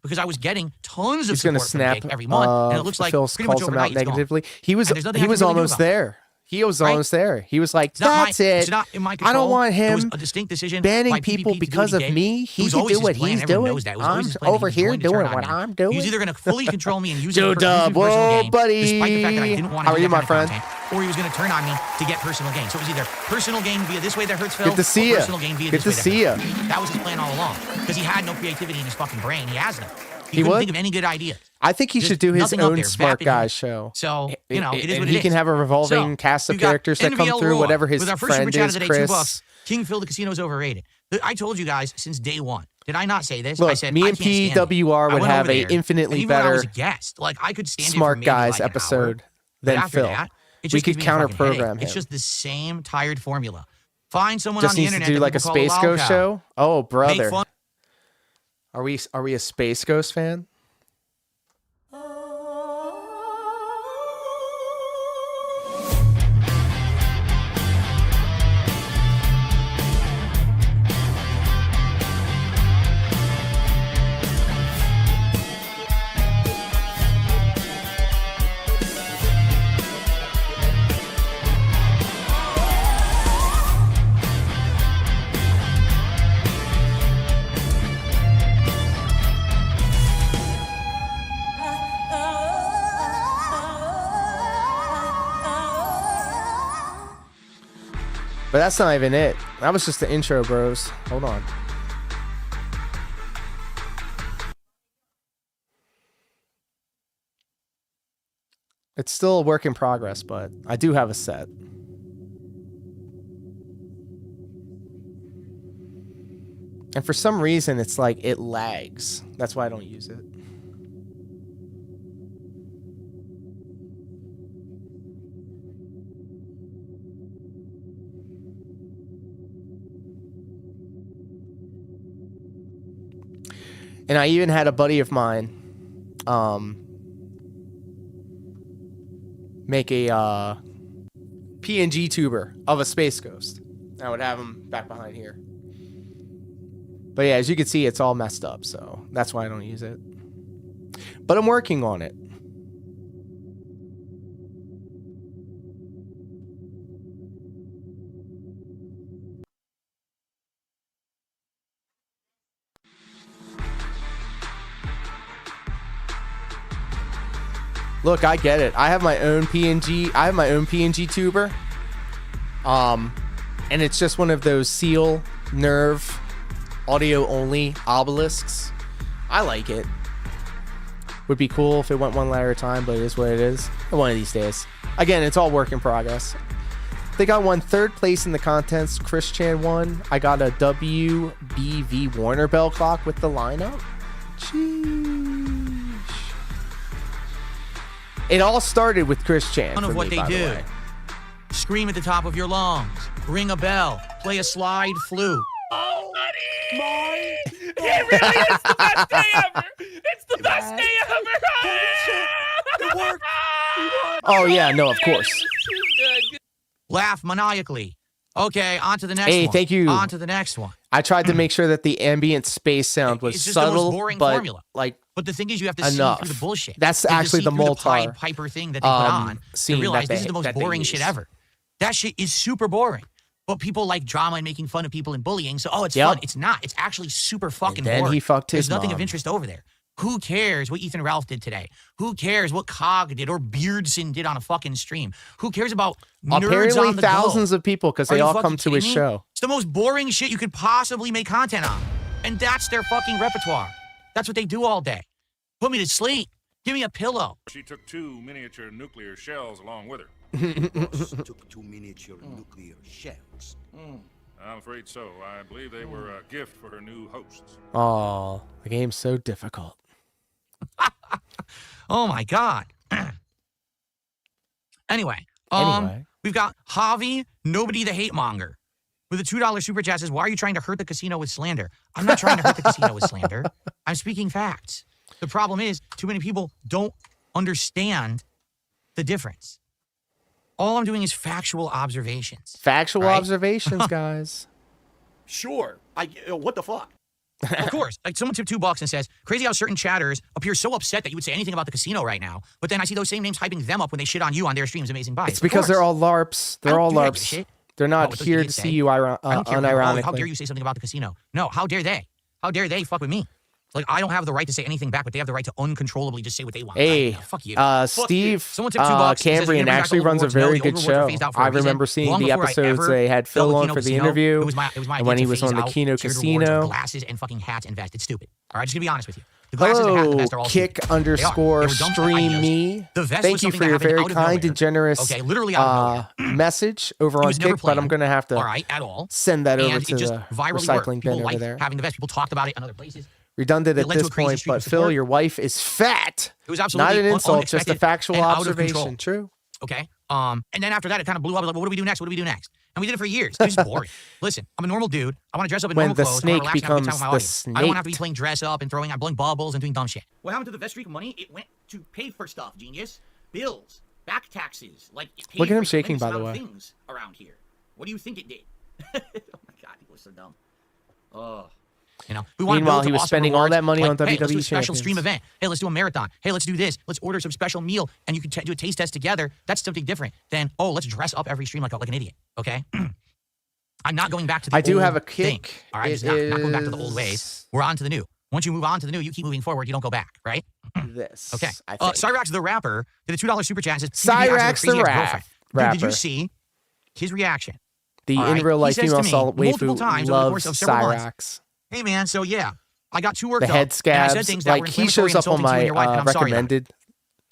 S6: Because I was getting tons of
S2: He's going to
S6: support from
S2: snap.
S6: Kick every month, and it looks like
S2: Phil
S6: pretty much
S2: calls him
S6: overnight
S2: out
S6: it's gone.
S2: negatively. He was
S6: And there's nothing I can really do
S2: almost
S6: about it.
S2: there. He was
S6: Right?
S2: almost there. He was like,
S6: It's not
S2: "That's
S6: my,
S2: it.
S6: It's not in my
S2: I
S6: control.
S2: don't want
S6: It was
S2: him
S6: a distinct decision
S2: banning
S6: by
S2: people
S6: PPP to do
S2: because
S6: what
S2: of
S6: did.
S2: me.
S6: It
S2: He
S6: was
S2: can
S6: always
S2: do
S6: his
S2: what
S6: plan.
S2: he's
S6: Everyone
S2: doing.
S6: knows that. It was always
S2: I'm
S6: his plan, and
S2: over
S6: he was
S2: here
S6: going to turn
S2: doing
S6: on
S2: what
S6: me.
S2: I'm doing."
S6: He was either going to fully control me and use
S2: Joe
S6: it for
S2: Dub,
S6: personal
S2: whoa,
S6: gain,
S2: buddy.
S6: despite the fact that I didn't want to
S2: How are
S6: do
S2: you,
S6: that
S2: my
S6: kind of
S2: friend?
S6: content, or he was going to turn on me to get personal gain. So it was either personal gain via this way that hurts Phil,
S2: Good to see
S6: or
S2: ya.
S6: personal gain via
S2: Good
S6: this
S2: to
S6: way
S2: see
S6: that
S2: ya.
S6: hurts me. That was his plan all along because he had no creativity in his fucking brain. He has none. He
S2: He
S6: couldn't
S2: would?
S6: think of any good ideas.
S2: I think he
S6: There's
S2: should do his
S6: nothing up
S2: own
S6: there
S2: Smart
S6: vaping
S2: Guy
S6: him.
S2: show.
S6: So, you know, it is
S2: And
S6: what it
S2: he
S6: is.
S2: can have a revolving
S6: So,
S2: cast of
S6: we've got
S2: characters that come
S6: NVL
S2: through,
S6: Raw
S2: whatever his
S6: with our first
S2: friend
S6: super chat
S2: is,
S6: of the day,
S2: Chris.
S6: $2. King Phil, the casino's overrated. I told you guys since day one. Did I not say this?
S2: Look,
S6: I said
S2: me
S6: I
S2: and
S6: can't stand it.
S2: PWR
S6: I
S2: would
S6: went
S2: have
S6: over
S2: a
S6: there,
S2: infinitely
S6: and even when I was a
S2: better
S6: guest, like I could stand it for
S2: Smart
S6: maybe
S2: Guys
S6: like an
S2: episode
S6: hour, but
S2: than
S6: after
S2: Phil.
S6: that, it
S2: We
S6: just
S2: could
S6: gives me a fucking
S2: counter-program
S6: headache.
S2: him.
S6: It's just the same tired formula. Find someone
S2: Just
S6: on the
S2: needs to
S6: internet
S2: do
S6: that
S2: like a
S6: people call
S2: Space
S6: loud
S2: Ghost
S6: cow.
S2: show. Oh,
S6: Make
S2: brother.
S6: fun-
S2: Are we a Space Ghost fan? But that's not even it. That was just the intro, bros. Hold on. It's still a work in progress, but I do have a set. And for some reason, it's like it lags. That's why I don't use it. And I even had a buddy of mine make a PNG tuber of a space ghost. I would have him back behind here. But yeah, as you can see, it's all messed up, so that's why I don't use it. But I'm working on it. Look, I get it. I have my own PNG. I have my own PNG tuber. And it's just one of those seal nerve audio only obelisks. I like it. Would be cool if it went one letter at a time, but it is what it is. One of these days. Again, it's all work in progress. I think I won 3rd place in the contest. Chris Chan won. I got a WBV Warner Bell clock with the lineup. Sheesh. It all started with Chris Chan.
S6: None of what they do. Scream at the top of your lungs. Ring a bell. Play a slide flute.
S3: Oh, buddy! It really is the best day ever! It's the best day ever! It worked!
S2: Oh, yeah, no, of course.
S6: Laugh maniacally. Okay, on to the next one.
S2: Hey, thank you.
S6: On to the next one.
S2: I tried to make sure that the ambient space sound was
S6: It's just
S2: subtle,
S6: the most boring
S2: but
S6: formula.
S2: like
S6: But the thing is, you have to
S2: enough.
S6: see through the bullshit.
S2: That's
S6: You have to
S2: actually
S6: see
S2: the
S6: through
S2: Moltar
S6: Pied Piper thing that they put on to
S2: scene
S6: realize
S2: that
S6: this is the most
S2: that they
S6: boring shit
S2: use.
S6: ever. That shit is super boring. But people like drama and making fun of people and bullying, so it's fun. It's not. It's actually super fucking
S2: And then
S6: boring.
S2: he fucked his
S6: There's nothing
S2: mom.
S6: of interest over there. Who cares what Ethan Ralph did today? Who cares what Cog did or Beardson did on a fucking stream? Who cares about nerds
S2: Apparently
S6: on the
S2: thousands
S6: go?
S2: of people, because
S6: Are
S2: they
S6: you
S2: all
S6: fucking
S2: come to his
S6: kidding me?
S2: show.
S6: It's the most boring shit you could possibly make content on. And that's their fucking repertoire. That's what they do all day. Put me to sleep. Give me a pillow.
S13: She took 2 miniature nuclear shells along with her.
S3: Took 2 miniature nuclear shells.
S13: I'm afraid so. I believe they were a gift for her new hosts.
S2: Oh, the game's so difficult.
S6: Oh my god. Anyway, we've got Javi, Nobody the Hate Monger, with a $2 super chat says, "Why are you trying to hurt the casino with slander?" I'm not trying to hurt the casino with slander. I'm speaking facts. The problem is, too many people don't understand the difference. All I'm doing is factual observations.
S2: Factual
S6: right?
S2: observations, guys.
S3: Sure. What the fuck?
S6: Of course. Like someone tipped $2 and says, "Crazy how certain chatters appear so upset that you would say anything about the casino right now, but then I see those same names hyping them up when they shit on you on their streams. Amazing bias."
S2: It's because they're all LARPs. They're all LARPs. They're not
S6: what those
S2: here to
S6: idiots
S2: see
S6: say.
S2: you
S6: I don't care. Oh,
S2: unironically.
S6: how dare you say something about the casino? No, how dare they? How dare they fuck with me? Like, I don't have the right to say anything back, but they have the right to uncontrollably just say what they want.
S2: Hey,
S6: fuck you.
S2: Steve
S6: Someone tipped $2 says,
S2: Cambrian
S6: "Internet
S2: actually
S6: got
S2: runs a
S6: overlords." No,
S2: very
S6: the
S2: good
S6: overlords are
S2: show.
S6: phased out for a
S2: I
S6: reason.
S2: remember seeing
S6: Long
S2: the
S6: before I
S2: episodes
S6: ever
S2: they had
S6: fell
S2: Phil on
S6: Kino
S2: for the
S6: Casino,
S2: interview.
S6: It was my
S2: and
S6: idea
S2: when he
S6: to
S2: was
S6: phase
S2: on the
S6: out
S2: Kino
S6: tiered rewards with
S2: Casino.
S6: glasses and fucking hats and vest. It's stupid. All right, just gonna be honest with you. The glasses and hats and vest are all
S2: Kick
S6: stupid.
S2: _
S6: They were dumb
S2: stream
S6: ideas.
S2: me.
S6: The vest
S2: Thank
S6: was
S2: you
S6: something
S2: for
S6: that
S2: your
S6: happened
S2: very
S6: out of
S2: kind
S6: nowhere.
S2: and generous
S6: Okay, literally out of
S2: message over
S6: It
S2: on
S6: was never
S2: Kick, but I'm
S6: planned.
S2: going to have to
S6: All right, at all.
S2: send that over
S6: And
S2: to
S6: it just
S2: the
S6: virally
S2: recycling
S6: worked.
S2: bin
S6: People
S2: over
S6: liked
S2: there.
S6: having the vest. People talked about it in other places.
S2: Redundant
S6: It
S2: at
S6: led to
S2: this
S6: a crazy
S2: point,
S6: streak
S2: but
S6: of
S2: Phil,
S6: support.
S2: your wife is fat.
S6: It was absolutely
S2: not an insult, just a
S6: unexpected
S2: factual
S6: and out of control.
S2: observation. True.
S6: Okay. And then after that, it kind of blew up. Like, what do we do next? What do we do next? And we did it for years. It was boring. Listen, I'm a normal dude. I want to dress up in
S2: When
S6: normal
S2: the
S6: clothes.
S2: snake
S6: I want to relax and have a good time
S2: becomes
S6: with my
S2: the
S6: audience. I don't want to have to be
S2: snake.
S6: playing dress up and blowing bubbles and doing dumb shit. What happened to the vest streak of money? It went to pay for stuff, genius. Bills, back taxes. Like, it paid
S2: Look at him
S6: for
S2: shaking,
S6: tremendous
S2: by the
S6: amount of
S2: way.
S6: things around here. What do you think it did? Oh my god, he was so dumb. Oh. You know, we want to
S2: Meanwhile,
S6: build
S2: he
S6: to
S2: was
S6: awesome
S2: spending all
S6: rewards.
S2: that money
S6: Like,
S2: on
S6: hey, let's do a
S2: WWE
S6: special stream
S2: champions.
S6: event. Hey, let's do a marathon. Hey, let's do this. Let's order some special meal, and you can do a taste test together. That's something different than, oh, let's dress up every stream like an idiot. Okay. I'm not going back to the
S2: I do
S6: old
S2: have a
S6: thing.
S2: kick.
S6: All right,
S2: It
S6: just not going back to the old
S2: is
S6: ways. We're on to the new. Once you move on to the new, you keep moving forward. You don't go back, right?
S2: This.
S6: Okay.
S2: I think.
S6: Cyrax the rapper did a $2 super chat. Says,
S2: Cyrax the
S6: rapper. Did you
S2: rapper.
S6: see his reaction?
S2: The
S6: All right,
S2: in real life
S6: he says to
S2: female
S6: me
S2: solid
S6: multiple
S2: waifu
S6: times over the course
S2: loves
S6: of several months,
S2: Cyrax.
S6: "Hey man, so yeah, I got too worked
S2: The
S6: up.
S2: head
S6: and I said
S2: scabs,
S6: things that
S2: like
S6: were
S2: he
S6: inflammatory
S2: shows
S6: and
S2: up on
S6: insulting to you
S2: my
S6: and your wife, and I'm sorry about it.
S2: recommended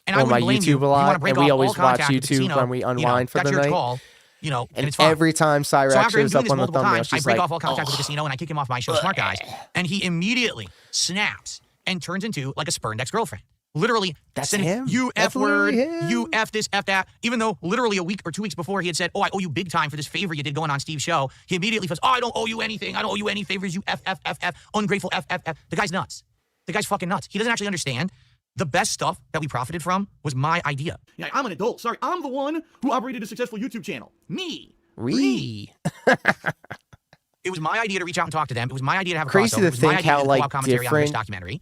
S6: And I
S2: on my
S6: wouldn't blame you.
S2: YouTube a
S6: If you wanna
S2: lot,
S6: break
S2: and we
S6: off
S2: always
S6: all contact
S2: watch
S6: with the
S2: YouTube
S6: casino,
S2: when we unwind for
S6: that's
S2: the
S6: your
S2: night.
S6: call, you know, and
S2: And
S6: it's fine.
S2: every time
S6: So
S2: Cyrax
S6: after him
S2: shows
S6: doing
S2: up
S6: this
S2: on the
S6: multiple
S2: thumbnail,
S6: times, I
S2: she's
S6: break
S2: like,
S6: off all contact with the casino and I kick him off my show, Smart Guys, and he immediately snaps and turns into like a spurned ex-girlfriend. Literally,
S2: That's
S6: sending
S2: him.
S6: you
S2: That's
S6: F word,
S2: literally him.
S6: you F this, F that. Even though literally a week or 2 weeks before he had said, "Oh, I owe you big time for this favor you did going on Steve's show," he immediately says, "Oh, I don't owe you anything. I don't owe you any favors. You F, F, F, F, ungrateful F, F, F." The guy's nuts. The guy's fucking nuts. He doesn't actually understand. The best stuff that we profited from was my idea.
S14: Yeah, I'm an adult. Sorry, I'm the one who operated a successful YouTube channel. Me.
S6: It was my idea to reach out and talk to them. It was my idea to have a
S2: Crazy
S6: crossover.
S2: to
S6: It was my
S2: think
S6: idea
S2: how
S6: to do
S2: like
S6: co-op commentary on this
S2: different
S6: documentary.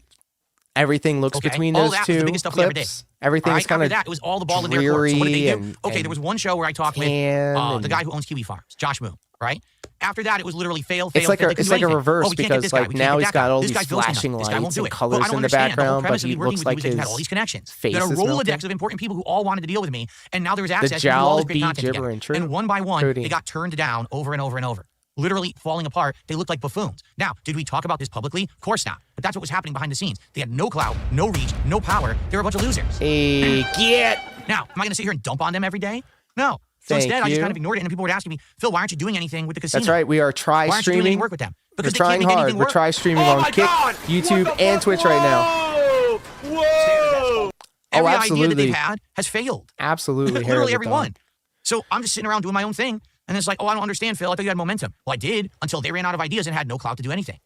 S2: everything looks
S6: Okay,
S2: between
S6: all
S2: those
S6: that was the
S2: two
S6: biggest stuff we ever did.
S2: clips. Everything's
S6: Right?
S2: kind
S6: After
S2: of
S6: that, it was all the ball in their court. So what did they do? Okay, there was one show where I talked with the guy who owns Kiwi Farms, Josh Moon, right? After that, it was literally fail.
S2: It's like
S6: fail.
S2: it's like a reverse
S6: we can't get
S2: because
S6: this guy.
S2: like
S6: We can't
S2: now
S6: get
S2: he's
S6: that guy.
S2: got all
S6: This
S2: these
S6: guy feels
S2: flashing
S6: this guy won't
S2: lights
S6: do
S2: and
S6: it. But I
S2: colors
S6: don't
S2: in the
S6: understand. The whole
S2: background, but
S6: premise of
S2: he
S6: me working
S2: looks
S6: with
S2: like
S6: you is that you had
S2: his
S6: all these connections.
S2: face
S6: You had a
S2: is
S6: Rolodex
S2: melting.
S6: of important people who all wanted to deal with me, and now there was
S2: The
S6: access to do all
S2: jowl
S6: this great
S2: be
S6: content together.
S2: gibbering true.
S6: And one by one,
S2: Cody.
S6: they got turned down over and over and over. Literally falling apart. They looked like buffoons. Now, did we talk about this publicly? Of course not. But that's what was happening behind the scenes. They had no clout, no reach, no power. They were a bunch of losers.
S2: Hey, get.
S6: Now, am I going to sit here and dump on them every day? No. So
S2: Thank
S6: instead, I just
S2: you.
S6: kind of ignored it, and then people were asking me, Phil, why aren't you doing anything with the casino?
S2: That's right. We are
S6: Why aren't you doing any
S2: streaming.
S6: work with them?
S2: We're
S6: Because they
S2: trying
S6: can't make
S2: hard.
S6: anything
S2: We're
S6: work.
S2: try streaming on Kick, YouTube, and Twitch right now.
S14: Whoa!
S6: Every
S2: absolutely.
S6: idea that they've had has failed.
S2: Absolutely.
S6: Literally every one. So I'm just sitting around doing my own thing, and it's like, oh, I don't understand, Phil. I thought you had momentum. Well, I did until they ran out of ideas and had no clout to do anything.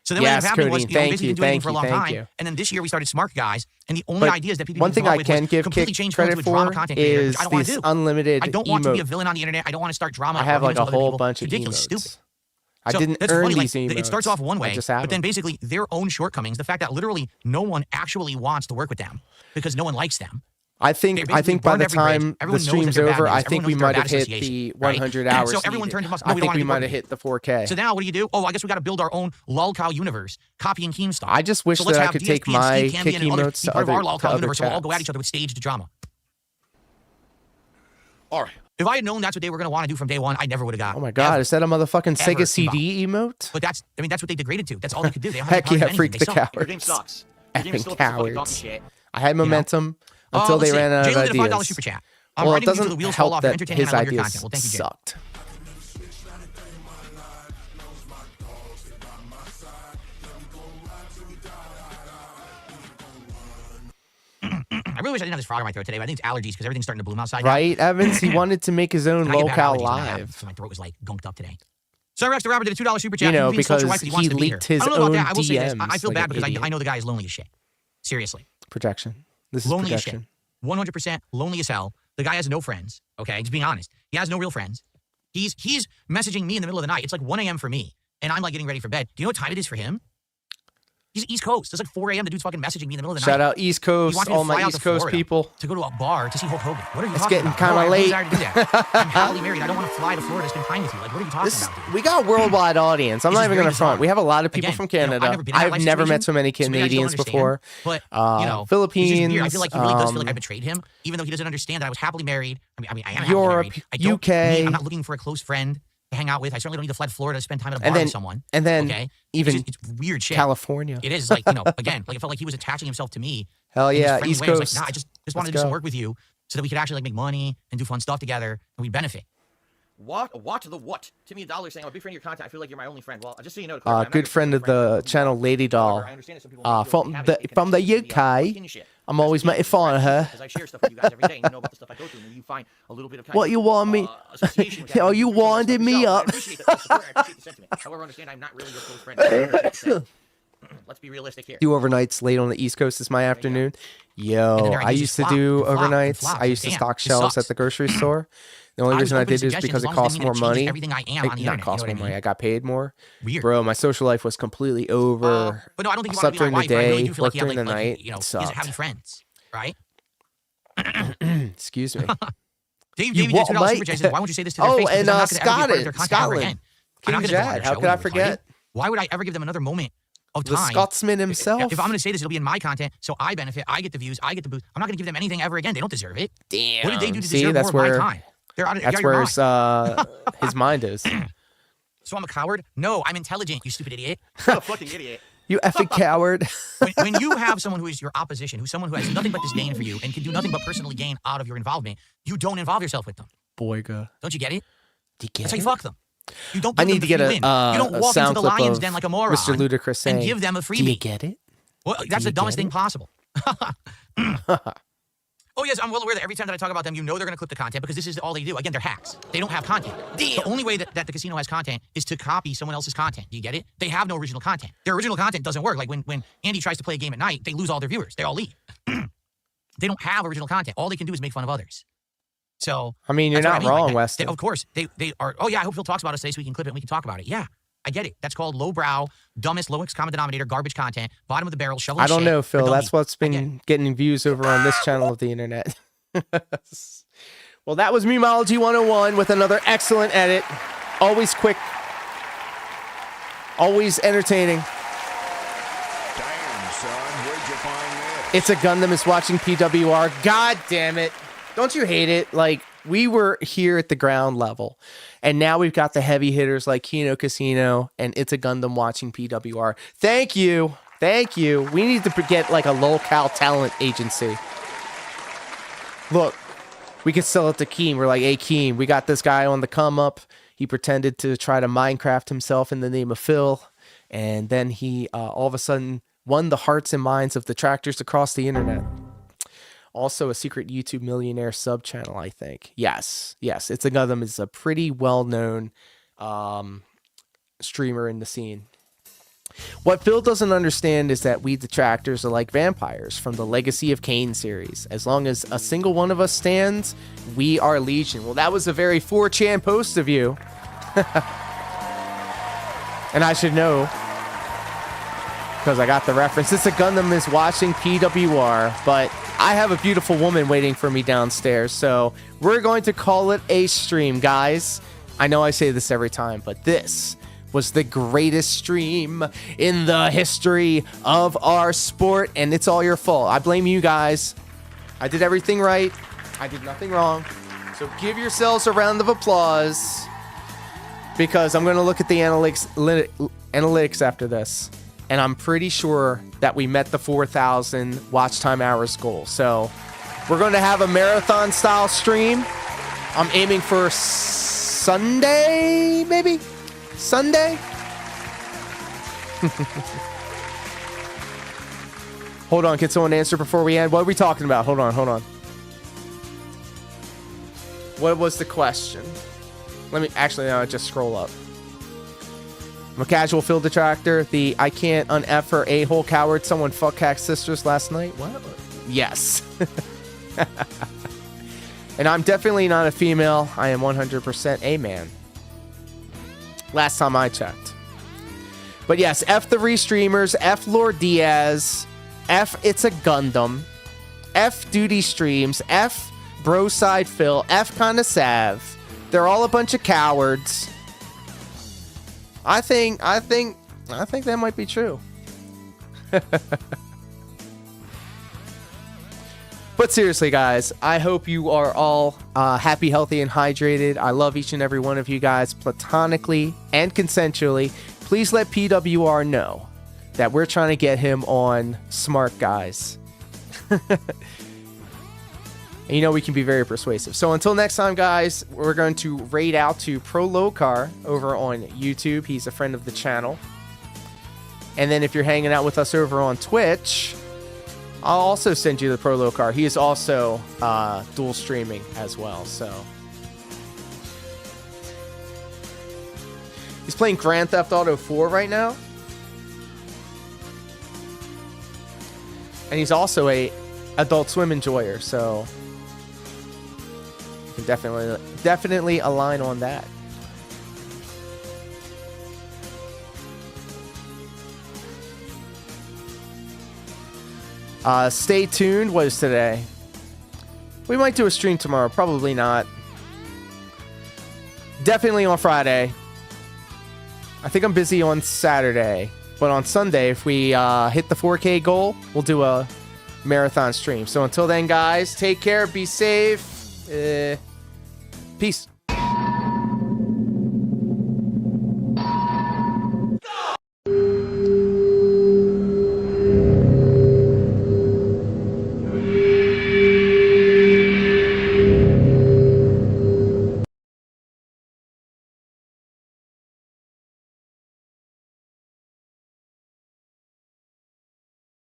S6: So then what ended up happening was, we basically didn't do anything for a long time. And then this year we started Smart Guys, and the only ideas that people
S2: one thing I can give
S6: completely
S2: Kick
S6: changed
S2: credit
S6: into a drama
S2: for
S6: content creator,
S2: is
S6: which I don't want to
S2: these
S6: do.
S2: unlimited
S6: I don't want to be a
S2: emotes.
S6: villain on the internet. I don't want to start drama.
S2: I have like a
S6: arguments with other
S2: whole
S6: people.
S2: bunch of
S6: Ridiculous,
S2: emotes.
S6: stupid.
S2: I
S6: So
S2: didn't
S6: that's
S2: earn
S6: funny,
S2: these
S6: like,
S2: emotes.
S6: it starts off one
S2: I
S6: way,
S2: just have
S6: but then
S2: them.
S6: basically their own shortcomings, the fact that literally no one actually wants to work with them because no one likes them.
S2: I think by the time the stream's over, I think we might have hit the 100 hours.
S6: So everyone turned to us.
S2: I think we might have hit the 4K.
S6: So now what do you do? Oh, I guess we got to build our own lolcow universe, copying Keemstar.
S2: I just wish
S6: so let's
S2: that I
S6: have
S2: could
S6: DSP
S2: take
S6: and
S2: my
S6: Steve Cambian
S2: Kick
S6: and others
S2: emotes
S6: be
S2: to
S6: part of our
S2: other
S6: lolcow universe, and we'll all go at
S2: chats.
S6: each other with staged drama.
S14: All right.
S6: If I had known that's what they were going to want to do from day one, I never would have got.
S2: Oh my God, is that a motherfucking
S6: Ever
S2: Sega CD emote?
S6: But that's what they degraded to. That's all they could do. They don't
S2: Heck
S6: have
S2: yeah,
S6: to do
S2: Freak
S6: anything.
S2: the
S6: They suck.
S14: Your game
S2: Cowards.
S14: sucks. Your game is still
S2: Effing
S14: a piece of fucking donkey
S2: cowards.
S14: shit.
S2: I had momentum until
S6: Let's
S2: they
S6: see.
S2: ran out
S6: Jalen
S2: of
S6: did a $5
S2: ideas.
S6: super chat. I'm
S2: Well, it
S6: ready to do the
S2: doesn't
S6: wheels fall
S2: help
S6: off. You're
S2: that
S6: entertaining.
S2: his
S6: I love your
S2: ideas
S6: content. Well, thank you, Jay.
S2: sucked.
S6: I really wish I didn't have this frog in my throat today, but I think it's allergies because everything's starting to bloom outside.
S2: Right, Evans? He wanted to make his own
S6: Can I get bad
S2: locale
S6: allergies when I have-
S2: live.
S6: So my throat was like gunked up today. So Rex the Rapper did a $2 super chat.
S2: You know,
S6: He insults your
S2: because
S6: wife wants
S2: he
S6: to be here.
S2: leaked his
S6: I don't know about
S2: own
S6: that. I will say this. I
S2: DMs
S6: feel
S2: like
S6: bad
S2: an
S6: because
S2: idiot.
S6: I know the guy is lonely as shit. Seriously.
S2: Projection. This is
S6: Lonely as
S2: projection.
S6: shit. 100% lonely as hell. The guy has no friends. Okay, just being honest. He has no real friends. He's messaging me in the middle of the night. It's like 1 a.m. for me, and I'm like getting ready for bed. Do you know what time it is for him? He's East Coast. It's like 4 a.m. The dude's fucking messaging me in the middle of the night.
S2: Shout out East
S6: He
S2: Coast,
S6: wants me to
S2: all
S6: fly
S2: my
S6: out
S2: East
S6: to
S2: Coast
S6: Florida
S2: people.
S6: to go to a bar to see Hulk Hogan. What are you
S2: It's
S6: talking
S2: getting
S6: about?
S2: kinda
S6: No, I have no
S2: late.
S6: desire to do that. I'm happily married. I don't want to fly to Florida to spend time with you. Like, what are you talking about, dude?
S2: We got a worldwide audience. I'm
S6: This
S2: not
S6: is
S2: even
S6: very
S2: going to front.
S6: bizarre.
S2: We have a lot of people
S6: Again,
S2: from
S6: you know,
S2: Canada.
S6: I've never been in that
S2: I've never met
S6: situation,
S2: so many
S6: so maybe I don't
S2: Canadians
S6: understand.
S2: before.
S6: But you know,
S2: Philippines.
S6: it's just weird. I feel like he really does feel like I betrayed him, even though he doesn't understand that I was happily married. I mean, I am happily
S2: Europe,
S6: married. I don't
S2: UK.
S6: I'm not looking for a close friend to hang out with. I certainly don't need to fly to Florida to spend time at a bar
S2: And then,
S6: with someone.
S2: and then
S6: okay?
S2: even
S6: it's weird shit.
S2: California.
S6: It is like, you know, again, like it felt like he was attaching himself to me.
S2: Hell
S6: in this
S2: yeah,
S6: friendly
S2: East
S6: way. I was
S2: Coast.
S6: like, nah, I just wanted to do some work with you so that we could actually like make money and do fun stuff together and we'd benefit.
S5: Watch the what? Timmy a dollar saying, I'm a big fan of your content. I feel like you're my only friend. Well, just so you know, I'm not
S2: Good
S5: your
S2: friend of the channel, Lady Doll.
S5: I understand that some people may feel
S2: From
S5: like
S2: the
S5: having a connection to
S2: UK. I'm always making fun of her.
S5: Because I share stuff with you guys every day, and you know about the stuff I go through, and you find a little bit of kind
S2: What
S5: of,
S2: you want me?
S5: association with that.
S2: Oh, you winding me
S5: So, I
S2: up?
S5: appreciate the support, I appreciate the sentiment. However, understand I'm not really your close friend. Let's be realistic here.
S2: Do overnights late on the East Coast is my afternoon. Yo,
S6: then their
S2: I
S6: ideas
S2: used to
S6: flop
S2: do
S6: and flop and
S2: overnights.
S6: flop.
S2: I used to
S6: Damn,
S2: stock
S6: this
S2: shelves
S6: sucks.
S2: at the grocery store. The only
S6: I was
S2: reason I
S6: open to
S2: did it is
S6: suggestions
S2: because
S6: as
S2: it
S6: long as
S2: costs
S6: they
S2: more
S6: mean it changes
S2: money.
S6: everything I am on the
S2: Not
S6: internet,
S2: cost
S6: you know
S2: more
S6: what I
S2: money. I got paid more.
S6: Weird.
S2: Bro, my social life was completely over.
S6: But no, I don't think
S2: I
S6: you
S2: slept
S6: want to be
S2: during
S6: my
S2: the
S6: wife. I really
S2: day,
S6: do feel like
S2: worked
S6: he had,
S2: during the
S6: like,
S2: night.
S6: you know,
S2: It
S6: he doesn't have
S2: sucked.
S6: any friends, right?
S2: Excuse me.
S6: Dave
S2: You
S6: did
S2: what,
S6: $2
S2: mate?
S6: super chat. He says, why won't you say this to their
S2: Oh,
S6: face?
S2: and
S6: Because I'm not gonna ever be a part of their
S2: Scotland.
S6: content ever again. I'm
S2: King
S6: not gonna give them
S2: Jad.
S6: a
S2: How
S6: show
S2: could I
S6: and recording.
S2: forget?
S6: Why would I ever give them another moment of
S2: The
S6: time?
S2: Scotsman himself.
S6: If I'm going to say this, it'll be in my content, so I benefit, I get the views, I get the boost. I'm not going to give them anything ever again. They don't deserve it.
S2: Damn.
S6: What did they do to
S2: See,
S6: deserve
S2: that's
S6: more of
S2: where,
S6: my time? They're out of,
S2: that's
S6: you're
S2: where
S6: out of your mind.
S2: his mind is.
S6: So I'm a coward? No, I'm intelligent, you stupid idiot.
S5: What a fucking idiot.
S2: You effing coward.
S6: When you have someone who is your opposition, who's someone who has nothing but disdain for you and can do nothing but personally gain out of your involvement, you don't involve yourself with them.
S2: Boyga.
S6: Don't you get it?
S2: Do you get
S6: That's how
S2: it?
S6: you fuck them. You don't
S2: I
S6: give
S2: need
S6: them
S2: to
S6: the
S2: get
S6: free
S2: a,
S6: win. You don't
S2: a
S6: walk
S2: sound
S6: into the
S2: clip
S6: lion's
S2: of
S6: den like a moron
S2: Mr. Ludacris saying,
S6: and give them a freebie.
S2: do you get it?
S6: Well, that's the dumbest thing possible. Oh, yes, I'm well aware that every time that I talk about them, you know they're going to clip the content because this is all they do. Again, they're hacks. They don't have content. The only way that the casino has content is to copy someone else's content. Do you get it? They have no original content. Their original content doesn't work. Like when Andy tries to play a game at night, they lose all their viewers. They all leave. They don't have original content. All they can do is make fun of others. So,
S2: I mean, you're not wrong, Weston.
S6: Of course, they are. Oh, yeah, I hope Phil talks about us today so we can clip it and we can talk about it. Yeah, I get it. That's called lowbrow, dumbest, lowest common denominator, garbage content, bottom of the barrel, shovel.
S2: I don't know, Phil. That's what's been getting views over on this channel of the internet. Well, that was Memology 101 with another excellent edit. Always quick. Always entertaining.
S15: Damn, son, where'd you find this?
S2: It's a Gundam is watching PWR. God damn it. Don't you hate it? Like, we were here at the ground level, and now we've got the heavy hitters like Kino Casino, and It's a Gundam watching PWR. Thank you. Thank you. We need to get like a locale talent agency. Look, we could sell it to Keem. We're like, hey, Keem, we got this guy on the come up. He pretended to try to Minecraft himself in the name of Phil, and then he all of a sudden won the hearts and minds of detractors across the internet. Also a secret YouTube millionaire sub channel, I think. Yes. It's a Gundam is a pretty well-known streamer in the scene. What Phil doesn't understand is that we detractors are like vampires from the Legacy of Kain series. As long as a single one of us stands, we are legion. Well, that was a very 4chan post of you. And I should know, because I got the reference. It's a Gundam is watching PWR, but I have a beautiful woman waiting for me downstairs, so we're going to call it a stream, guys. I know I say this every time, but this was the greatest stream in the history of our sport, and it's all your fault. I blame you guys. I did everything right. I did nothing wrong. So give yourselves a round of applause, because I'm going to look at the analytics after this. And I'm pretty sure that we met the 4,000 watch time hours goal. So we're going to have a marathon style stream. I'm aiming for Sunday, maybe? Sunday? Hold on, can someone answer before we end? What are we talking about? Hold on. What was the question? Just scroll up. I'm a casual Phil detractor. The I can't un-F her a-hole coward. Someone fuck hack sisters last night. What? Yes. And I'm definitely not a female. I am 100% a man. Last time I checked. But yes, F the restreamers, F Lord Diaz, F It's a Gundam, F Duty Streams, F Broside Phil, F Kinda Sav. They're all a bunch of cowards. I think that might be true. But seriously, guys, I hope you are all happy, healthy, and hydrated. I love each and every one of you guys platonically and consensually. Please let PWR know that we're trying to get him on Smart Guys. And you know we can be very persuasive. So until next time, guys, we're going to raid out to Pro Locar over on YouTube. He's a friend of the channel. And then if you're hanging out with us over on Twitch, I'll also send you the Pro Locar. He is also dual streaming as well. So he's playing Grand Theft Auto 4 right now. And he's also a Adult Swim enjoyer, so you can definitely align on that. Stay tuned. What is today? We might do a stream tomorrow. Probably not. Definitely on Friday. I think I'm busy on Saturday. But on Sunday, if we hit the 4K goal, we'll do a marathon stream. So until then, guys, take care. Be safe. Peace.